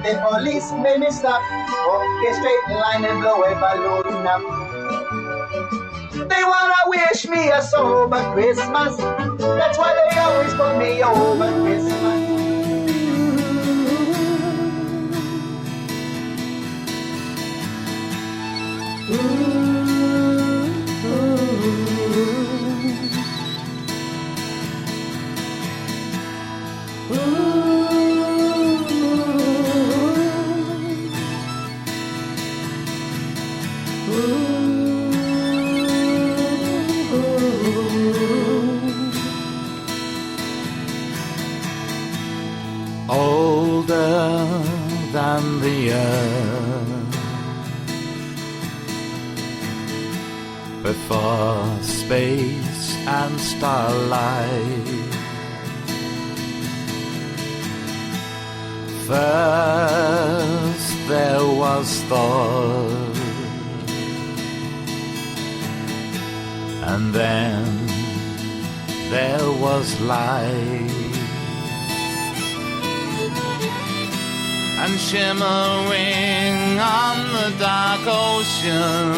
The police made me stop. Walk a straight line and blow a balloon up. They wanna wish me a sober Christmas. That's why they always put me over Christmas. for space and starlight. First there was thought, and then there was light, and shimmering on the dark ocean,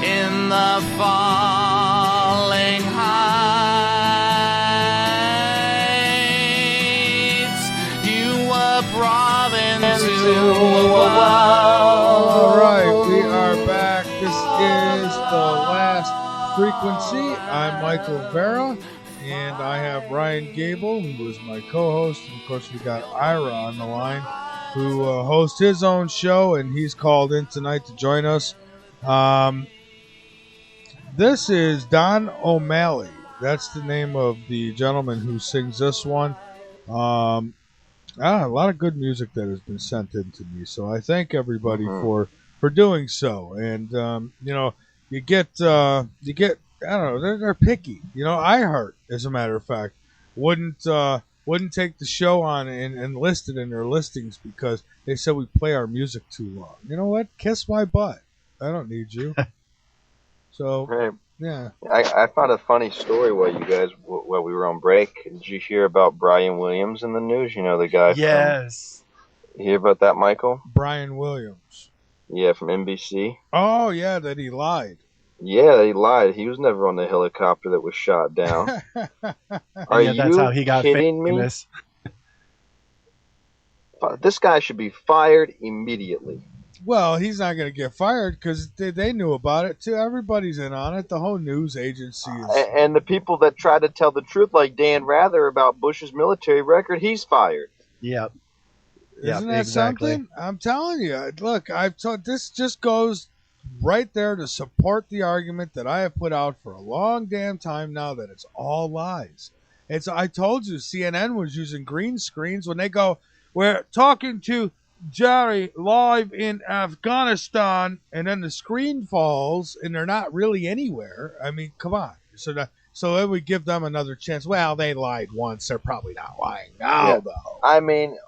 in the falling heights, you were brought into a world. All right, we are back. This is the Last Frequency. I'm Michael Vera, and I have Ryan Gable, who is my co-host, and of course we got Ira on the line, who hosts his own show, and he's called in tonight to join us. This is Don O'Malley. That's the name of the gentleman who sings this one. A lot of good music that has been sent in to me, so I thank everybody for doing so. And you get I don't know, they're picky. iHeart, as a matter of fact, wouldn't take the show on and list it in their listings because they said we play our music too long. You know what? Kiss my butt. I don't need you. So Right. yeah. I found a funny story while we were on break. Did you hear about Brian Williams in the news? You know, the guy Yes. You hear about that, Michael? Brian Williams. Yeah, from NBC. Oh, yeah, that he lied. Yeah, he lied. He was never on the helicopter that was shot down. Are Yeah, that's you how he got kidding me? famous. This guy should be fired immediately. Well, he's not going to get fired because they knew about it, too. Everybody's in on it. The whole news agency is... And the people that try to tell the truth, like Dan Rather about Bush's military record, he's fired. Yep. Isn't that something? I'm telling you. Look, this just goes right there to support the argument that I have put out for a long damn time now that it's all lies. I told you CNN was using green screens when they go, we're talking to Jerry live in Afghanistan, and then the screen falls and they're not really anywhere. I mean, come on. So then we give them another chance. Well, they lied once. They're probably not lying now, though. I mean,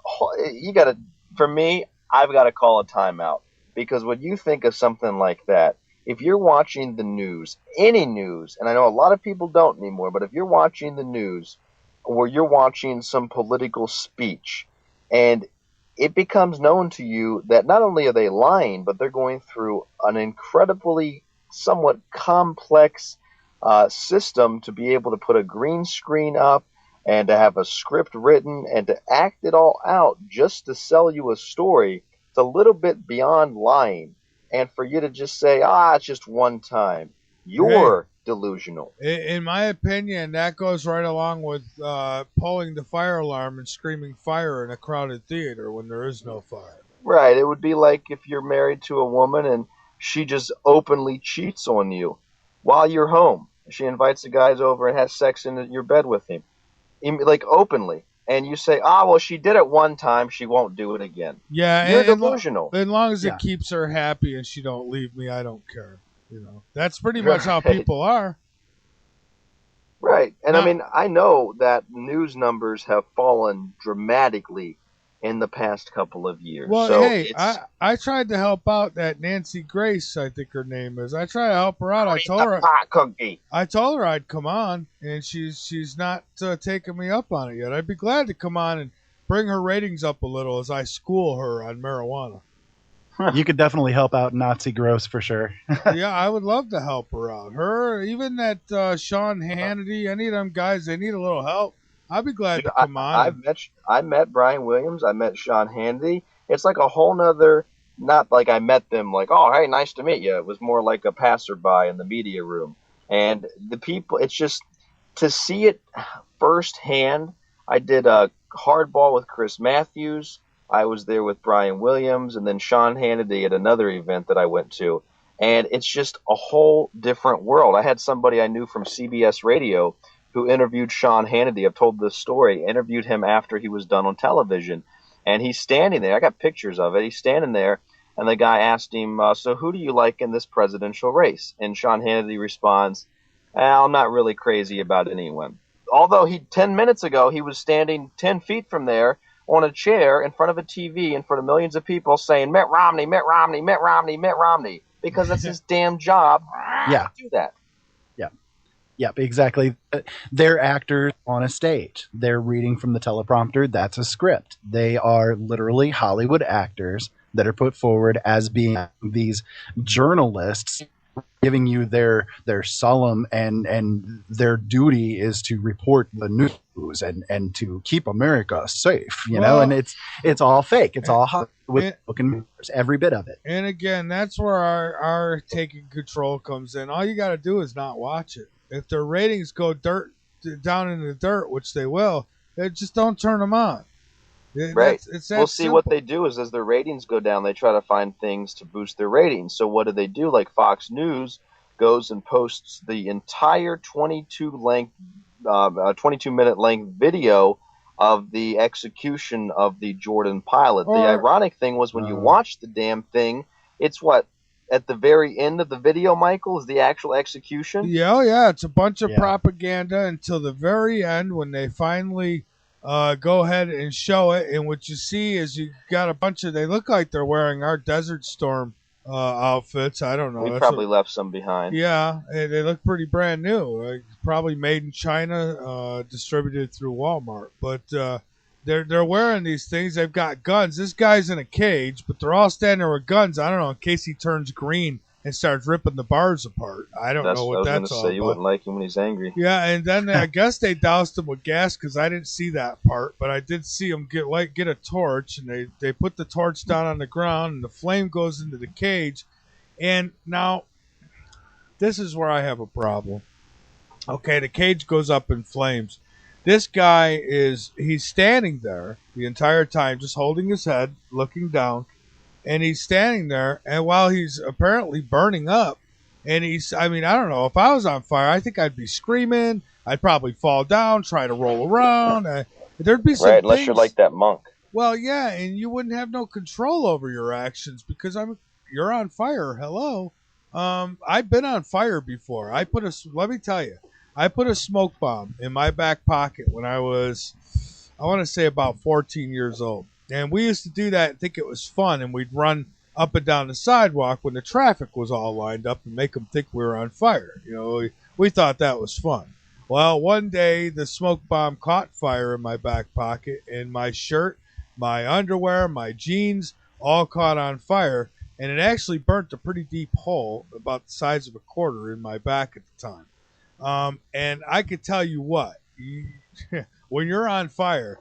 for me, I've got to call a timeout. Because when you think of something like that, if you're watching the news, any news, and I know a lot of people don't anymore, but if you're watching the news or you're watching some political speech and it becomes known to you that not only are they lying, but they're going through an incredibly somewhat complex system to be able to put a green screen up and to have a script written and to act it all out just to sell you a story. It's a little bit beyond lying. And for you to just say, it's just one time, you're delusional. In my opinion, that goes right along with pulling the fire alarm and screaming fire in a crowded theater when there is no fire. Right. It would be like if you're married to a woman and she just openly cheats on you while you're home. She invites the guys over and has sex in your bed with him, like openly. And you say, well, she did it one time, she won't do it again. Yeah, you're delusional. As long as it keeps her happy and she don't leave me, I don't care. That's pretty much how people are. Right. And I mean, I know that news numbers have fallen dramatically in the past couple of years. Well, so hey, I tried to help out that Nancy Grace, I think her name is. I tried to help her out. I told her I'd come on, and she's not taking me up on it yet. I'd be glad to come on and bring her ratings up a little as I school her on marijuana. You could definitely help out Nazi Gross for sure. Yeah, I would love to help her out. Her, even that Sean Hannity, any of them guys, they need a little help. I'd be glad to come on. I met Brian Williams. I met Sean Hannity. It's like a whole nother, not like I met them like, oh, hey, nice to meet you. It was more like a passerby in the media room. And the people, it's just to see it firsthand. I did a hardball with Chris Matthews. I was there with Brian Williams and then Sean Hannity at another event that I went to. And it's just a whole different world. I had somebody I knew from CBS Radio who interviewed Sean Hannity. I've told this story, interviewed him after he was done on television. And he's standing there. I got pictures of it. He's standing there And the guy asked him, so who do you like in this presidential race? And Sean Hannity responds, I'm not really crazy about anyone. Although 10 minutes ago, he was standing 10 feet from there on a chair in front of a TV in front of millions of people saying, Mitt Romney, Mitt Romney, Mitt Romney, Mitt Romney, because it's his damn job to do that. Yep, exactly. They're actors on a stage. They're reading from the teleprompter. That's a script. They are literally Hollywood actors that are put forward as being these journalists, giving you their solemn and their duty is to report the news and to keep America safe, you know, and it's all fake. It's all Hollywood, every bit of it. And again, that's where our taking control comes in. All you got to do is not watch it. If their ratings go down in the dirt, which they will, they just don't turn them on. Right. It's that we'll see simple. what they do is as their ratings go down, they try to find things to boost their ratings. So what do? Like Fox News goes and posts the entire 22-minute length video of the execution of the Jordan pilot. The ironic thing was when you watch the damn thing, it's at the very end of the video, Michael, is the actual execution. Yeah, it's a bunch of propaganda until the very end when they finally go ahead and show it. And what you see is you got a bunch of, they look like they're wearing our Desert Storm outfits. I don't know. We probably left some behind. Yeah, they look pretty brand new. Probably made in China, distributed through Walmart. But they're wearing these things. They've got guns. This guy's in a cage, but they're all standing there with guns. I don't know, in case he turns green and starts ripping the bars apart. I don't know what that's all about. You wouldn't like him when he's angry. Yeah, and then I guess they doused him with gas because I didn't see that part, but I did see him get a torch, and they put the torch down on the ground, and the flame goes into the cage. And now, this is where I have a problem. Okay, the cage goes up in flames. This guy he's standing there the entire time, just holding his head, looking down, and he's standing there, and while he's apparently burning up, and I don't know, if I was on fire, I think I'd be screaming, I'd probably fall down, try to roll around, there'd be some right, unless things, you're like that monk. Well, yeah, and you wouldn't have no control over your actions, because you're on fire, hello. I've been on fire before. Let me tell you, I put a smoke bomb in my back pocket when I was, I want to say about 14 years old. And we used to do that and think it was fun. And we'd run up and down the sidewalk when the traffic was all lined up and make them think we were on fire. You know, we thought that was fun. Well, one day the smoke bomb caught fire in my back pocket, and my shirt, my underwear, my jeans all caught on fire. And it actually burnt a pretty deep hole about the size of a quarter in my back at the time. And I could tell you what, when you're on fire,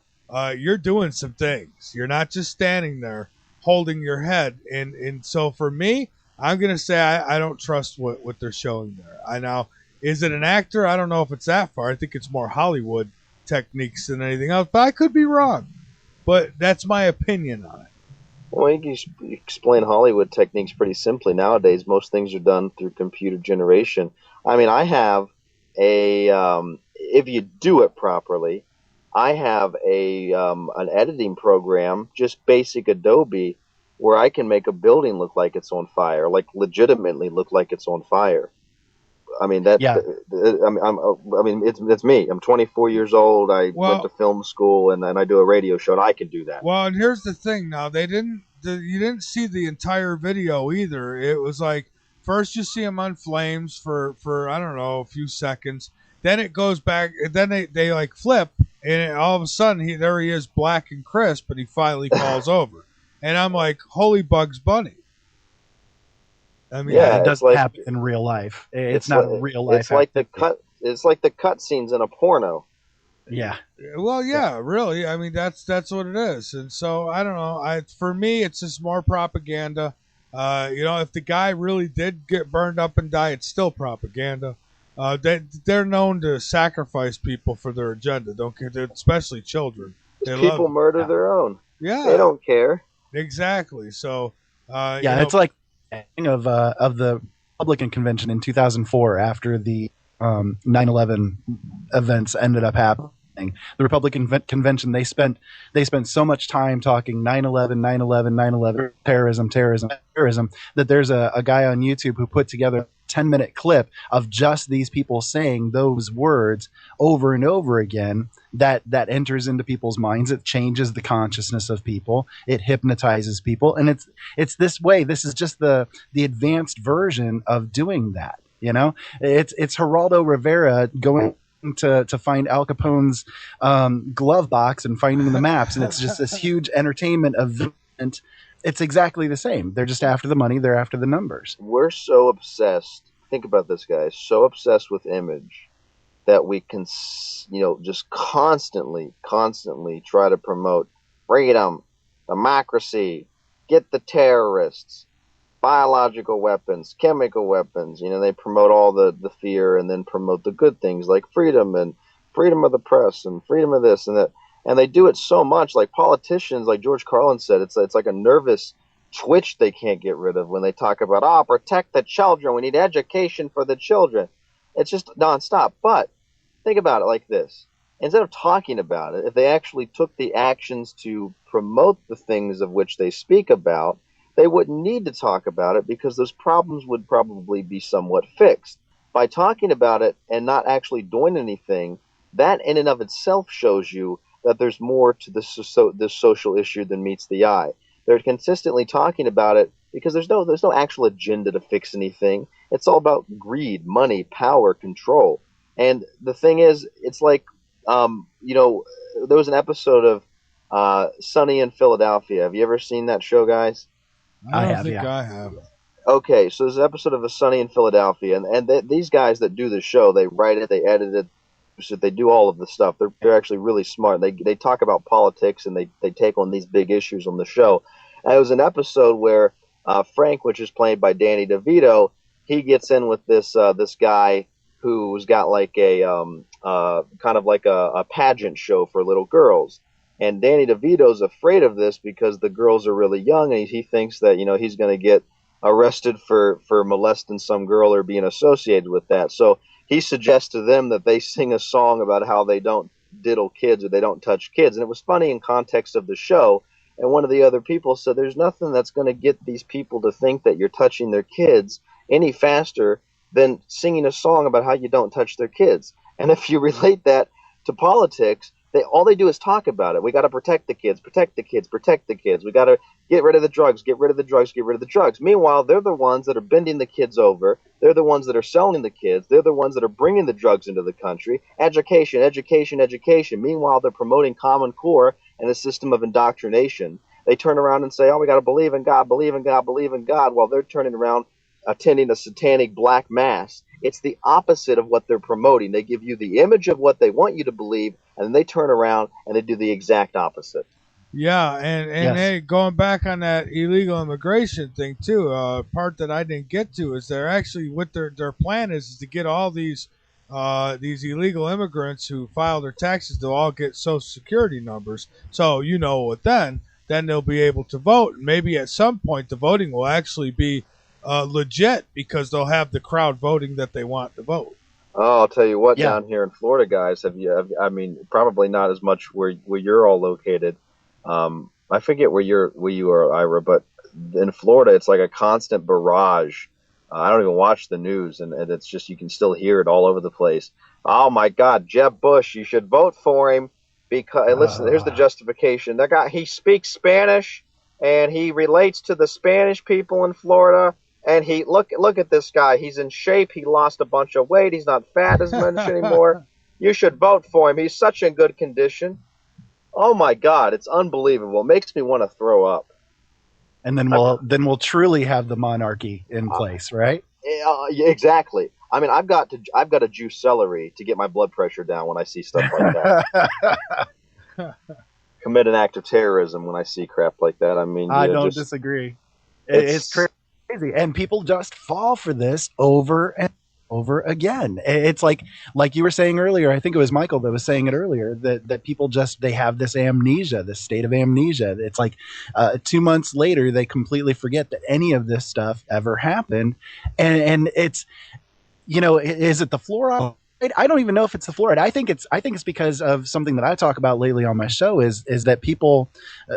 you're doing some things. You're not just standing there holding your head. And so for me, I'm going to say I don't trust what they're showing there. Now, is it an actor? I don't know if it's that far. I think it's more Hollywood techniques than anything else, but I could be wrong. But that's my opinion on it. Well, you can explain Hollywood techniques pretty simply. Nowadays, most things are done through computer generation. I mean, I have if you do it properly, I have an editing program, just basic Adobe, where I can make a building look like it's on fire, like legitimately look like it's on fire. I mean it's me. I'm 24 years old. I went to film school, and then I do a radio show, and I can do that. Well, and here's the thing. Now you didn't see the entire video either. It was like first you see him on flames for I don't know, a few seconds. Then it goes back. And then they like flip, and all of a sudden there he is, black and crisp, and he finally falls over. And I'm like, holy Bugs Bunny. I mean, it doesn't happen in real life. It's not a real life. It's like the cut scenes in a porno. Yeah. Well, yeah, really. I mean, that's what it is. And so I don't know. For me, it's just more propaganda. If the guy really did get burned up and die, it's still propaganda. They're known to sacrifice people for their agenda. Don't care, especially children. People murder their own. Yeah, they don't care. Exactly. So it's like of the Republican convention in 2004 after the 9/11 events ended up happening. The Republican convention, they spent so much time talking 9/11, 9/11, 9/11, terrorism, that there's a guy on YouTube who put together a 10-minute clip of just these people saying those words over and over again that enters into people's minds. It changes the consciousness of people. It hypnotizes people. And it's this way. This is just the advanced version of doing that. You know, it's Geraldo Rivera going to find Al Capone's glove box and finding the maps, and it's just this huge entertainment event. It's exactly the same. They're just after the money. They're after the numbers. We're so obsessed. Think about this, guys. So obsessed with image that we can, just constantly try to promote freedom, democracy, get the terrorists, biological weapons, chemical weapons. They promote all the fear and then promote the good things like freedom and freedom of the press and freedom of this and that. And they do it so much, like politicians, like George Carlin said, it's like a nervous twitch they can't get rid of when they talk about, protect the children. We need education for the children. It's just nonstop. But think about it like this. Instead of talking about it, if they actually took the actions to promote the things of which they speak about, they wouldn't need to talk about it because those problems would probably be somewhat fixed. By talking about it and not actually doing anything, that in and of itself shows you that there's more to this social issue than meets the eye. They're consistently talking about it because there's no actual agenda to fix anything. It's all about greed, money, power, control. And the thing is, it's like, there was an episode of Sunny in Philadelphia. Have you ever seen that show, guys? I have. Okay, so there's an episode of A Sunny in Philadelphia, and these guys that do the show, they write it, they edit it, they do all of the stuff. They're actually really smart. They talk about politics, and they take on these big issues on the show. And it was an episode where Frank, which is played by Danny DeVito, he gets in with this guy who's got like a kind of like a pageant show for little girls. And Danny DeVito's afraid of this because the girls are really young, and he thinks that he's going to get arrested for molesting some girl or being associated with that. So he suggests to them that they sing a song about how they don't diddle kids or they don't touch kids. And it was funny in context of the show. And one of the other people said, there's nothing that's going to get these people to think that you're touching their kids any faster than singing a song about how you don't touch their kids. And if you relate that to politics, all they do is talk about it. We got to protect the kids, protect the kids, protect the kids. We got to get rid of the drugs, get rid of the drugs, get rid of the drugs. Meanwhile, they're the ones that are bending the kids over. They're the ones that are selling the kids. They're the ones that are bringing the drugs into the country. Education, education, education. Meanwhile, they're promoting Common Core and a system of indoctrination. They turn around and say, we got to believe in God, believe in God, believe in God, while they're turning around attending a satanic black mass. It's the opposite of what they're promoting. They give you the image of what they want you to believe, and then they turn around and they do the exact opposite. Yeah, and Yes. Hey, going back on that illegal immigration thing too, part that I didn't get to is they're actually what their plan is to get all these illegal immigrants who file their taxes to all get Social Security numbers. So then they'll be able to vote. And maybe at some point the voting will actually be legit because they'll have the crowd voting that they want to vote. Oh, I'll tell you what, down here in Florida, guys, I mean, probably not as much where you're all located. I forget where you are, Ira, but in Florida, it's like a constant barrage. I don't even watch the news, and it's just, you can still hear it all over the place. Oh my God, Jeb Bush, you should vote for him because, listen, here's the justification. That guy, he speaks Spanish, and he relates to the Spanish people in Florida. And he look at this guy. He's in shape. He lost a bunch of weight. He's not fat as much anymore. You should vote for him. He's such in good condition. Oh my God, it's unbelievable. It makes me want to throw up. And then we'll truly have the monarchy in place, right? Yeah, exactly. I mean, I've got to juice celery to get my blood pressure down when I see stuff like that. Commit an act of terrorism when I see crap like that. I mean, I don't disagree. It's crazy. And people just fall for this over and over again. It's like you were saying earlier, I think it was Michael that was saying it earlier, that people they have this amnesia, this state of amnesia. It's like 2 months later, they completely forget that any of this stuff ever happened. And it's, is it the fluoride I don't even know if it's the fluoride. I think it's because of something that I talk about lately on my show is that people,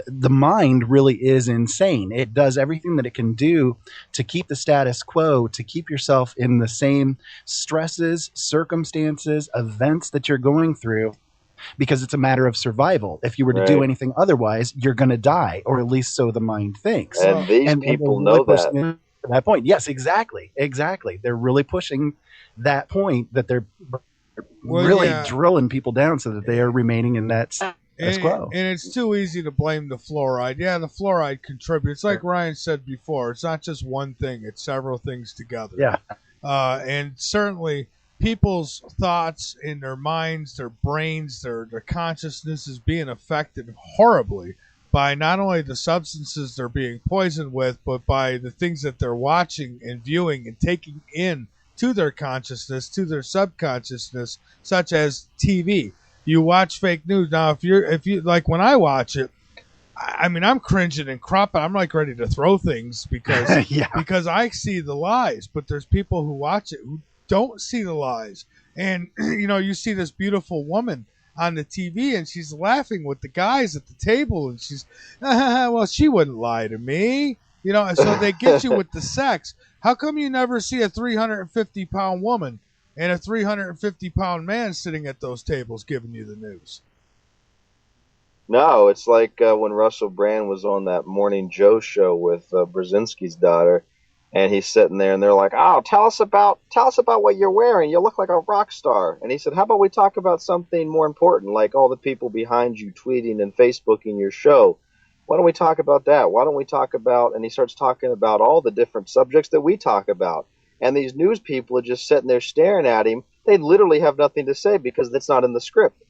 the mind really is insane. It does everything that it can do to keep the status quo, to keep yourself in the same stresses, circumstances, events that you're going through, because it's a matter of survival. If you were to do anything otherwise, you're going to die, or at least so the mind thinks. And these people know that. At that point, yes, exactly. They're really pushing that point that they're really drilling people down so that they are remaining in that status quo. And it's too easy to blame the fluoride. Yeah, the fluoride contributes. Like Ryan said before, it's not just one thing. It's several things together. Yeah. And certainly people's thoughts in their minds, their brains, their consciousness is being affected horribly by not only the substances they're being poisoned with, but by the things that they're watching and viewing and taking in to their consciousness, to their subconsciousness, such as TV. You watch fake news. Now, if you like, when I watch it, I mean, I'm cringing and cropping. I'm like ready to throw things because because I see the lies, but there's people who watch it who don't see the lies. And, you see this beautiful woman on the TV and she's laughing with the guys at the table and she's, well, she wouldn't lie to me. And so they get you with the sex. How come you never see a 350-pound woman and a 350-pound man sitting at those tables giving you the news? No, it's like when Russell Brand was on that Morning Joe show with Brzezinski's daughter, and he's sitting there, and they're like, "Oh, tell us about what you're wearing. You look like a rock star." And he said, "How about we talk about something more important, like all the people behind you tweeting and Facebooking your show? Why don't we talk about that? Why don't we talk about?" And he starts talking about all the different subjects that we talk about. And these news people are just sitting there staring at him. They literally have nothing to say because it's not in the script.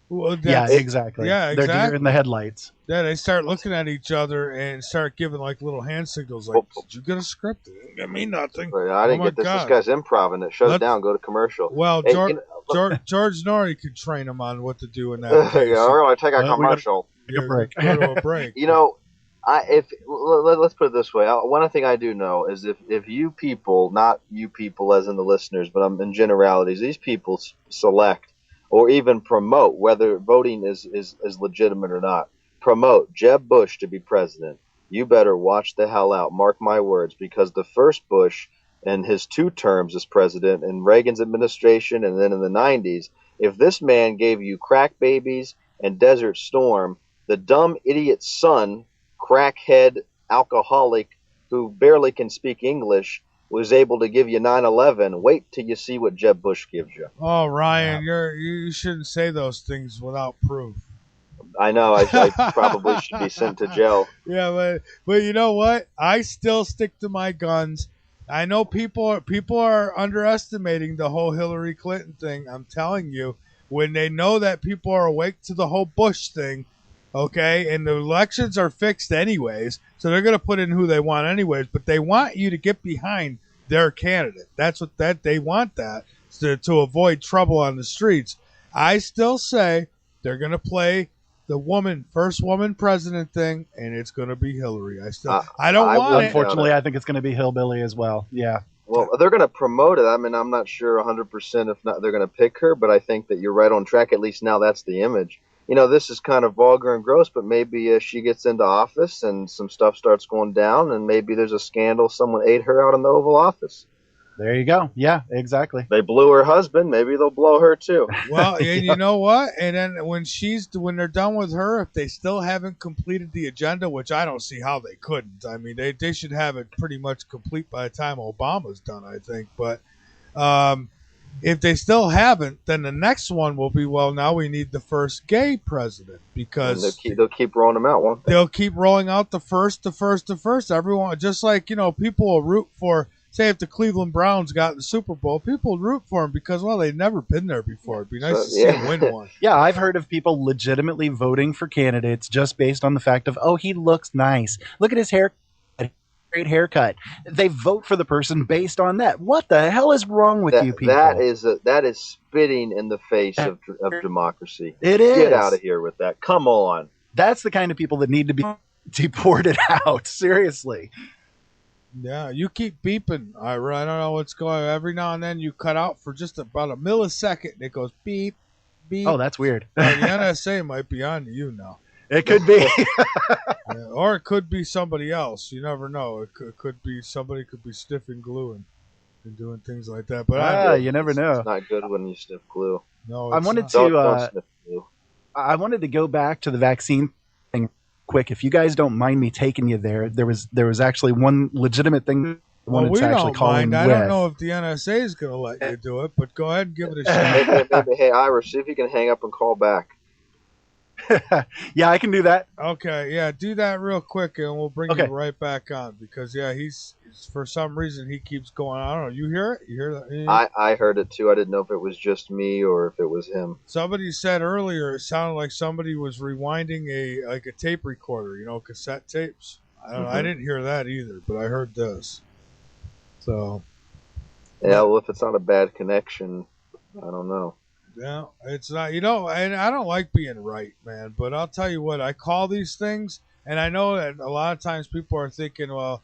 Well, exactly. Yeah, exactly. They're deer in the headlights. Yeah, they start looking at each other and start giving like little hand signals like, "Did you get a script? It didn't get me nothing." I didn't get this. God. This guy's improv it. Shut it down. Go to commercial. Well, George Norrie could train him on what to do in that. Yeah, all right, take a commercial. Take a break. Go to a break. Let's put it this way. One thing I do know is if you people, not you people as in the listeners, but I'm in generalities, these people select or even promote, whether voting is legitimate or not, promote Jeb Bush to be president, you better watch the hell out. Mark my words, because the first Bush and his 2 terms as president in Reagan's administration and then in the 90s, if this man gave you crack babies and Desert Storm, the dumb idiot son, crackhead, alcoholic, who barely can speak English, was able to give you 9/11. Wait till you see what Jeb Bush gives you. Oh, Ryan, you shouldn't say those things without proof. I know. I probably should be sent to jail. Yeah, but you know what? I still stick to my guns. I know people are underestimating the whole Hillary Clinton thing. I'm telling you, when they know that people are awake to the whole Bush thing, okay, and the elections are fixed anyways, so they're going to put in who they want anyways, but they want you to get behind their candidate. That's what they want, that to avoid trouble on the streets. I still say they're going to play the first woman president thing, and it's going to be Hillary. I don't want it. Unfortunately, I think it's going to be hillbilly as well. Yeah. Well, they're going to promote it. I mean, I'm not sure 100% if not they're going to pick her, but I think that you're right on track. At least now that's the image. This is kind of vulgar and gross, but maybe she gets into office and some stuff starts going down, and maybe there's a scandal. Someone ate her out in the Oval Office. There you go. Yeah, exactly. They blew her husband. Maybe they'll blow her too. Well, and you know what? And then when they're done with her, if they still haven't completed the agenda, which I don't see how they couldn't. I mean, they should have it pretty much complete by the time Obama's done, I think. But if they still haven't, then the next one will be, well, now we need the first gay president, because they'll keep rolling them out, won't they? They'll keep rolling out the first. Everyone, just like, people will root for, say, if the Cleveland Browns got the Super Bowl, people root for them because, well, they've never been there before. It'd be nice to see them win one. Yeah, I've heard of people legitimately voting for candidates just based on the fact of, oh, he looks nice. Look at his hair. Great haircut. They vote for the person based on that. What the hell is wrong with you people? That is spitting in the face of democracy. It is. Get out of here with that. Come on. That's the kind of people that need to be deported out. Seriously. Yeah, you keep beeping, Ira. I don't know what's going on. Every now and then you cut out for just about a millisecond, and it goes beep, beep. Oh, that's weird. The NSA might be on to you now. It could be. Yeah, or it could be somebody else. You never know. It could be somebody could be sniffing glue and doing things like that. But you never know. It's not good when you sniff glue. No, I wanted don't to. sniff glue. I wanted to go back to the vaccine thing quick. If you guys don't mind me taking you there, there was actually one legitimate thing I wanted we to actually don't call mind. in I with. don't know if the NSA is going to let you do it, but go ahead and give it a shot. Hey, Ira, see if you can hang up and call back. Yeah, I can do that. Okay, yeah, do that real quick, and we'll bring Okay. you right back on because he's for some reason he keeps going. I don't know. You hear it? You hear that? I heard it too. I didn't know if it was just me or if it was him. Somebody said earlier it sounded like somebody was rewinding a tape recorder. Cassette tapes. I don't know. I didn't hear that either, but I heard this. So. Yeah, well, if it's not a bad connection, I don't know. Yeah, it's not, and I don't like being right, man, but I'll tell you what, I call these things, and I know that a lot of times people are thinking, well,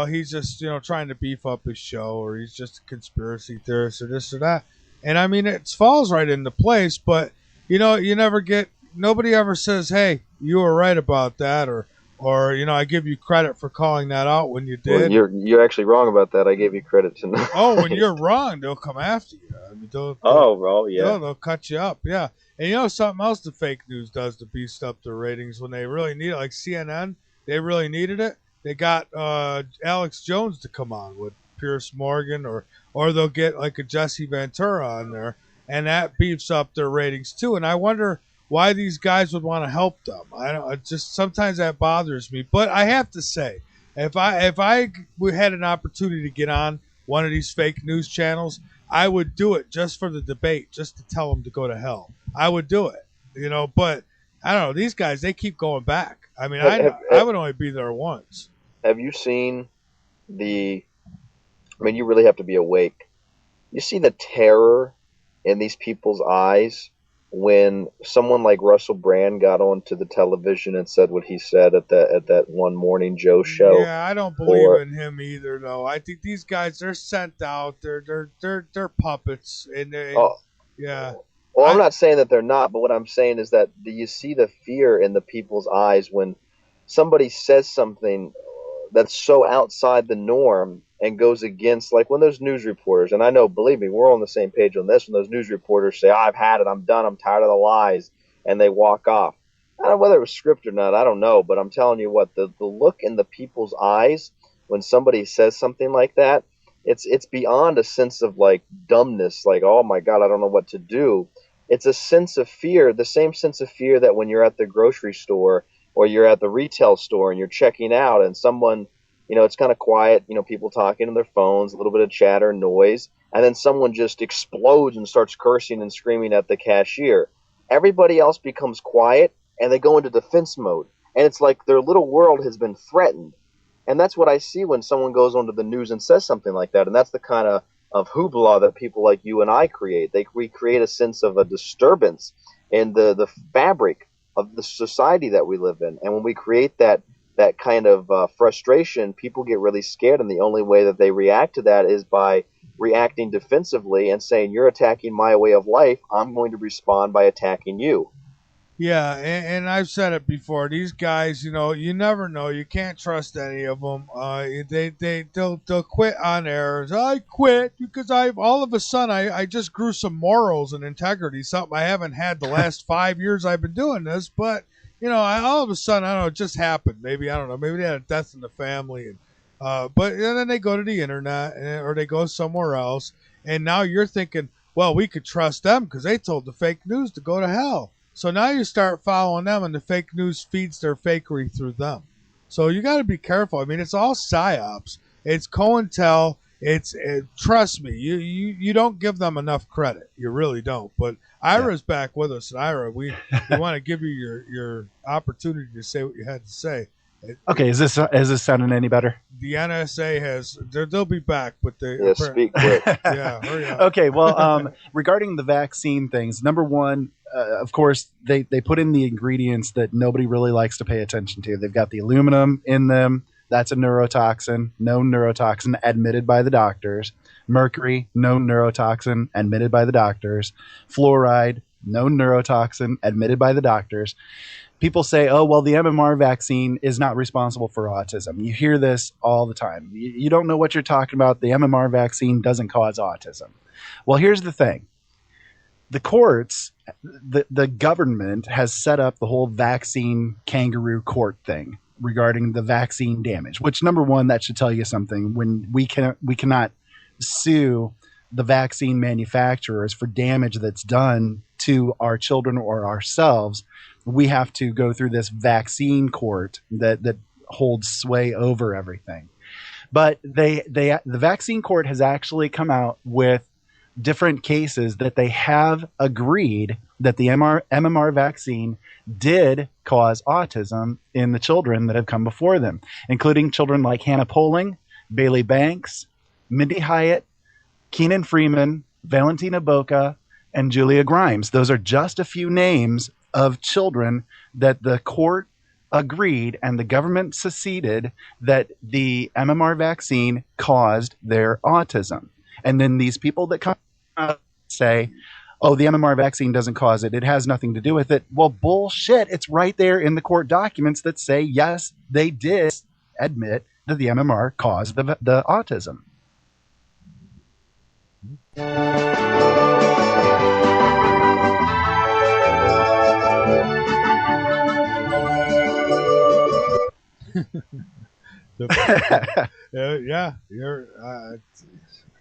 he's just, trying to beef up his show, or he's just a conspiracy theorist, or this or that. And I mean, it falls right into place, but, nobody ever says, hey, you were right about that, or I give you credit for calling that out when you did. Well, you're actually wrong about that. I gave you credit tonight. Oh, when you're wrong, they'll come after you. I mean, they'll cut you up. Yeah, and something else the fake news does to boost up their ratings when they really need it, like CNN. They really needed it. They got Alex Jones to come on with Pierce Morgan, or they'll get like a Jesse Ventura on there, and that beefs up their ratings too. And I wonder why these guys would want to help them. I don't. Just sometimes that bothers me. But I have to say, if I had an opportunity to get on one of these fake news channels, I would do it just for the debate, just to tell them to go to hell. I would do it, But I don't know. These guys, they keep going back. I mean, I would only be there once. Have you seen you really have to be awake. You see the terror in these people's eyes when someone like Russell Brand got onto the television and said what he said at that one morning Joe show. Yeah, I don't believe in him either, though. I think these guys, they're sent out. They're puppets, and yeah. Well, I'm not saying that they're not, but what I'm saying is that do you see the fear in the people's eyes when somebody says something that's so outside the norm and goes against, like when those news reporters, and I know, believe me, we're on the same page on this, when those news reporters say, I've had it, I'm done, I'm tired of the lies, and they walk off. I don't know whether it was scripted or not, I don't know, but I'm telling you what, the look in the people's eyes when somebody says something like that, it's beyond a sense of like dumbness, like, oh my God, I don't know what to do. It's a sense of fear, the same sense of fear that when you're at the grocery store or you're at the retail store and you're checking out and someone, it's kind of quiet, people talking on their phones, a little bit of chatter, noise, and then someone just explodes and starts cursing and screaming at the cashier. Everybody else becomes quiet and they go into defense mode. And it's like their little world has been threatened. And that's what I see when someone goes onto the news and says something like that. And that's the kind of hoopla that people like you and I create. We create a sense of a disturbance in the fabric of the society that we live in. And when we create that kind of frustration, people get really scared. And the only way that they react to that is by reacting defensively and saying, you're attacking my way of life. I'm going to respond by attacking you. Yeah, and I've said it before. These guys, you never know. You can't trust any of them. They'll quit on air. I quit because all of a sudden I just grew some morals and integrity, something I haven't had the last 5 years I've been doing this. But all of a sudden, I don't know, it just happened. Maybe I don't know. Maybe they had a death in the family, and then they go to the internet or they go somewhere else, and now you're thinking, well, we could trust them because they told the fake news to go to hell. So now you start following them, and the fake news feeds their fakery through them. So you got to be careful. I mean, it's all psyops. It's COINTEL. Trust me, you don't give them enough credit. You really don't. But Ira's back with us, and Ira, we want to give you your opportunity to say what you had to say. Okay, is this sounding any better? The NSA they'll be back, but speak quick. Yeah, hurry up. Okay, well, regarding the vaccine things, number one, of course, they put in the ingredients that nobody really likes to pay attention to. They've got the aluminum in them. that's a neurotoxin, known neurotoxin, admitted by the doctors. Mercury, known neurotoxin, admitted by the doctors. Fluoride, known neurotoxin, admitted by the doctors. People say, oh, well, the MMR vaccine is not responsible for autism. You hear this all the time. You don't know what you're talking about. The MMR vaccine doesn't cause autism. Well, here's the thing. The courts, the government has set up the whole vaccine kangaroo court thing regarding the vaccine damage, which, number one, that should tell you something. When we cannot sue the vaccine manufacturers for damage that's done to our children or ourselves, we have to go through this vaccine court that holds sway over everything. But the vaccine court has actually come out with different cases that they have agreed that the MMR vaccine did cause autism in the children that have come before them, including children like Hannah Poling, Bailey Banks, Mindy Hyatt, Keenan Freeman, Valentina Boca, and Julia Grimes. Those are just a few names of children that the court agreed and the government seceded that the MMR vaccine caused their autism. And then these people that come out say, oh, the MMR vaccine doesn't cause it. It has nothing to do with it. Well, bullshit. It's right there in the court documents that say, yes, they did admit that the MMR caused the autism. Yeah, you're.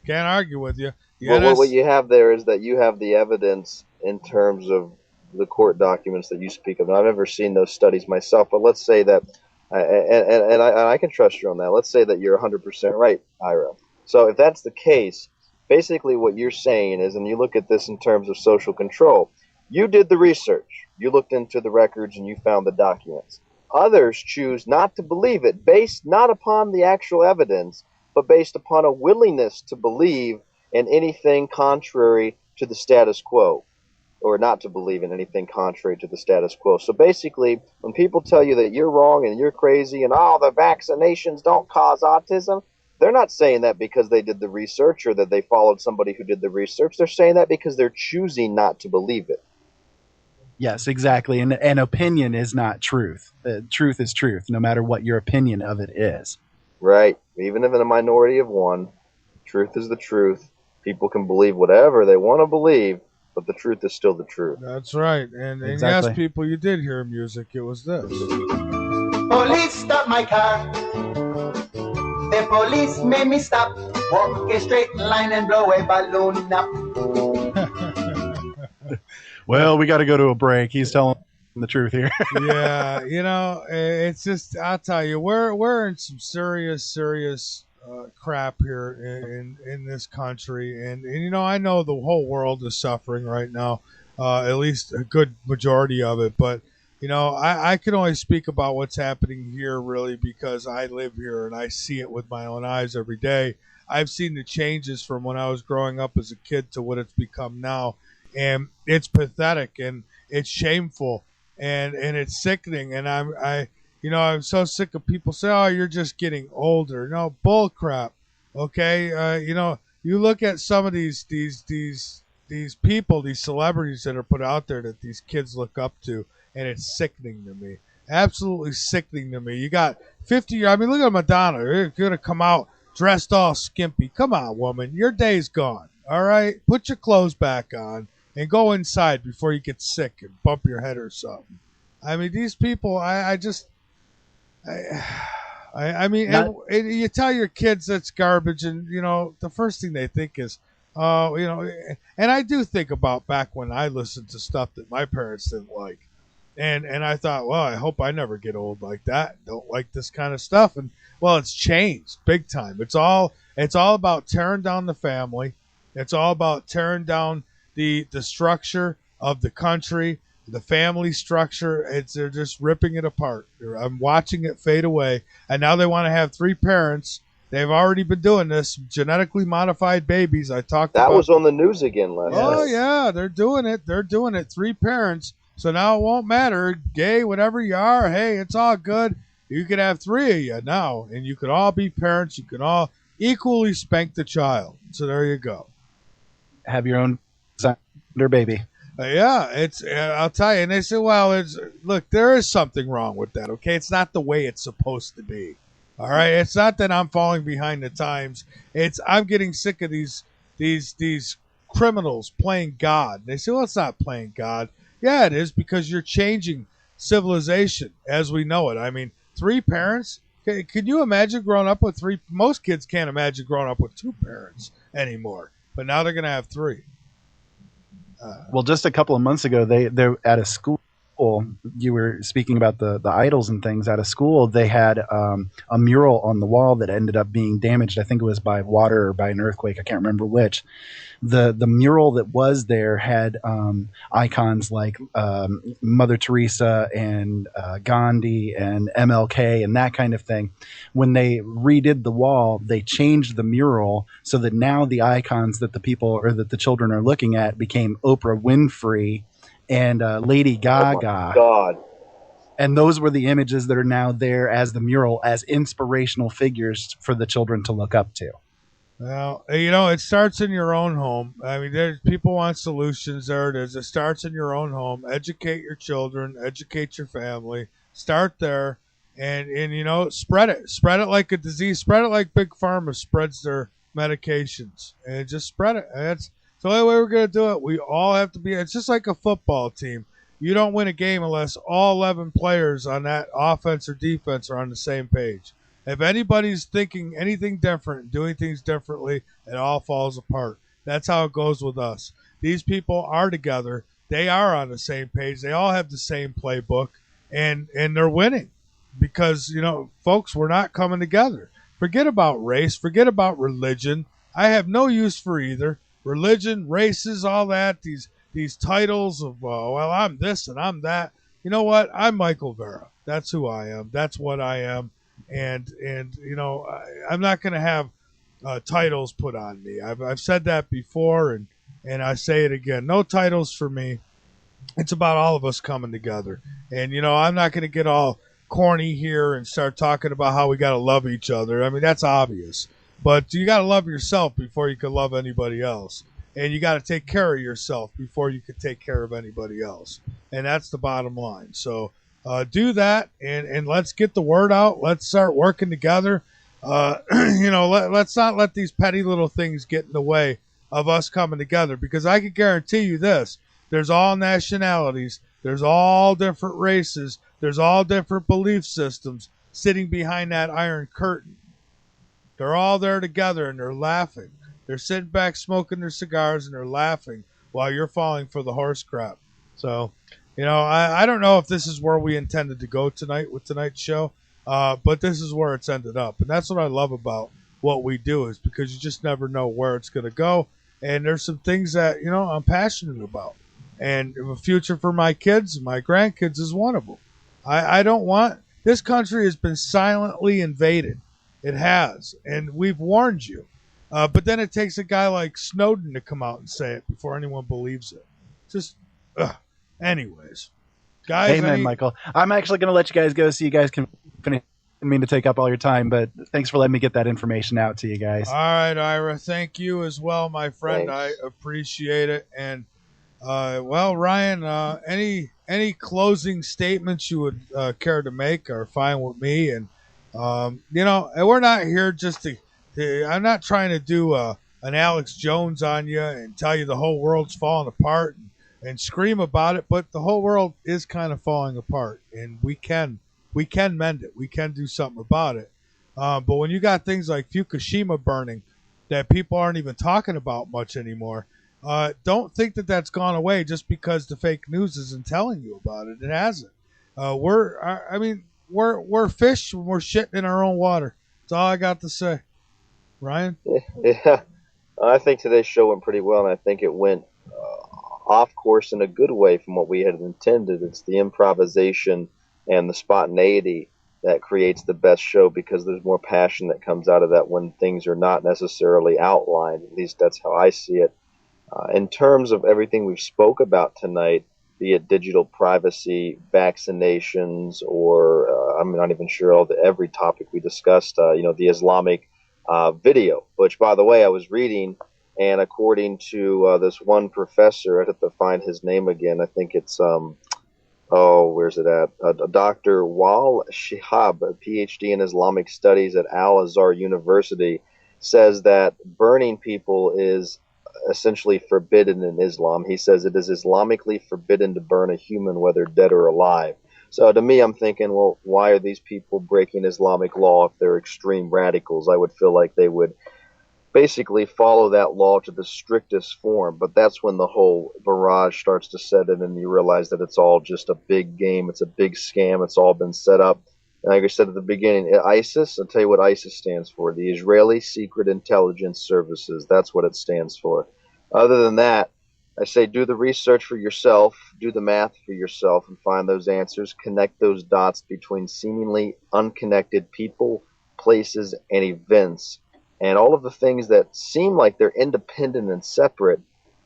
Can't argue with you. Well, what you have there is that you have the evidence in terms of the court documents that you speak of. Now, I've never seen those studies myself, but let's say that, and I can trust you on that. Let's say that you're 100% right, Ira. So if that's the case, basically what you're saying is, and you look at this in terms of social control, you did the research. You looked into the records and you found the documents. Others choose not to believe it, based not upon the actual evidence, but based upon a willingness to believe in anything contrary to the status quo, or not to believe in anything contrary to the status quo. So basically, when people tell you that you're wrong and you're crazy and the vaccinations don't cause autism, they're not saying that because they did the research or that they followed somebody who did the research. They're saying that because they're choosing not to believe it. Yes, exactly. And opinion is not truth. Truth is truth, no matter what your opinion of it is. Right. Even if in a minority of one, truth is the truth. People can believe whatever they want to believe, but the truth is still the truth. That's right. And Exactly. yes, people, you did hear music. It was this. Police stopped my car. The police made me stop. Walk a straight line and blow a balloon up. Well, we got to go to a break. He's telling the truth here. Yeah, it's just, I'll tell you, we're in some serious crap here in this country, and I know the whole world is suffering right now, at least a good majority of it, but I can only speak about what's happening here really because I live here and I see it with my own eyes every day. I've seen the changes from when I was growing up as a kid to what it's become now, and it's pathetic and it's shameful and it's sickening, and I'm so sick of people say, oh, you're just getting older. No, bull crap. Okay. You look at some of these people, these celebrities that are put out there that these kids look up to, and it's sickening to me. Absolutely sickening to me. You got 50 I mean, look at Madonna. You're going to come out dressed all skimpy. Come on, woman. Your day's gone. All right? Put your clothes back on and go inside before you get sick and bump your head or something. I mean, these people, I mean, you tell your kids that's garbage, and, the first thing they think is, and I do think about back when I listened to stuff that my parents didn't like. And I thought, well, I hope I never get old like that. Don't like this kind of stuff. And, well, it's changed big time. It's all about tearing down the family. It's all about tearing down the structure of the country, the family structure. They're just ripping it apart. I'm watching it fade away. And now they want to have 3 parents. They've already been doing this. Genetically modified babies. I talked about. That was on the news again last night. Oh, yeah. They're doing it. 3 parents. So now it won't matter. Gay, whatever you are. Hey, it's all good. You could have 3 of you now, and you could all be parents. You can all equally spank the child. So there you go. Have your own baby. Yeah, I'll tell you. And they say, well, look, there is something wrong with that, okay? It's not the way it's supposed to be. All right? It's not that I'm falling behind the times. I'm getting sick of these criminals playing God. They say, well, it's not playing God. Yeah, it is, because you're changing civilization as we know it. I mean, 3 parents? Could you imagine growing up with 3? Most kids can't imagine growing up with 2 parents anymore. But now they're going to have 3. Well, just a couple of months ago, they're at a school. You were speaking about the idols and things. At a school, they had a mural on the wall that ended up being damaged. I think it was by water or by an earthquake. I can't remember which. The mural that was there had icons like Mother Teresa and Gandhi and MLK and that kind of thing. When they redid the wall, they changed the mural so that now the icons that the people or that the children are looking at became Oprah Winfrey and Lady Gaga. Oh my God. And those were the images that are now there as the mural, as inspirational figures for the children to look up to. Well, it starts in your own home. I mean, people want solutions. There it is. It starts in your own home. Educate your children. Educate your family. Start there, and spread it. Spread it like a disease. Spread it like Big Pharma spreads their medications, and just spread it. That's the only way we're going to do it. We all have to be. It's just like a football team. You don't win a game unless all 11 players on that offense or defense are on the same page. If anybody's thinking anything different, doing things differently, it all falls apart. That's how it goes with us. These people are together. They are on the same page. They all have the same playbook, and they're winning because, folks, we're not coming together. Forget about race. Forget about religion. I have no use for either. Religion, races, all that, these titles of, well, I'm this and I'm that. You know what? I'm Michael Vera. That's who I am. That's what I am. And I'm not going to have titles put on me. I've said that before, and I say it again. No titles for me. It's about all of us coming together. And, I'm not going to get all corny here and start talking about how we got to love each other. I mean, that's obvious. But you got to love yourself before you can love anybody else. And you got to take care of yourself before you can take care of anybody else. And that's the bottom line. So do that, and let's get the word out. Let's start working together. Let's not let these petty little things get in the way of us coming together, because I can guarantee you this. There's all nationalities. There's all different races. There's all different belief systems sitting behind that iron curtain. They're all there together, and they're laughing. They're sitting back smoking their cigars, and they're laughing while you're falling for the horse crap. So, I don't know if this is where we intended to go tonight with tonight's show, but this is where it's ended up. And that's what I love about what we do, is because you just never know where it's going to go. And there's some things that, I'm passionate about. And the future for my kids, my grandkids, is one of them. I don't want – this country has been silently invaded. It has. And we've warned you. But then it takes a guy like Snowden to come out and say it before anyone believes it. Just, anyways. Guys, Amen, Michael. I'm actually going to let you guys go so you guys can finish. I mean to take up all your time, but thanks for letting me get that information out to you guys. All right, Ira. Thank you as well, my friend. Thanks. I appreciate it. And, Ryan, any closing statements you would care to make are fine with me. And, and we're not here just to I'm not trying to do an Alex Jones on you and tell you the whole world's falling apart and scream about it, but the whole world is kind of falling apart, and we can mend it. We can do something about it. But when you got things like Fukushima burning that people aren't even talking about much anymore, don't think that that's gone away just because the fake news isn't telling you about it. It hasn't. We're fish when we're shitting in our own water. That's all I got to say. Ryan? Yeah. I think today's show went pretty well, and I think it went off course in a good way from what we had intended. It's the improvisation and the spontaneity that creates the best show, because there's more passion that comes out of that when things are not necessarily outlined. At least that's how I see it. In terms of everything we've spoke about tonight, be it digital privacy, vaccinations, or I'm not even sure every topic we discussed, the Islamic video, which, by the way, I was reading, and according to this one professor, I'd have to find his name again. I think it's, where's it at? Dr. Wal Shihab, a PhD in Islamic Studies at Al-Azhar University, says that burning people is essentially forbidden in Islam. He says it is Islamically forbidden to burn a human, whether dead or alive. So to me, I'm thinking, well, why are these people breaking Islamic law if they're extreme radicals? I would feel like they would basically follow that law to the strictest form. But that's when the whole barrage starts to set in and you realize that it's all just a big game. It's a big scam. It's all been set up. And like I said at the beginning, ISIS, I'll tell you what ISIS stands for, the Israeli Secret Intelligence Services. That's what it stands for. Other than that, I say do the research for yourself, do the math for yourself, and find those answers. Connect those dots between seemingly unconnected people, places, and events. And all of the things that seem like they're independent and separate,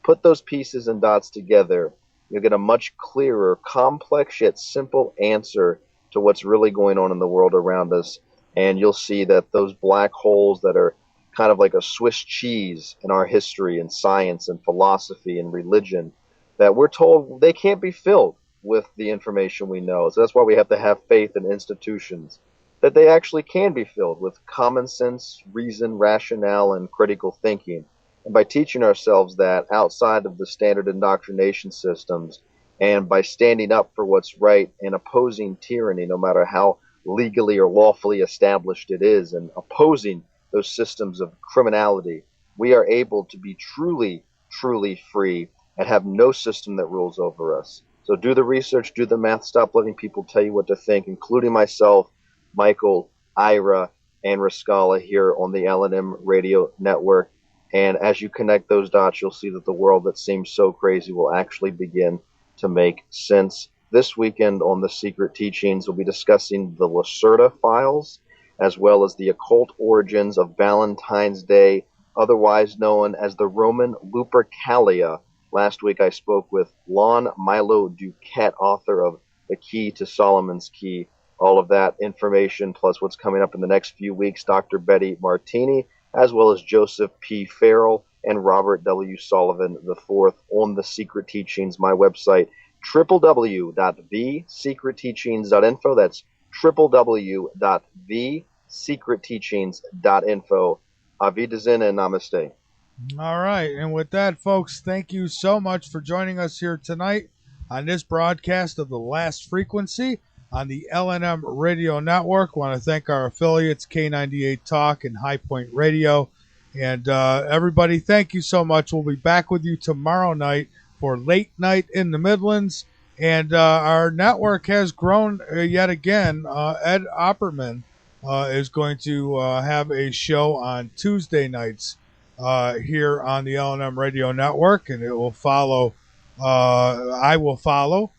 put those pieces and dots together. You'll get a much clearer, complex yet simple answer to what's really going on in the world around us. And you'll see that those black holes that are kind of like a Swiss cheese in our history and science and philosophy and religion, that we're told they can't be filled with the information we know. So that's why we have to have faith in institutions, that they actually can be filled with common sense, reason, rationale, and critical thinking. And by teaching ourselves that outside of the standard indoctrination systems, and by standing up for what's right and opposing tyranny, no matter how legally or lawfully established it is, and opposing those systems of criminality, we are able to be truly, truly free and have no system that rules over us. So do the research, do the math, stop letting people tell you what to think, including myself, Michael, Ira, and Rascala here on the L&M Radio Network. And as you connect those dots, you'll see that the world that seems so crazy will actually begin to make sense. This weekend on The Secret Teachings, we'll be discussing the Lacerda files, as well as the occult origins of Valentine's Day, otherwise known as the Roman Lupercalia. Last week I spoke with Lon Milo Duquette, author of The Key to Solomon's Key. All of that information, plus what's coming up in the next few weeks, Dr. Betty Martini, as well as Joseph P. Farrell and Robert W. Sullivan IV on The Secret Teachings, my website, www.thesecretteachings.info. That's www.thesecretteachings.info. Avidazin and namaste. All right. And with that, folks, thank you so much for joining us here tonight on this broadcast of The Last Frequency on the L&M Radio Network. I want to thank our affiliates, K98 Talk and High Point Radio. And everybody, thank you so much. We'll be back with you tomorrow night for Late Night in the Midlands. And our network has grown yet again. Ed Opperman is going to have a show on Tuesday nights here on the L&M Radio Network, and it will follow. I will follow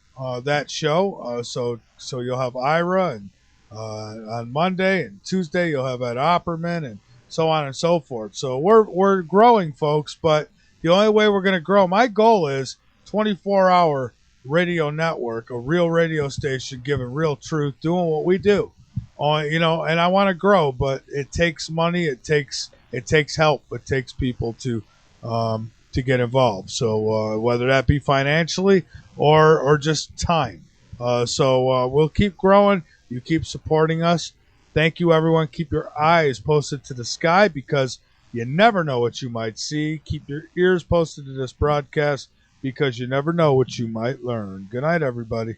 that show. So you'll have Ira, and on Monday and Tuesday you'll have Ed Opperman, and so on and so forth. So we're growing, folks. But the only way we're going to grow, my goal is 24-hour radio network, a real radio station giving real truth, doing what we do. And I want to grow, but it takes money, it takes help, it takes people to get involved. So whether that be financially or just time. So we'll keep growing. You keep supporting us. Thank you, everyone. Keep your eyes posted to the sky because you never know what you might see. Keep your ears posted to this broadcast because you never know what you might learn. Good night, everybody.